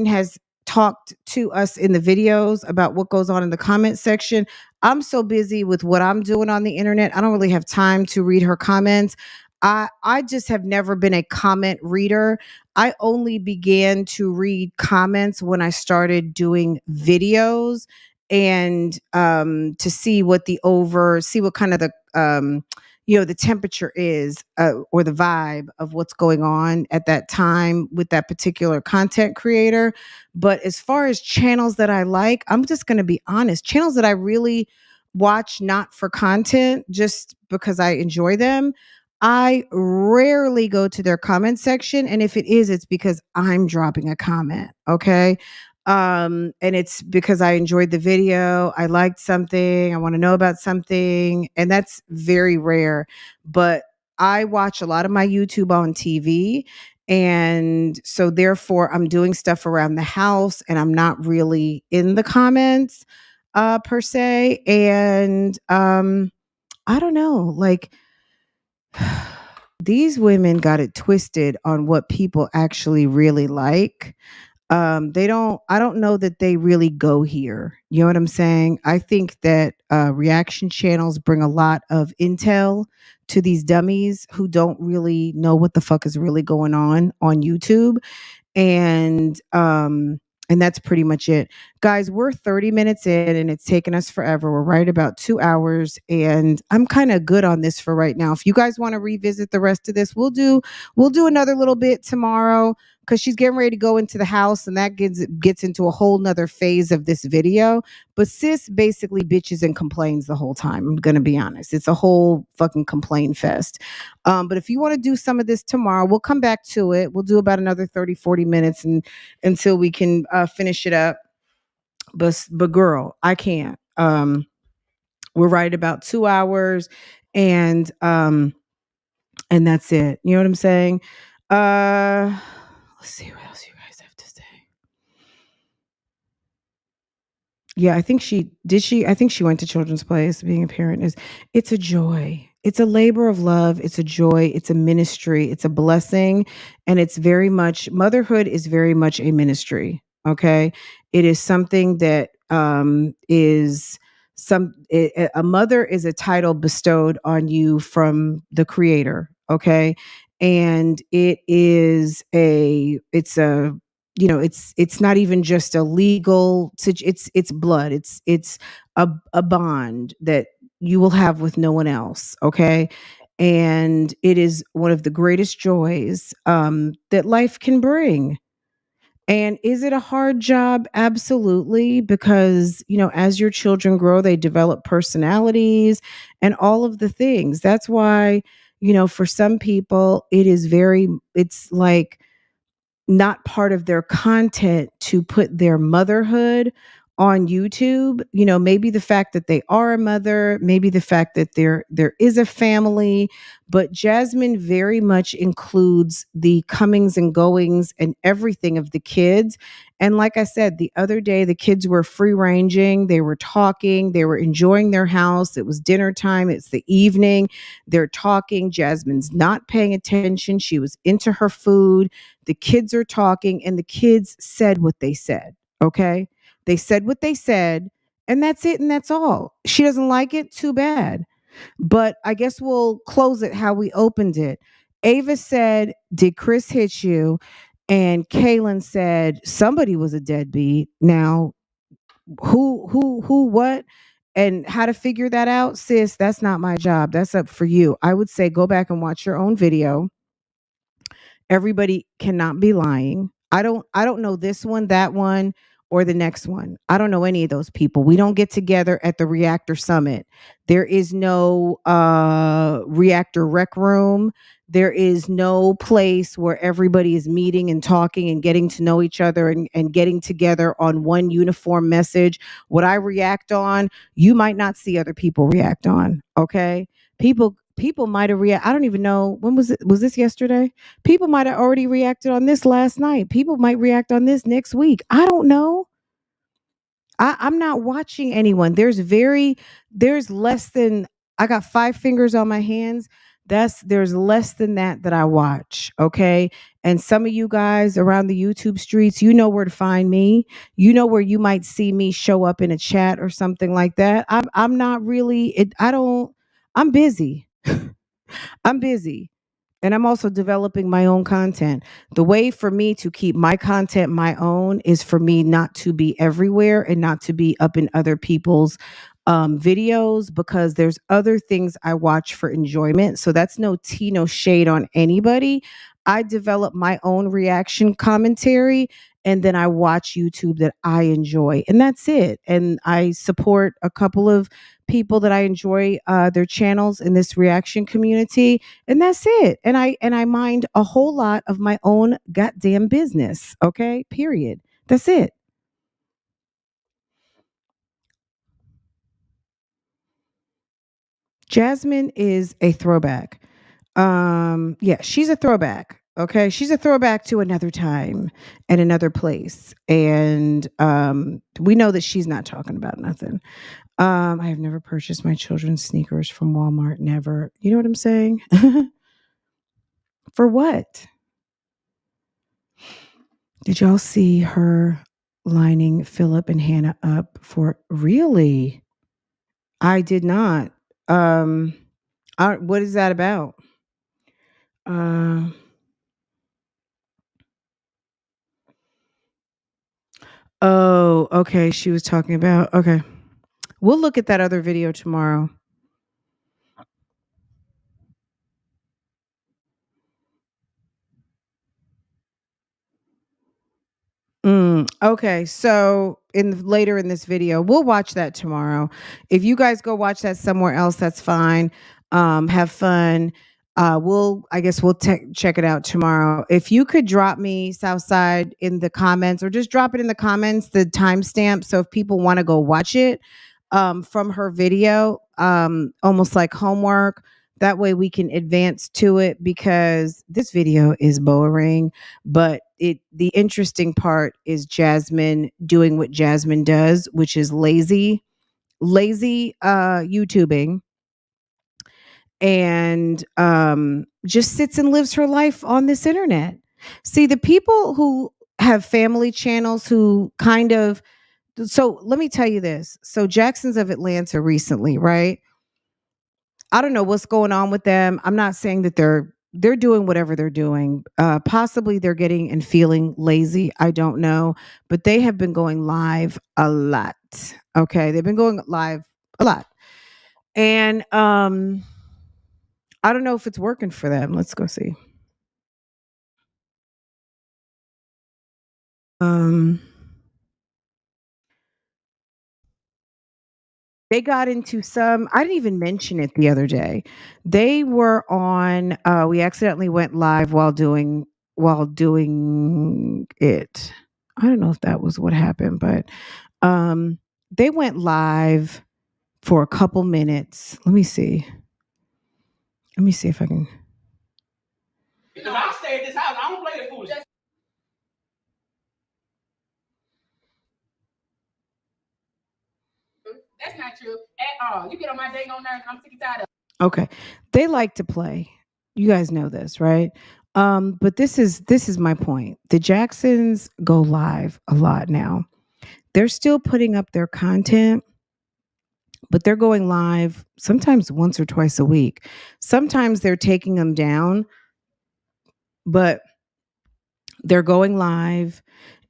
has talked to us in the videos about what goes on in the comment section. I'm so busy with what I'm doing on the internet. I don't really have time to read her comments. I just have never been a comment reader. I only began to read comments when I started doing videos and to see what kind of the the temperature is or the vibe of what's going on at that time with that particular content creator. But as far as channels that I like, I'm just going to be honest, channels that I really watch not for content, just because I enjoy them. I rarely go to their comment section. And if it is, it's because I'm dropping a comment. Okay. And it's because I enjoyed the video. I liked something. I want to know about something. And that's very rare. But I watch a lot of my YouTube on TV. And so therefore I'm doing stuff around the house and I'm not really in the comments per se. And I don't know, like these women got it twisted on what people actually really like. I don't know that they really go here. You know what I'm saying? I think that reaction channels bring a lot of intel to these dummies who don't really know what the fuck is really going on YouTube. And that's pretty much it. Guys, we're 30 minutes in and it's taken us forever. We're right about 2 hours and I'm kind of good on this for right now. If you guys want to revisit the rest of this, we'll do another little bit tomorrow because she's getting ready to go into the house and that gets into a whole nother phase of this video. But sis basically bitches and complains the whole time. I'm going to be honest. It's a whole fucking complain fest. But if you want to do some of this tomorrow, we'll come back to it. We'll do about another 30, 40 minutes until we can finish it up. But girl, I can't. We're right about 2 hours and that's it. You know what I'm saying? Let's see what else you guys have to say. Yeah, I think she went to Children's Place. Being a parent it's a joy. It's a labor of love. It's a joy. It's a ministry. It's a blessing. And it's very much, motherhood is very much a ministry. Okay. It is something that a mother is a title bestowed on you from the creator. Okay. And it's not even just a legal, it's blood. It's a bond that you will have with no one else. Okay. And it is one of the greatest joys that life can bring. And is it a hard job? Absolutely. Because, as your children grow, they develop personalities and all of the things. That's why, for some people, it's like, not part of their content to put their motherhood on YouTube. Maybe the fact that they are a mother, maybe the fact that there is a family, but Jasmine very much includes the comings and goings and everything of the kids. And like I said, the other day the kids were free ranging, they were talking, they were enjoying their house. It was dinner time, it's the evening. They're talking. Jasmine's not paying attention. She was into her food. The kids are talking, and the kids said what they said. Okay. They said what they said, and that's it. And that's all. She doesn't like it. Too bad. But I guess we'll close it how we opened it. Ava said, "Did Chris hit you?" And Kaylin said, "Somebody was a deadbeat." Now, who, what? And how to figure that out, sis, that's not my job. That's up for you. I would say go back and watch your own video. Everybody cannot be lying. I don't know this one, that one, or the next one. I don't know any of those people. We don't get together at the Reactor Summit. There is no Reactor Rec Room. There is no place where everybody is meeting and talking and getting to know each other and getting together on one uniform message. What I react on, you might not see other people react on. Okay. People might have react. I don't even know, when was it? Was this yesterday? People might have already reacted on this last night. People might react on this next week. I don't know. I'm not watching anyone. There's less than, I got 5 fingers on my hands. There's less than that I watch. Okay. And some of you guys around the YouTube streets, you know where to find me. You know where you might see me show up in a chat or something like that. I'm not really, I'm busy. I'm busy. And I'm also developing my own content. The way for me to keep my content my own is for me not to be everywhere and not to be up in other people's videos, because there's other things I watch for enjoyment. So that's no tea, no shade on anybody. I develop my own reaction commentary, and then I watch YouTube that I enjoy. And that's it. And I support a couple of people that I enjoy their channels in this reaction community, and that's it. And I mind a whole lot of my own goddamn business. Okay, period. That's it. Jasmine is a throwback. Yeah, she's a throwback. Okay, she's a throwback to another time and another place, and we know that she's not talking about nothing. I have never purchased my children's sneakers from Walmart. Never. You know what I'm saying? For what? Did y'all see her lining Philip and Hannah up for, really? I did not. Um, what is that about? Uh, oh, okay. She was talking about, okay. We'll look at that other video tomorrow. Okay, so later in this video, we'll watch that tomorrow. If you guys go watch that somewhere else, that's fine. Have fun. I guess we'll check it out tomorrow. If you could drop me, Southside, in the comments, or just drop it in the comments, the timestamp, so if people want to go watch it from her video, almost like homework. That way we can advance to it, because this video is boring, but the interesting part is Jasmine doing what Jasmine does, which is lazy YouTubing, and just sits and lives her life on this internet. See, the people who have family channels who kind of, so let me tell you this. So Jacksons of Atlanta recently, right? I don't know what's going on with them. I'm not saying that they're doing whatever they're doing. Possibly they're getting and feeling lazy. I don't know, but they have been going live a lot. Okay, they've been going live a lot, and I don't know if it's working for them. Let's go see. They got into some, I didn't even mention it the other day. They were on, we accidentally went live while doing it. I don't know if that was what happened, but they went live for a couple minutes. Let me see. Let me see if I can. Because I stay at this house, I don't play that foolish. That's not true at all. You get on my dang on nerves, I'm sick and tired of. Okay. They like to play. You guys know this, right? But this is my point. The Jacksons go live a lot now. They're still putting up their content, but they're going live sometimes once or twice a week. Sometimes they're taking them down, but they're going live.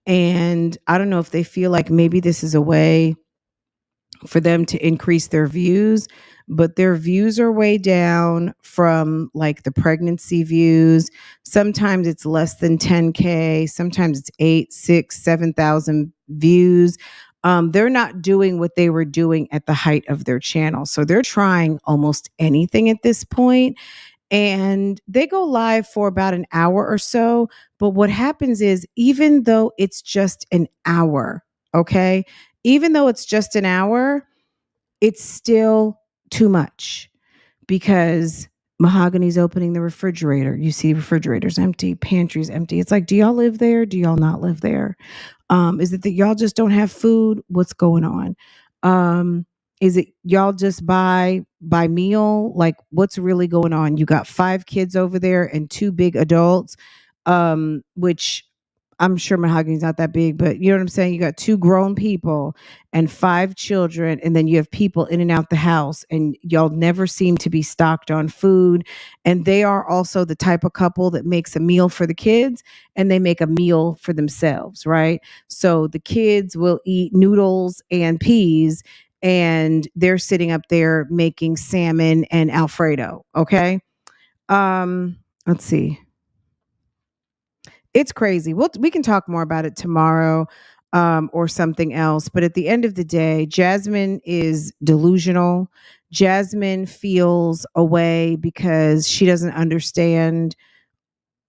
And I don't know if they feel like maybe this is a way for them to increase their views, but their views are way down from like the pregnancy views. Sometimes it's less than 10K, sometimes it's 8, 6, 7,000 views. They're not doing what they were doing at the height of their channel. So they're trying almost anything at this point. And they go live for about an hour or so. But what happens is, even though it's just an hour, okay, even though it's just an hour, it's still too much because Mahogany's opening the refrigerator. You see refrigerators empty, pantries empty. It's like, do y'all live there? Do y'all not live there? Is it that y'all just don't have food? What's going on? Is it y'all just buy meal? Like, what's really going on? You got 5 kids over there and 2 big adults, which I'm sure Mahogany's not that big, but you know what I'm saying? You got 2 grown people and 5 children, and then you have people in and out the house, and y'all never seem to be stocked on food. And they are also the type of couple that makes a meal for the kids and they make a meal for themselves, right? So the kids will eat noodles and peas, and they're sitting up there making salmon and Alfredo. Okay. Let's see. It's crazy. We can talk more about it tomorrow, or something else. But at the end of the day, Jasmine is delusional. Jasmine feels a way because she doesn't understand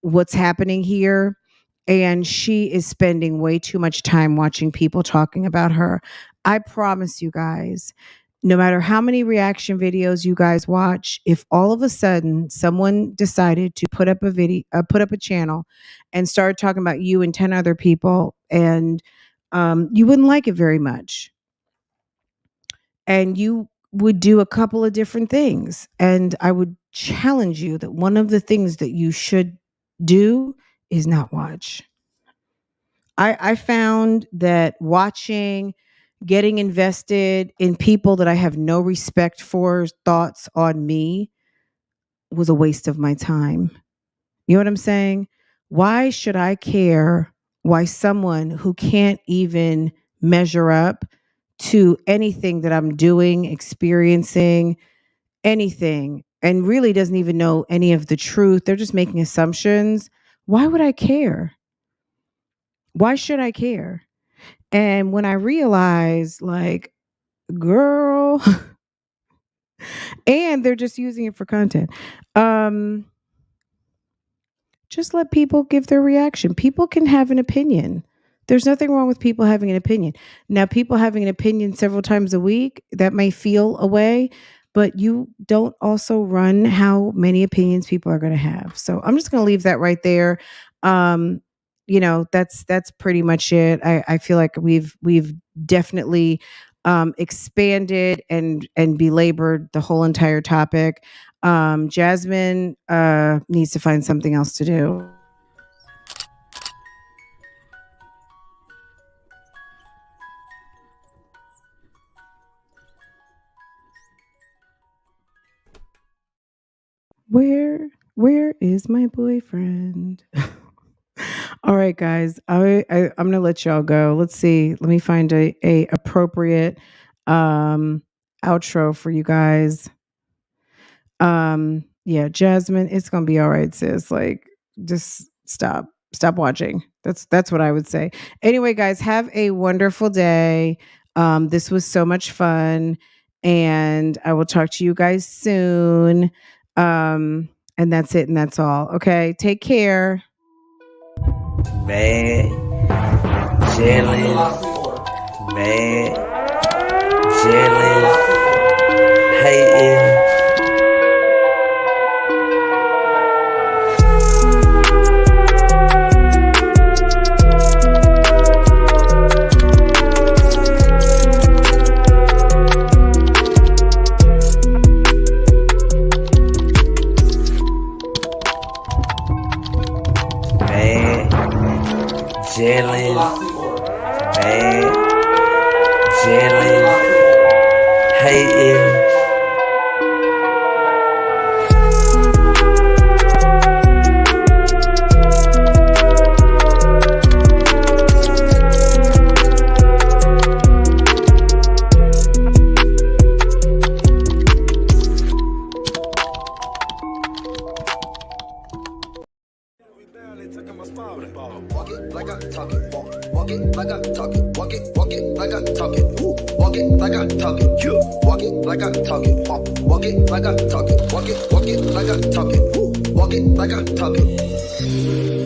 what's happening here. And she is spending way too much time watching people talking about her. I promise you guys, no matter how many reaction videos you guys watch, if all of a sudden someone decided to put up a video, put up a channel and start talking about you and 10 other people, and you wouldn't like it very much. And you would do a couple of different things. And I would challenge you that one of the things that you should do is not watch. I found that watching, getting invested in people that I have no respect for thoughts on me was a waste of my time. You know what I'm saying? Why should I care why someone who can't even measure up to anything that I'm doing, experiencing, anything, and really doesn't even know any of the truth? They're just making assumptions. Why would I care? Why should I care? And when I realized, like, girl, and they're just using it for content. Just let people give their reaction. People can have an opinion. There's nothing wrong with people having an opinion. Now, people having an opinion several times a week, that may feel a way, but you don't also run how many opinions people are going to have. So I'm just going to leave that right there. That's pretty much it. I feel like we've definitely expanded and belabored the whole entire topic. Jasmine needs to find something else to do. Where is my boyfriend? All right, guys. I'm gonna let y'all go. Let's see. Let me find a appropriate outro for you guys. Yeah, Jasmine, it's gonna be all right, sis. Like, just stop watching. That's what I would say. Anyway, guys, have a wonderful day. This was so much fun, and I will talk to you guys soon. And that's it, and that's all. Okay, take care. Mad, chillin', mad, chillin', hating. Chillin', mad, chillin', hating. Walk it like I talk it. Walk it like I talk it. Walk it like I talk it. Walk it like I talk it. Walk it like I talk it. Walk it like I talk it. Walk it like I talk it. Walk it like I talk it.